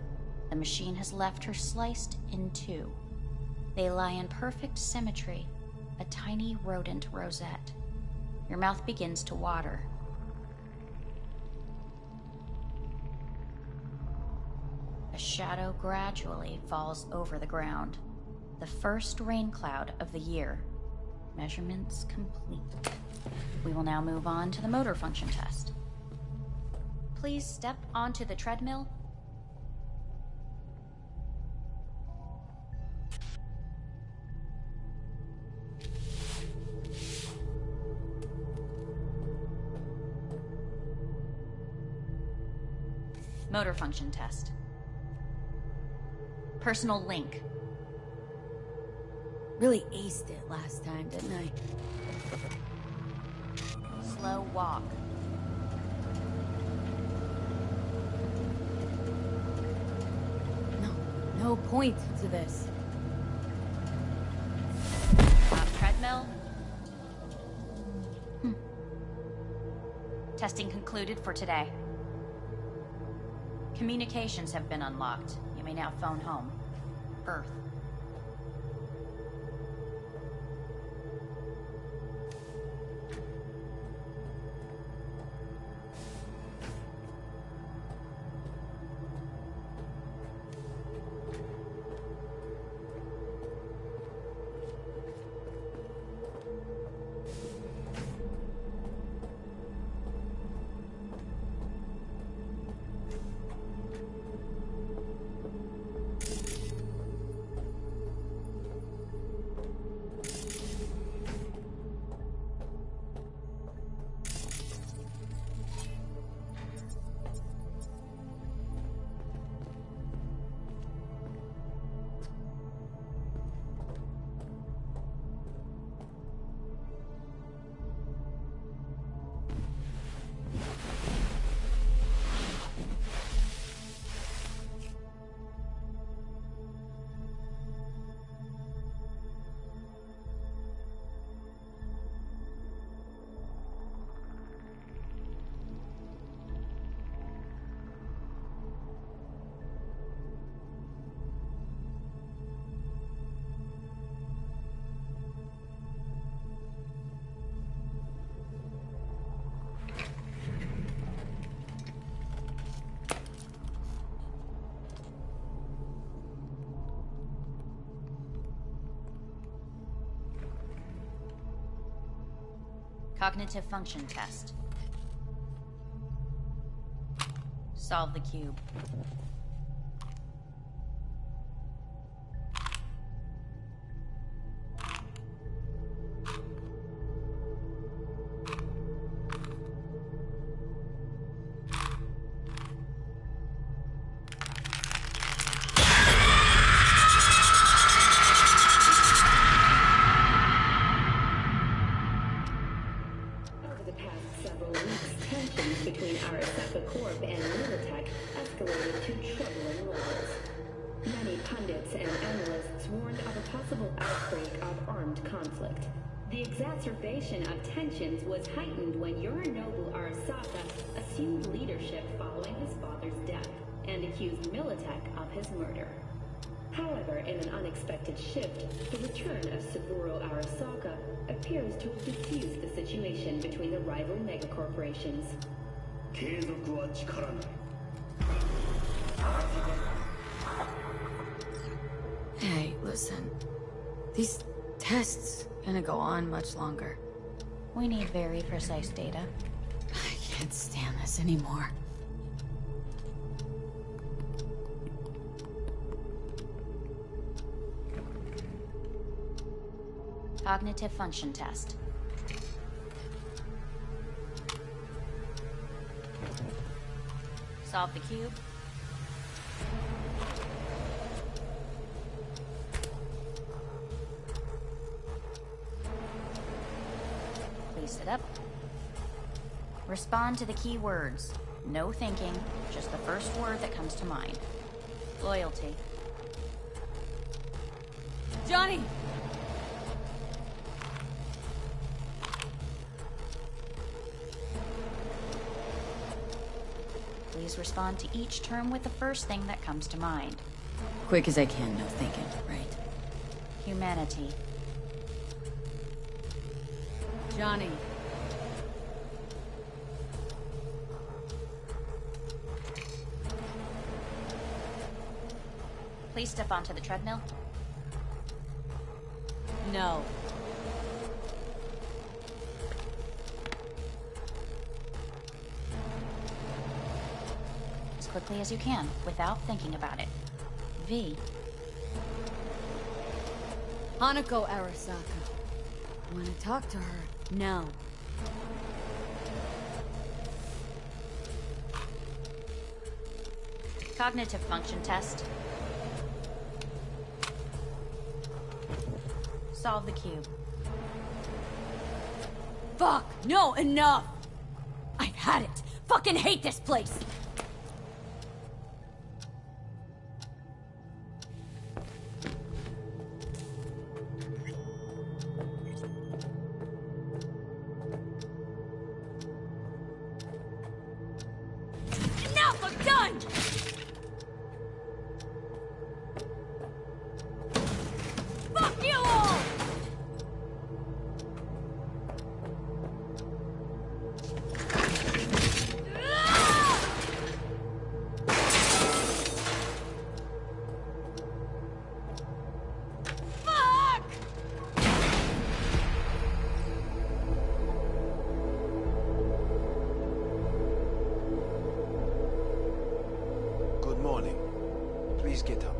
S9: The machine has left her sliced in two. They lie in perfect symmetry, a tiny rodent rosette. Your mouth begins to water. A shadow gradually falls over the ground. The first rain cloud of the year. Measurements complete. We will now move on to the motor function test. Please step onto the treadmill. Motor function test. Personal link.
S1: Really aced it last time, didn't I?
S9: Slow walk.
S1: No point to this.
S9: Treadmill. Testing concluded for today. Communications have been unlocked. You may now phone home. Earth. Cognitive function test. Solve the cube.
S5: Of tensions was heightened when Yorinobu Arasaka assumed leadership following his father's death and accused Militech of his murder. However, in an unexpected shift, the return of Saburo Arasaka appears to have diffused the situation between the rival megacorporations.
S15: Hey, listen. These tests gonna go on much longer.
S9: We need very precise data.
S15: I can't stand this anymore.
S9: Cognitive function test. Solve the cube. Please sit up. Respond to the key words. No thinking, just the first word that comes to mind. Loyalty.
S1: Johnny!
S9: Please respond to each term with the first thing that comes to mind.
S15: Quick as I can, no thinking, right?
S9: Humanity.
S1: Johnny.
S9: Please step onto the treadmill.
S1: No.
S9: As quickly as you can, without thinking about it. V.
S1: Hanako Arasaka. I want to talk to her now.
S9: Cognitive function test. Solve the cube.
S1: Fuck! No, enough! I've had it! Fucking hate this place! Enough! I'm done! Fuck you all!
S16: Good morning. Please get up.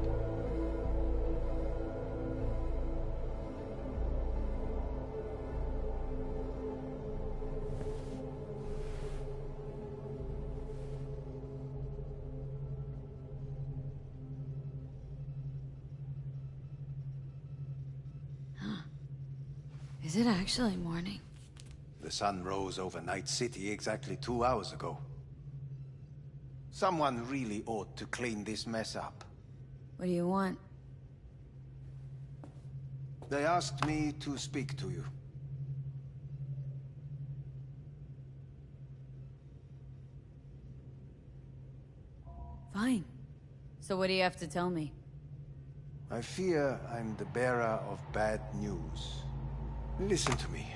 S15: Is it actually morning?
S16: The sun rose over Night City exactly 2 hours ago. Someone really ought to clean this mess up.
S15: What do you want?
S16: They asked me to speak to you.
S1: Fine. So what do you have to tell me?
S16: I fear I'm the bearer of bad news. Listen to me.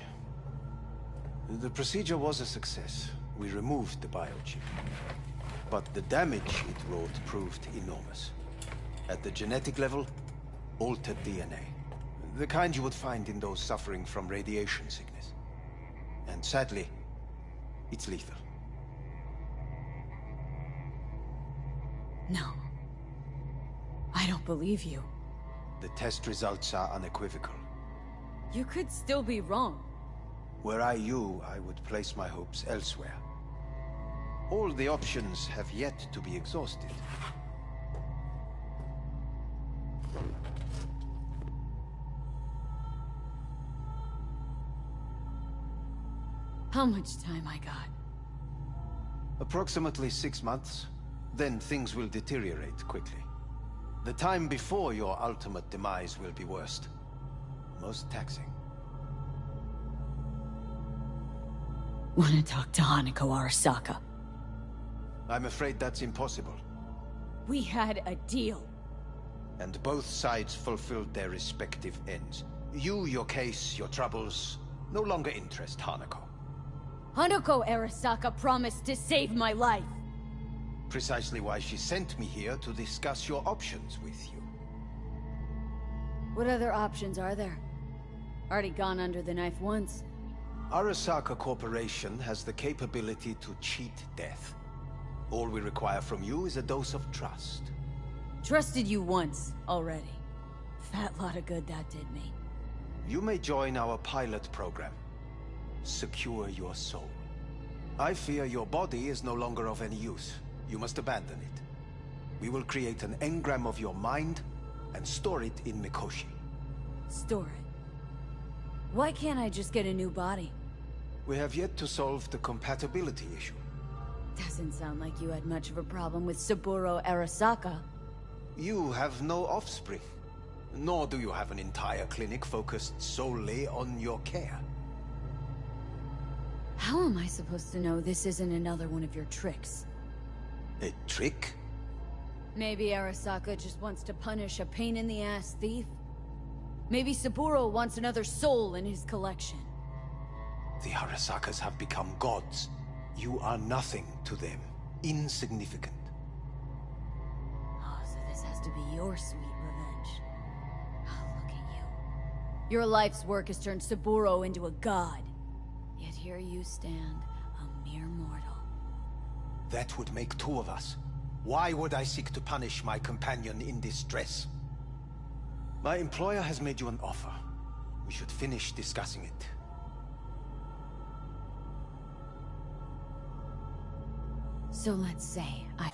S16: The procedure was a success. We removed the biochip. But the damage it wrought proved enormous. At the genetic level, altered DNA. The kind you would find in those suffering from radiation sickness. And sadly, it's lethal.
S1: No. I don't believe you.
S16: The test results are unequivocal.
S1: You could still be wrong.
S16: Were I you, I would place my hopes elsewhere. All the options have yet to be exhausted.
S1: How much time I got?
S16: Approximately 6 months. Then things will deteriorate quickly. The time before your ultimate demise will be worst. Most taxing.
S1: Wanna talk to Hanako Arasaka?
S16: I'm afraid that's impossible.
S1: We had a deal.
S16: And both sides fulfilled their respective ends. You, your case, your troubles, no longer interest Hanako.
S1: Hanako Arasaka promised to save my life.
S16: Precisely why she sent me here to discuss your options with you.
S1: What other options are there? Already gone under the knife once.
S16: Arasaka Corporation has the capability to cheat death. All we require from you is a dose of trust.
S1: Trusted you once, already. Fat lot of good that did me.
S16: You may join our pilot program. Secure your soul. I fear your body is no longer of any use. You must abandon it. We will create an engram of your mind and store it in Mikoshi.
S1: Store it? Why can't I just get a new body?
S16: We have yet to solve the compatibility issue.
S1: Doesn't sound like you had much of a problem with Saburo Arasaka.
S16: You have no offspring. Nor do you have an entire clinic focused solely on your care.
S1: How am I supposed to know this isn't another one of your tricks?
S16: A trick?
S1: Maybe Arasaka just wants to punish a pain-in-the-ass thief? Maybe Saburo wants another soul in his collection.
S16: The Arasakas have become gods. You are nothing to them. Insignificant.
S1: Oh, so this has to be your sweet revenge. Oh, look at you. Your life's work has turned Saburo into a god. Yet here you stand, a mere mortal.
S16: That would make two of us. Why would I seek to punish my companion in distress? My employer has made you an offer. We should finish discussing it.
S1: So let's say I...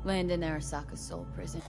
S1: Land in Arasaka's soul prison.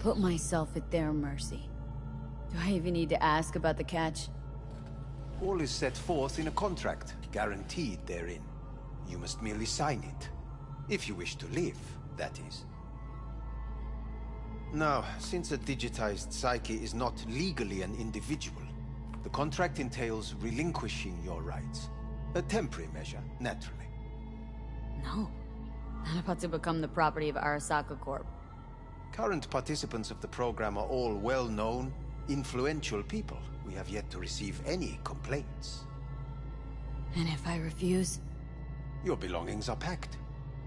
S1: Put myself at their mercy. Do I even need to ask about the catch?
S10: All is set forth in a contract, guaranteed therein. You must merely sign it. If you wish to live, that is. Now, since a digitized psyche is not legally an individual, the contract entails relinquishing your rights. A temporary measure, naturally.
S1: No. I'm about to become the property of Arasaka Corp.
S10: Current participants of the program are all well-known, influential people. We have yet to receive any complaints.
S1: And if I refuse?
S10: Your belongings are packed.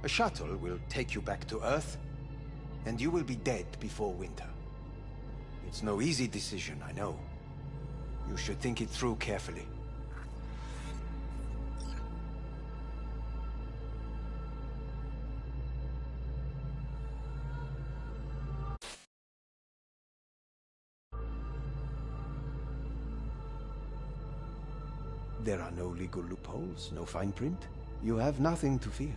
S10: A shuttle will take you back to Earth, and you will be dead before winter. It's no easy decision, I know. You should think it through carefully. There are no legal loopholes, no fine print. You have nothing to fear.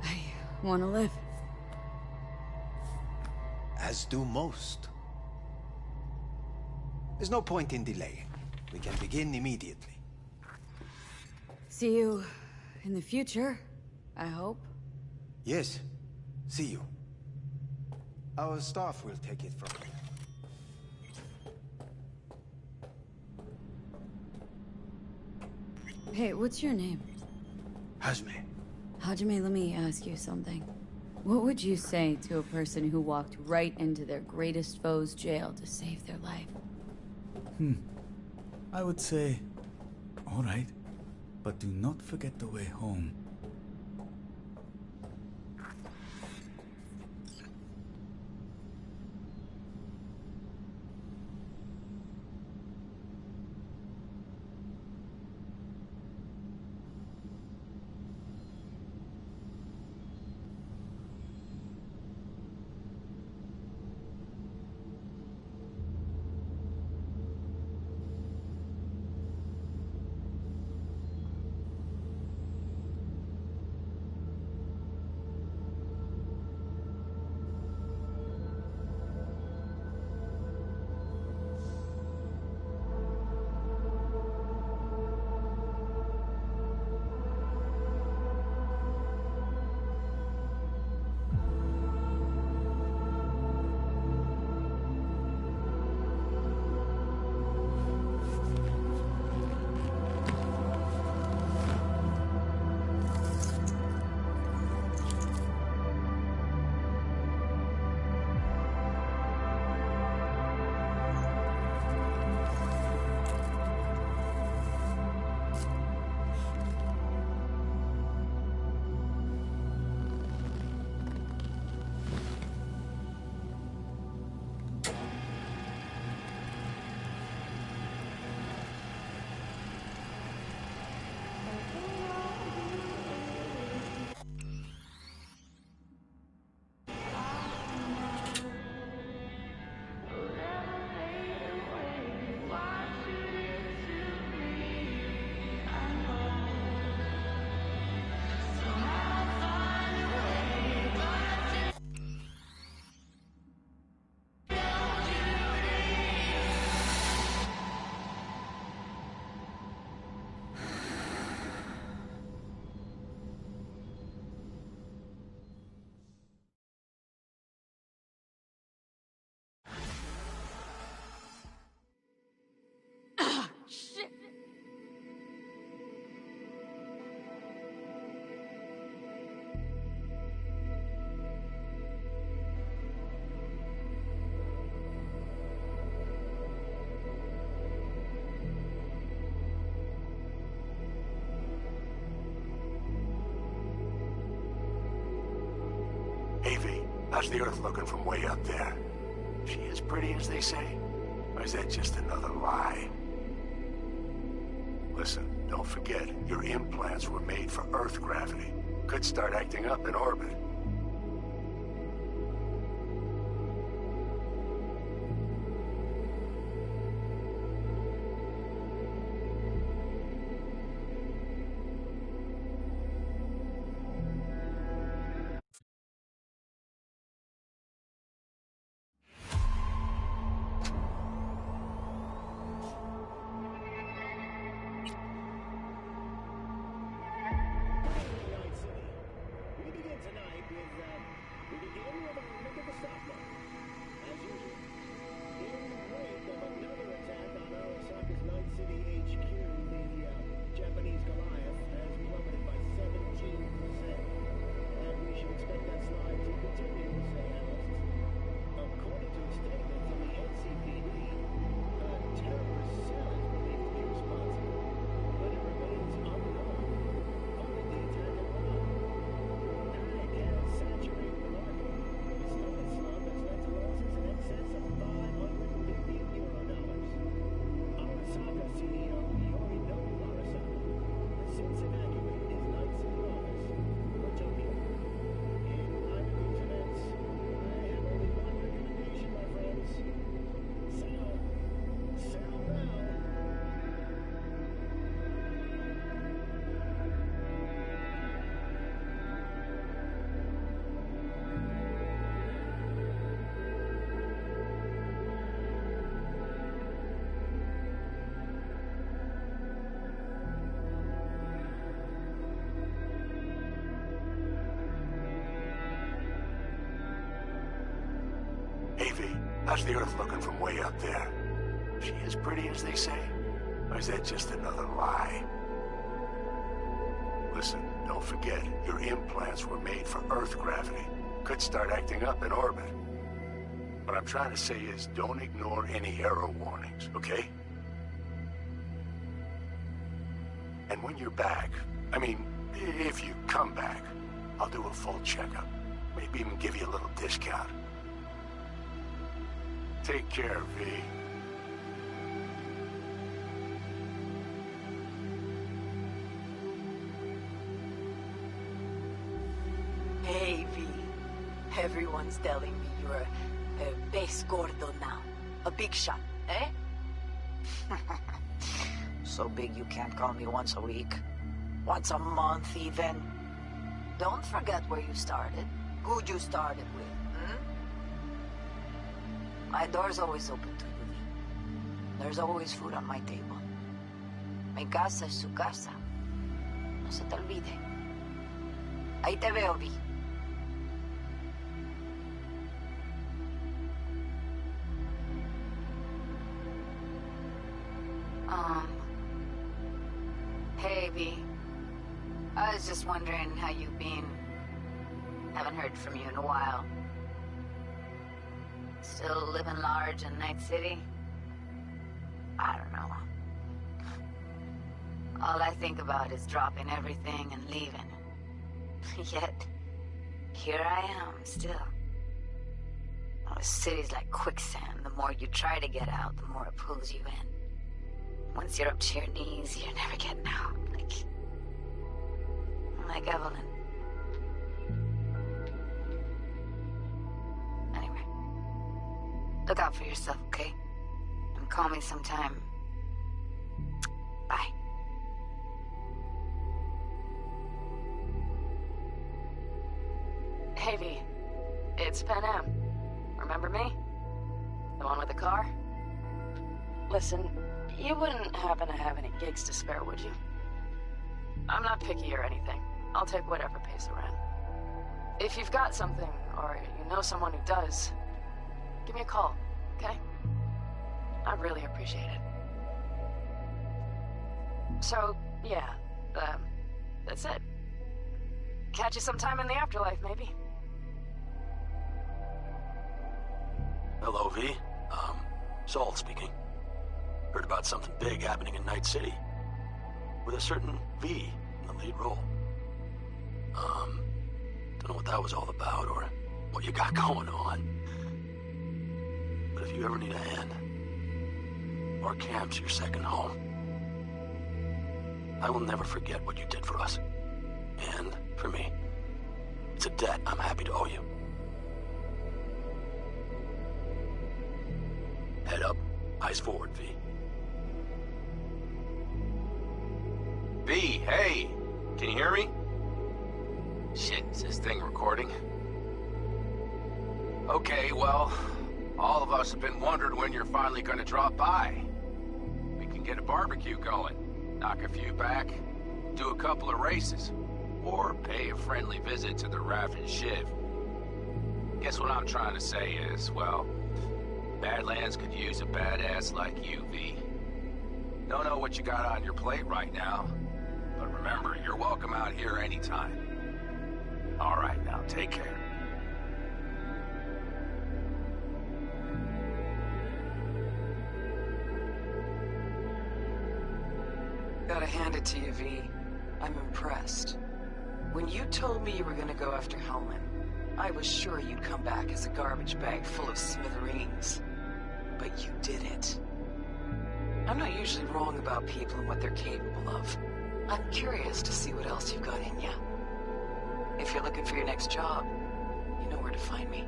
S1: I want to live.
S10: As do most. There's no point in delaying. We can begin immediately.
S1: See you in the future, I hope.
S10: Yes. See you. Our staff will take it from here.
S1: Hey, what's your name?
S10: Hajime.
S1: Hajime, let me ask you something. What would you say to a person who walked right into their greatest foe's jail to save their life?
S22: I would say, all right, but do not forget the way home.
S2: how's the Earth looking from way up there? She as pretty as they say? Or is that just another lie? Listen, don't forget, your implants were made for Earth gravity. Could start acting up in orbit. How's the Earth looking from way up there? She as pretty as they say? Or is that just another lie? Listen, don't forget, your implants were made for Earth gravity. Could start acting up in orbit. What I'm trying to say is, don't ignore any error warnings, okay? And when you're back, I mean, if you come back, I'll do a full checkup. Maybe even give you a little discount. Take care, V.
S18: Hey, V. Everyone's telling me you're a base gordo now. A big shot, eh? So big you can't call me once a week. Once a month, even. Don't forget where you started. Who you started with. My door's always open to you, V. There's always food on my table. Mi casa es su casa. No se te olvide. Ahí te veo, V.
S15: Hey, V. I was just wondering how you've been. Haven't heard from you in a while. Still living large in Night City? I don't know. All I think about is dropping everything and leaving. Yet, here I am, still. Oh, the city's like quicksand. The more you try to get out, the more it pulls you in. Once you're up to your knees, you're never getting out. Like Evelyn. Anyway. Look out for yourself, okay? And call me sometime. Bye.
S3: Hey, V. It's Pan Am. Remember me? The one with the car? Listen, you wouldn't happen to have any gigs to spare, would you? I'm not picky or anything. I'll take whatever pays the rent. If you've got something, or you know someone who does, give me a call, okay? I really appreciate it. So, yeah, that's it. Catch you sometime in the afterlife, maybe.
S4: Hello, V. Saul speaking. Heard about something big happening in Night City. With a certain V in the lead role. Don't know what that was all about, or what you got going on. But if you ever need a hand, our camp's your second home. I will never forget what you did for us. And for me. It's a debt I'm happy to owe you. Head up, eyes forward, V.
S19: V, hey! Can you hear me? Shit, is this thing recording? Okay, well, all of us have been wondering when you're finally gonna drop by. We can get a barbecue going, knock a few back, do a couple of races, or pay a friendly visit to the Raff and Shiv. Guess what I'm trying to say is, well, Badlands could use a badass like you, V. Don't know what you got on your plate right now, but remember, you're welcome out here anytime. All right, now, take care.
S3: Gotta hand it to you, V. I'm impressed. When you told me you were gonna go after Hellman, I was sure you'd come back as a garbage bag full of smithereens. But you did it. I'm not usually wrong about people and what they're capable of. I'm curious to see what else you've got in you. If you're looking for your next job, you know where to find me.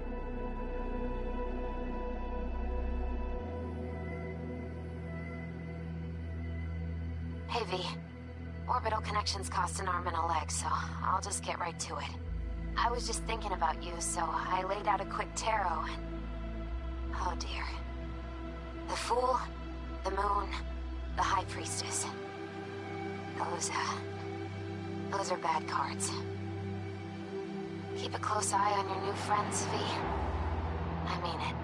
S15: Hey, V. Orbital connections cost an arm and a leg, so I'll just get right to it. I was just thinking about you, so I laid out a quick tarot and... Oh dear. The Fool, the Moon, the High Priestess. Those are bad cards. Keep a close eye on your new friends, V. I mean it.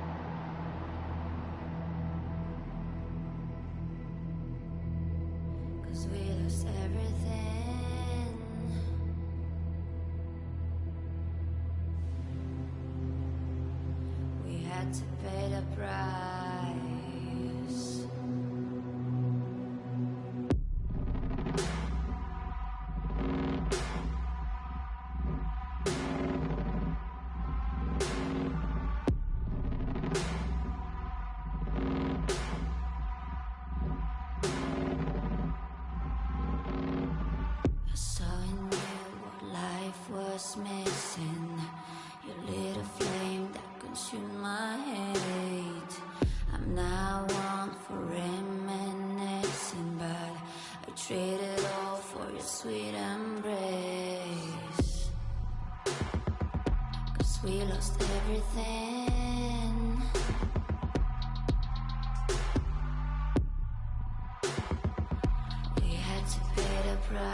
S20: Cause we lost everything. We had to pay the price. I saw in you what life was missing. You lit a flame that consumed my hate. I'm now one for reminiscing, but I traded all for your sweet embrace. Cause we lost everything. We had to pay the price.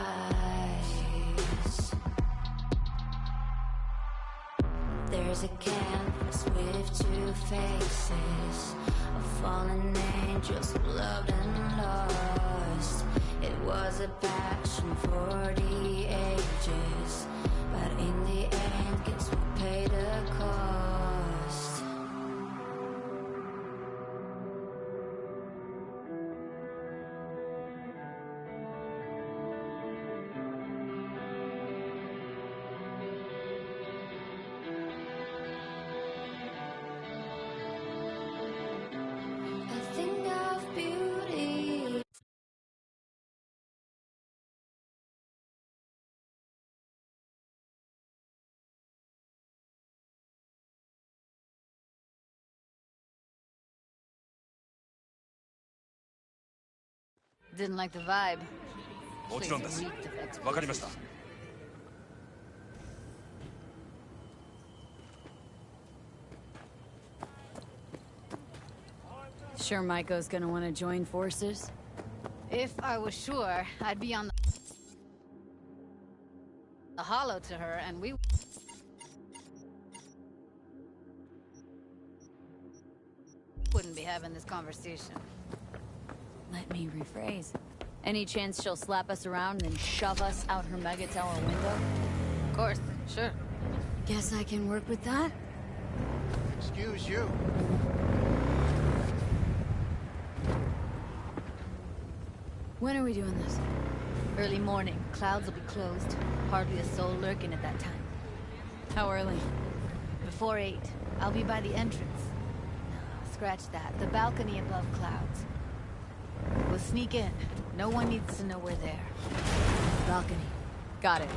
S20: There's a canvas with two faces of fallen angels who loved and lost. It was a passion for the ages, but in the end, guess we paid the cost. I think of beauty.
S1: Didn't like the vibe.
S23: もちろんです。
S1: Place reeked of
S23: わかりました。
S1: Sure Maiko's gonna want to join forces?
S24: If I was sure, I'd be on the hollow to her, and we wouldn't be having this conversation.
S1: Let me rephrase. Any chance she'll slap us around and shove us out her mega tower window?
S24: Of course, sure.
S1: Guess I can work with that?
S16: Excuse you.
S1: When are we doing this?
S24: Early morning. Clouds will be closed. Hardly a soul lurking at that time.
S1: How early?
S24: Before 8. I'll be by the entrance. No, scratch that. The balcony above clouds. We'll sneak in. No one needs to know we're there. Balcony.
S1: Got it.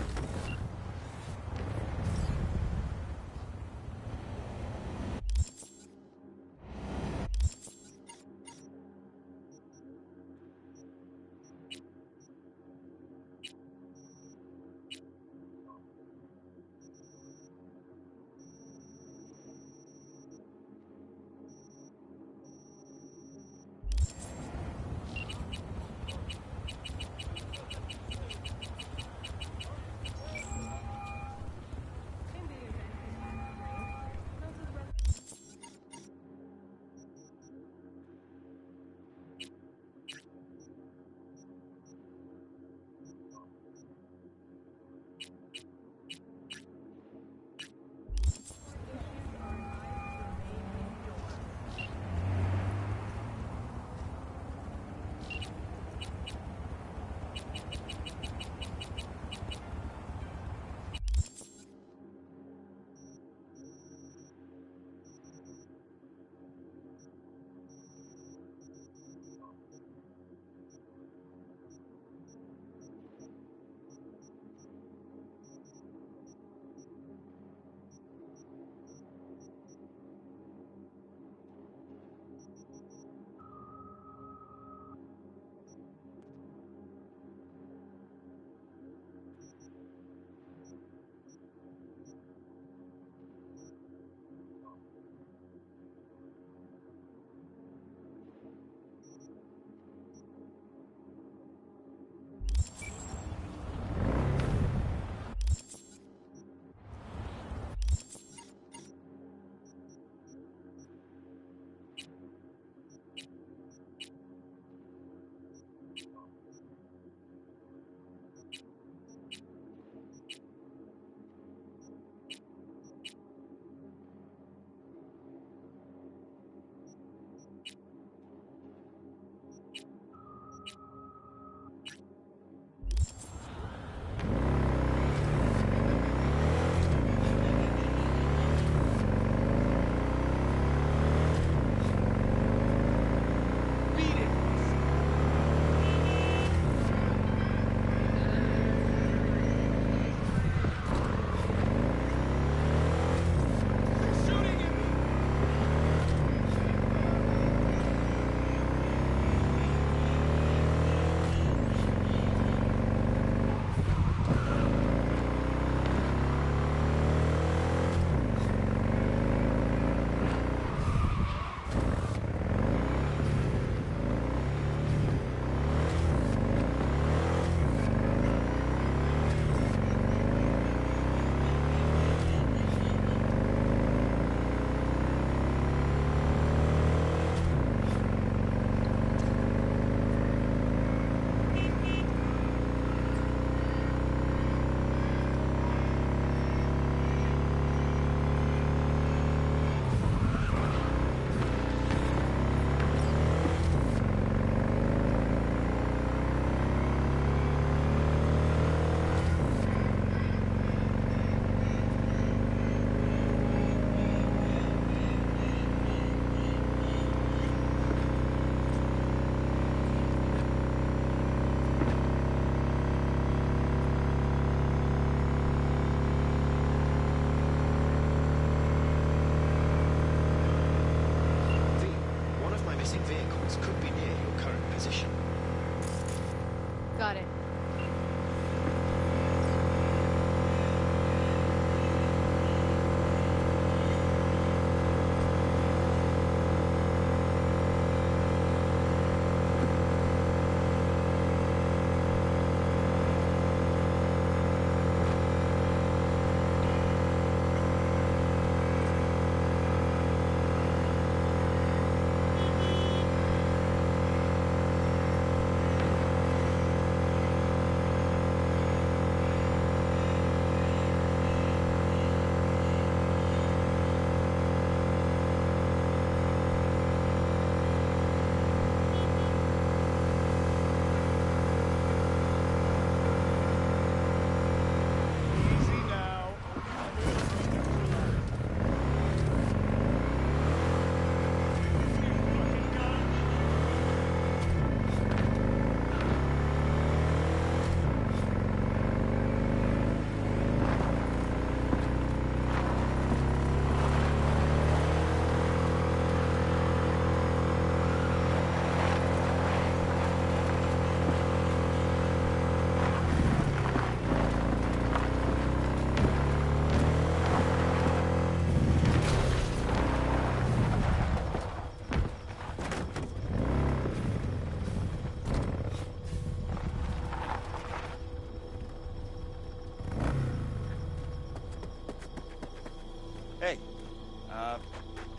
S24: Got it.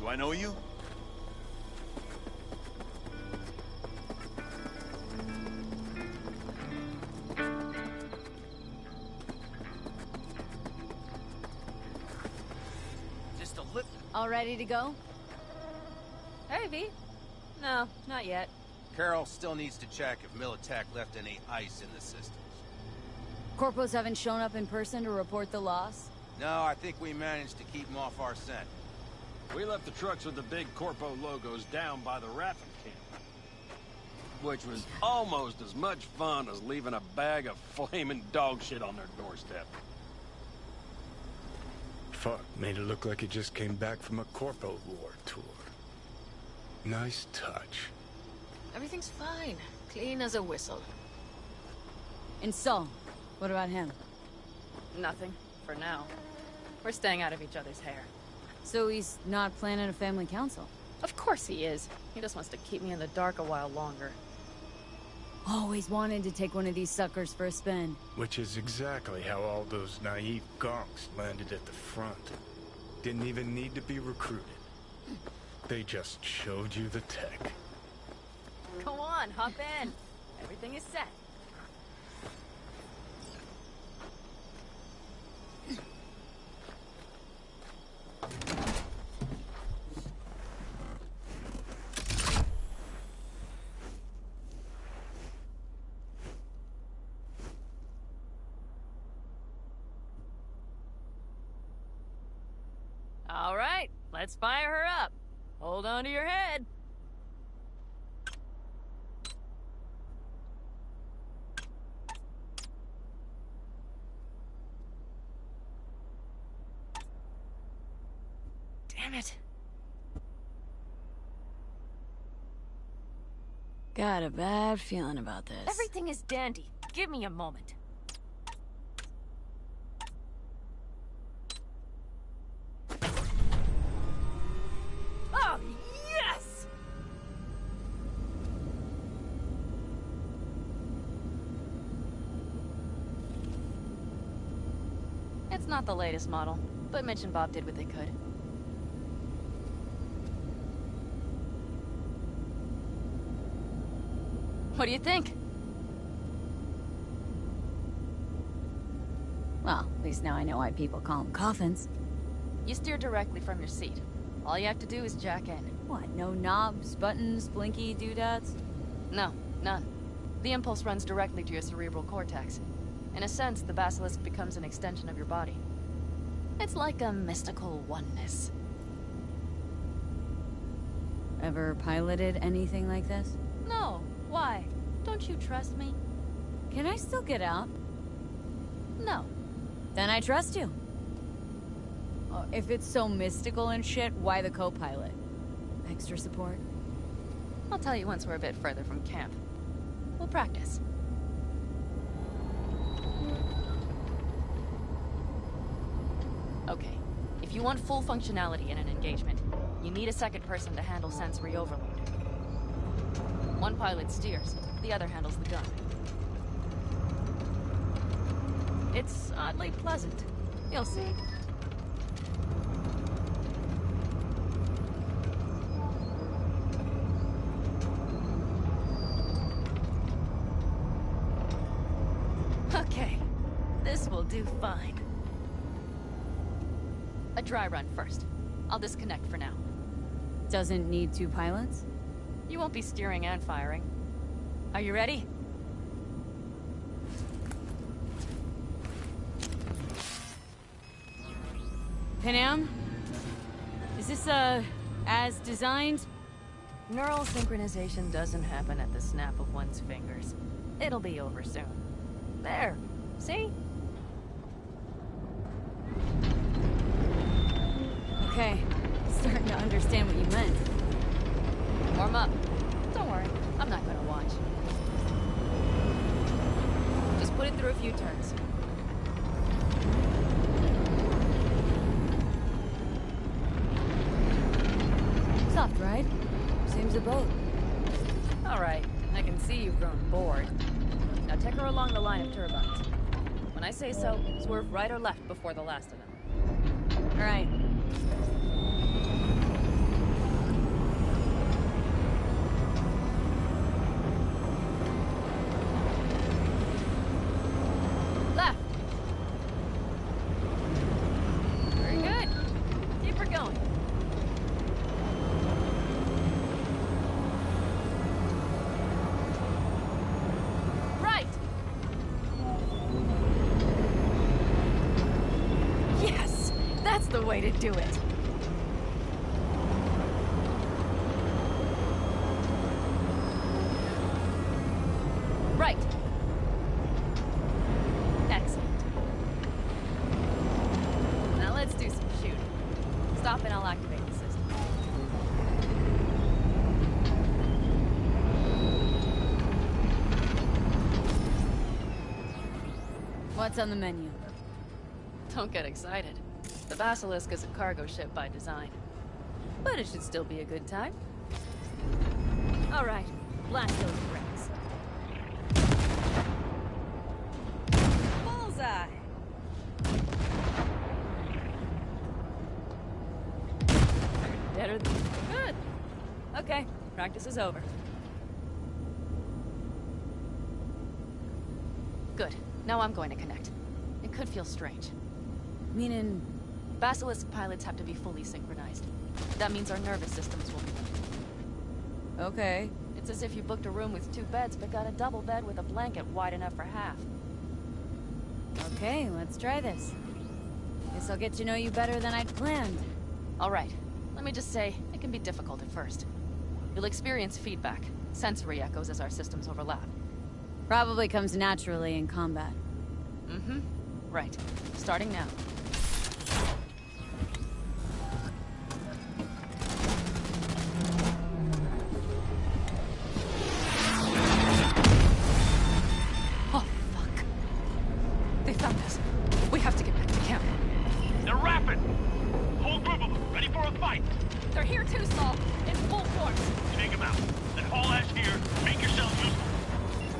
S8: I know you?
S1: Just a lip. All ready to go?
S13: Hey, V. No, not yet.
S21: Carol still needs to check if Militech left any ice in the systems.
S1: Corpos haven't shown up in person to report the loss?
S21: No, I think we managed to keep them off our scent.
S23: We left the trucks with the big Corpo logos down by the Raffin camp. Which was almost as much fun as leaving a bag of flaming dog shit on their doorstep.
S11: Fuck, made it look like he just came back from a Corpo War tour. Nice touch.
S3: Everything's fine. Clean as a whistle.
S1: And Saul, what about him?
S13: Nothing, for now. We're staying out of each other's hair.
S1: So he's not planning a family council?
S13: Of course he is. He just wants to keep me in the dark a while longer.
S1: Always wanted to take one of these suckers for a spin.
S11: Which is exactly how all those naive gonks landed at the front. Didn't even need to be recruited. They just showed you the tech.
S13: Go on, hop in. Everything is set. All right, let's fire her up. Hold on to your head. Damn it.
S1: Got a bad feeling about this.
S13: Everything is dandy. Give me a moment. Oh, yes! It's not the latest model, but Mitch and Bob did what they could. What do you think?
S1: Well, at least now I know why people call them coffins.
S13: You steer directly from your seat. All you have to do is jack in.
S1: What, no knobs, buttons, blinky doodads?
S13: No, none. The impulse runs directly to your cerebral cortex. In a sense, the basilisk becomes an extension of your body. It's like a mystical oneness.
S1: Ever piloted anything like this?
S13: No. Why? Don't you trust me?
S1: Can I still get out?
S13: No.
S1: Then I trust you. If it's so mystical and shit, why the co-pilot? Extra support?
S13: I'll tell you once we're a bit further from camp. We'll practice. Okay. If you want full functionality in an engagement, you need a second person to handle sensory overload. One pilot steers, the other handles the gun. It's oddly pleasant. You'll see. Okay, this will do fine. A dry run first. I'll disconnect for now.
S1: Doesn't need two pilots?
S13: You won't be steering and firing. Are you ready?
S1: Panam? Is this, as designed?
S13: Neural synchronization doesn't happen at the snap of one's fingers. It'll be over soon. There. See?
S1: Okay. Starting to understand what you meant.
S13: Warm up. Don't worry. I'm not gonna watch. Just put it through a few turns.
S1: Soft ride. Seems a boat.
S13: All right. I can see you've grown bored. Now take her along the line of turbines. When I say so, swerve right or left before the last of them.
S1: All right.
S13: way to do it. Right. Excellent. Now let's do some shooting. Stop and I'll activate the system.
S1: What's on the menu?
S13: Don't get excited. The Basilisk is a cargo ship by design. But it should still be a good time. All right, blast those bricks. Bullseye! Better than good. Okay, practice is over. Good. Now I'm going to connect. It could feel strange.
S1: Meaning?
S13: Basilisk pilots have to be fully synchronized. That means our nervous systems will be linked.
S1: Okay.
S13: It's as if you booked a room with 2 beds, but got a double bed with a blanket wide enough for half.
S1: Okay, let's try this. Guess I'll get to know you better than I'd planned.
S13: All right. Let me just say, it can be difficult at first. You'll experience feedback, sensory echoes as our systems overlap.
S1: Probably comes naturally in combat.
S13: Mm-hmm. Right. Starting now. Oh, fuck. They found us. We have to get back to camp.
S7: They're rapid! Whole group of them, ready for a fight!
S13: They're here too, Saul. In full force.
S7: Take them out. Then haul ass here. Make yourselves useful.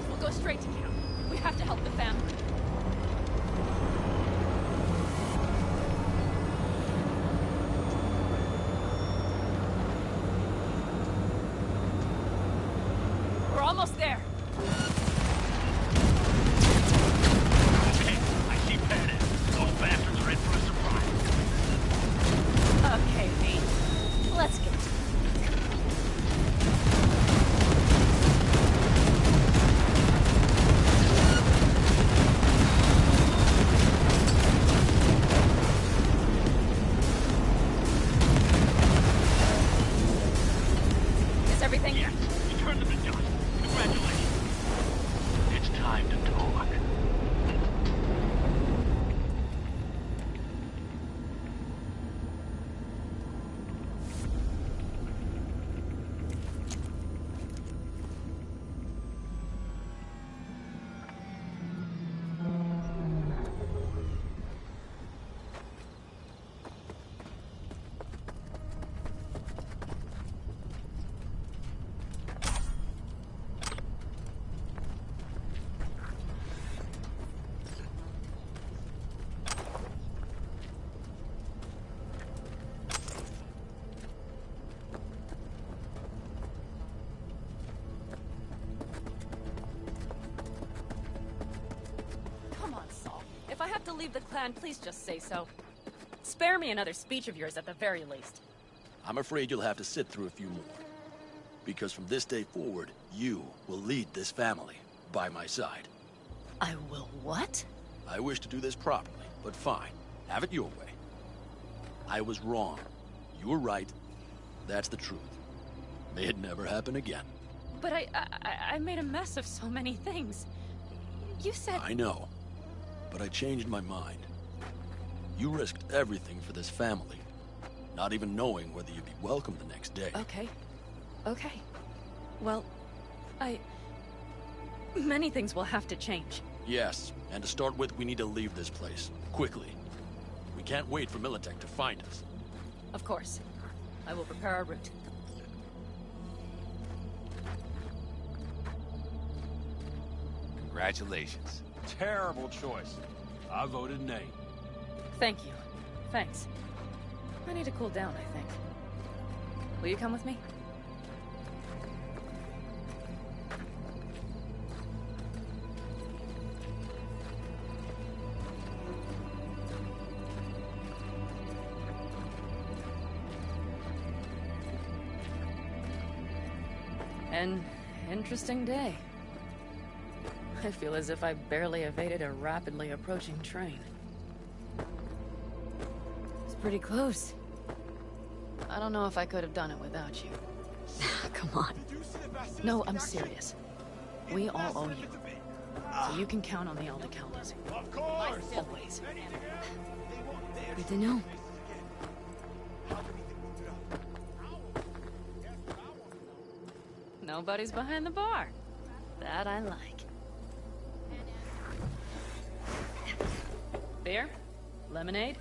S13: We'll go straight to camp. We have to help the family. We're almost there.
S7: Okay, I see Pat in. Those bastards are in for a surprise.
S13: Okay, V. Let's get to it. Is everything?
S7: Yes, you turned them to dust. Congratulations. It's time to talk.
S13: Come on, Saul. If I have to leave the clan, please just say so. Spare me another speech of yours at the very least.
S4: I'm afraid you'll have to sit through a few more. Because from this day forward, you will lead this family by my side.
S13: I will what?
S4: I wish to do this properly, but fine. Have it your way. I was wrong. You were right. That's the truth. May it never happen again.
S13: But I made a mess of so many things. You said...
S4: I know. But I changed my mind. You risked everything for this family, not even knowing whether you'd be welcome the next day.
S13: Okay. Okay. Well, many things will have to change.
S4: Yes, and to start with, we need to leave this place. Quickly. We can't wait for Militech to find us.
S13: Of course. I will prepare our route.
S8: Congratulations.
S23: Terrible choice. I voted nay.
S13: Thank you. Thanks. I need to cool down, I think. Will you come with me? An interesting day. I feel as if I barely evaded a rapidly approaching train.
S1: pretty close.
S13: I don't know if I could have done it without you.
S1: Come on.
S13: No, I'm serious. We all owe you. So you can count on the Alta Countess.
S7: Of course!
S13: Always.
S1: Good to know.
S13: Nobody's behind the bar. That I like. Beer? Lemonade?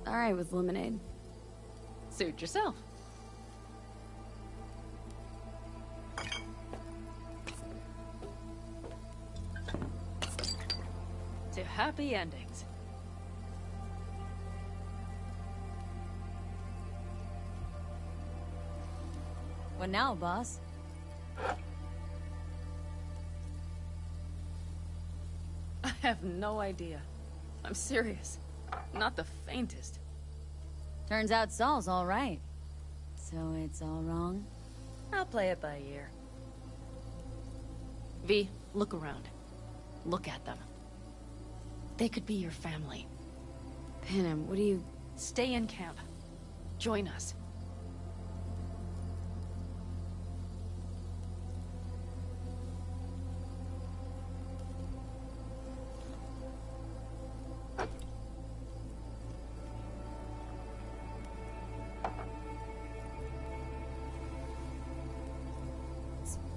S1: All right with lemonade.
S13: Suit yourself. To happy endings.
S1: What now, boss?
S13: I have no idea. I'm serious. Not the faintest.
S1: Turns out Saul's all right. So it's all wrong?
S13: I'll play it by ear. V, look around. Look at them. They could be your family.
S1: Panem, what do you...
S13: Stay in camp. Join us.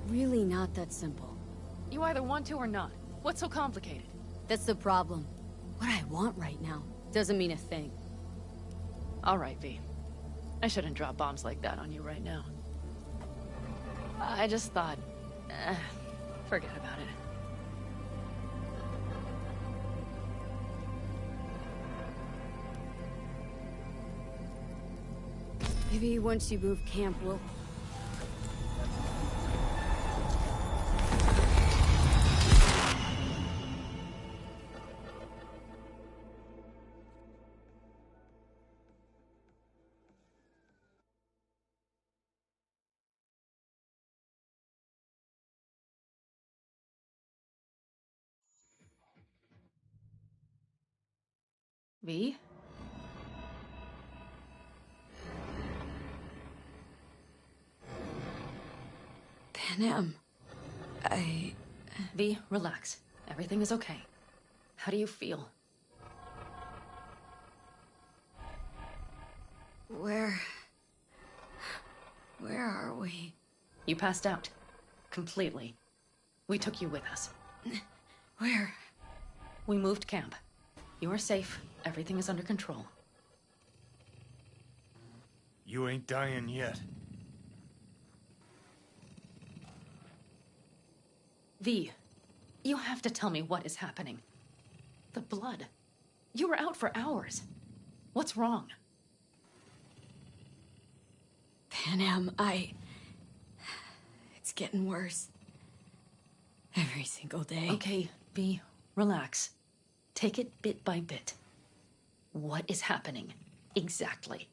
S1: Really not that simple.
S13: You either want to or not. What's so complicated?
S1: That's the problem. What I want right now doesn't mean a thing.
S13: All right, V. I shouldn't drop bombs like that on you right now. I just thought... forget about it.
S1: Maybe once you move camp, we'll...
S13: V?
S1: Panem...
S13: V, relax. Everything is okay. How do you feel?
S1: Where are we?
S13: You passed out. Completely. We took you with us.
S1: Where?
S13: We moved camp. You are safe. Everything is under control.
S11: You ain't dying yet.
S13: V, you have to tell me what is happening. The blood. You were out for hours. What's wrong?
S1: Panem, it's getting worse. Every single day.
S13: Okay, V, relax. Take it bit by bit. What is happening? Exactly.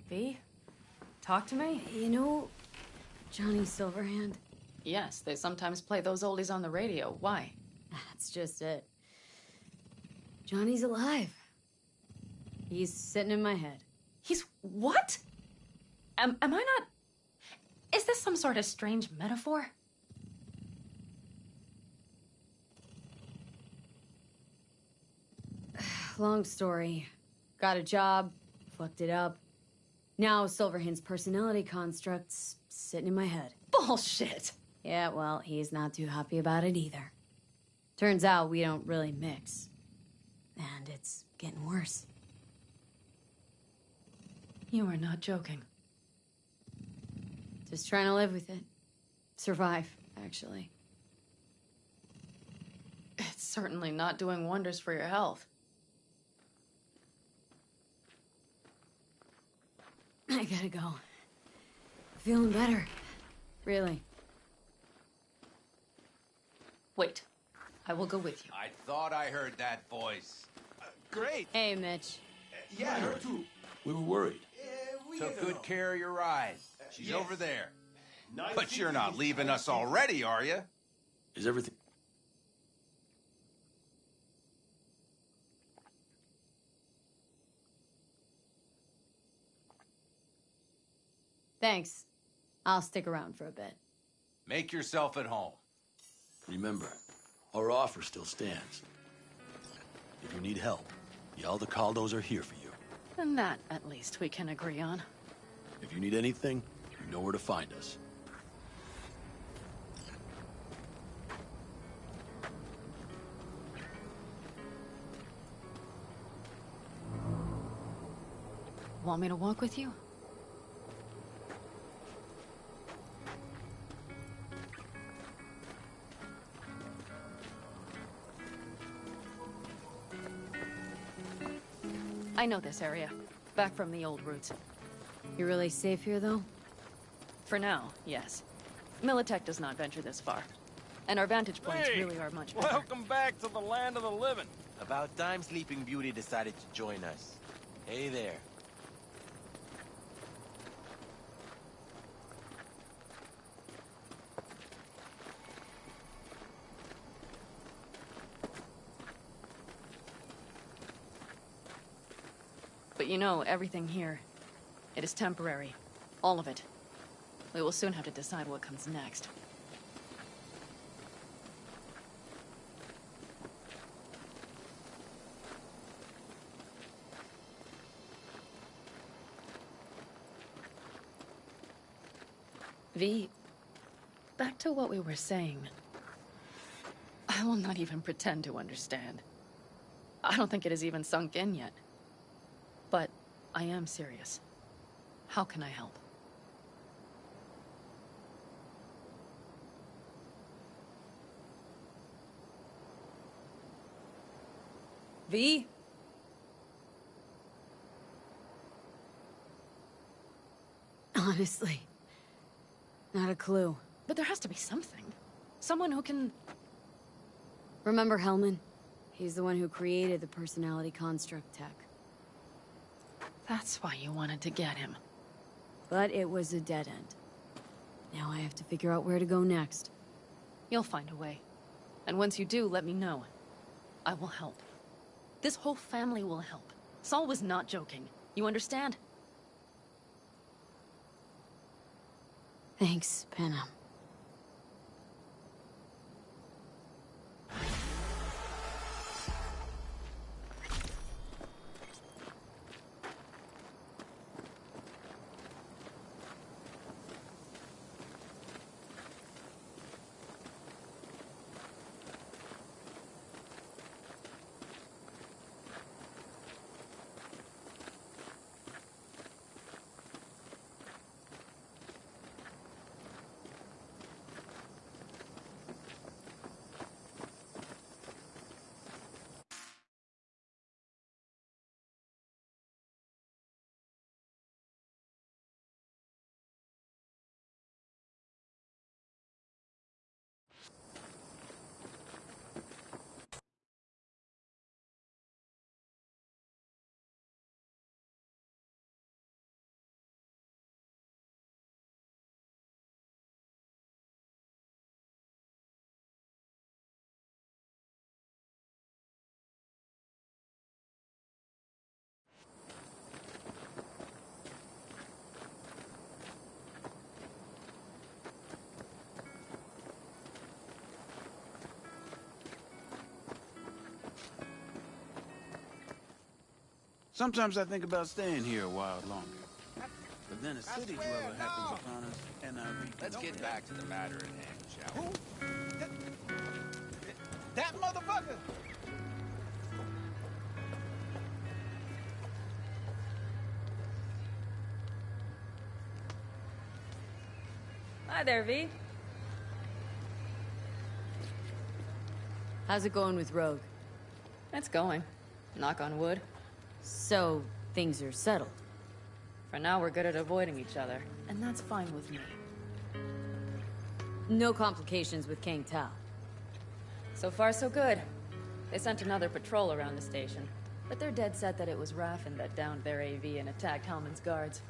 S13: V, talk to me.
S1: You know Johnny Silverhand?
S13: Yes, they sometimes play those oldies on the radio. Why?
S1: That's just it. Johnny's alive. He's sitting in my head.
S13: He's what? Am I not... Is this some sort of strange metaphor?
S1: Long story. Got a job, fucked it up. Now Silverhand's personality construct's sitting in my head.
S13: Bullshit!
S1: Yeah, well, he's not too happy about it either. Turns out we don't really mix. And it's getting worse.
S13: You are not joking.
S1: Just trying to live with it. Survive, actually.
S13: It's certainly not doing wonders for your health.
S1: I gotta go. Feeling better. Really.
S13: Wait. I will go with you.
S21: I thought I heard that voice.
S16: Great.
S1: Hey, Mitch.
S16: Yeah, her too.
S4: We were worried.
S21: Took good care of your ride. She's
S16: yes.
S21: over there.
S16: Nice
S21: But you're
S16: meeting
S21: not
S16: you.
S21: leaving us already, are you?
S4: Is everything...
S1: Thanks. I'll stick around for a bit.
S21: Make yourself at home.
S4: Remember, our offer still stands. If you need help, the Aldecaldos are here for you.
S13: And that, at least, we can agree on.
S4: If you need anything, you know where to find us.
S13: Want me to walk with you? I know this area. Back from the old routes.
S1: You really safe here, though?
S13: For now, yes. Militech does not venture this far. And our vantage points
S23: Hey,
S13: really are much better.
S23: welcome back to the land of the living.
S6: About time Sleeping Beauty decided to join us. Hey there.
S13: But you know, everything here, it is temporary. All of it. We will soon have to decide what comes next. V, back to what we were saying. I will not even pretend to understand. I don't think it has even sunk in yet. But I am serious. How can I help?
S1: V? Honestly, not a clue.
S13: But there has to be something. Someone who can...
S1: Remember Hellman? He's the one who created the personality construct tech.
S13: That's why you wanted to get him.
S1: But it was a dead end. Now I have to figure out where to go next.
S13: You'll find a way. And once you do, let me know. I will help. This whole family will help. Saul was not joking. You understand?
S1: Thanks, Panna.
S8: Sometimes I think about staying here a while longer. But then a city dweller happens upon us, and I...
S21: Let's get back to the matter at hand, shall we?
S16: That motherfucker!
S1: Hi there, V. How's it going with Rogue?
S13: It's going. Knock on wood.
S1: So, things are settled.
S13: For now, we're good at avoiding each other, and that's fine with me.
S1: No complications with Kang Tao.
S13: So far, so good. They sent another patrol around the station, but they're dead set that it was Raffen that downed their AV and attacked Hellman's guards.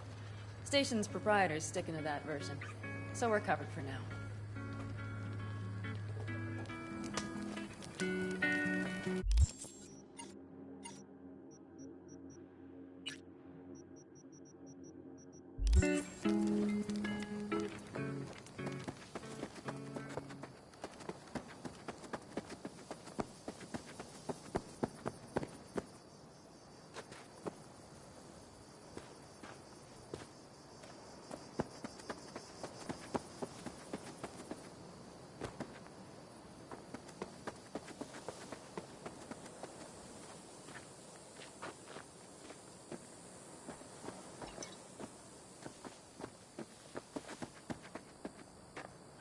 S13: Station's proprietor's sticking to that version, so we're covered for now.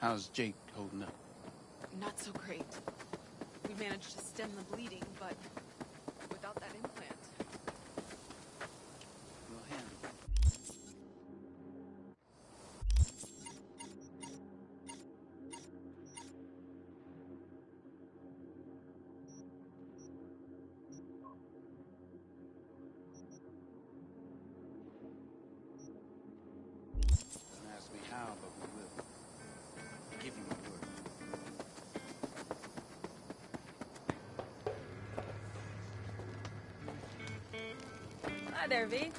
S8: How's Jake holding up?
S5: Not so great. We managed to stem the bleeding, but without that implant...
S8: We'll handle it. Don't ask me how, but we will. Give you my word.
S13: Hi there, V.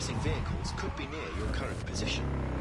S9: missing vehicles could be near your current position.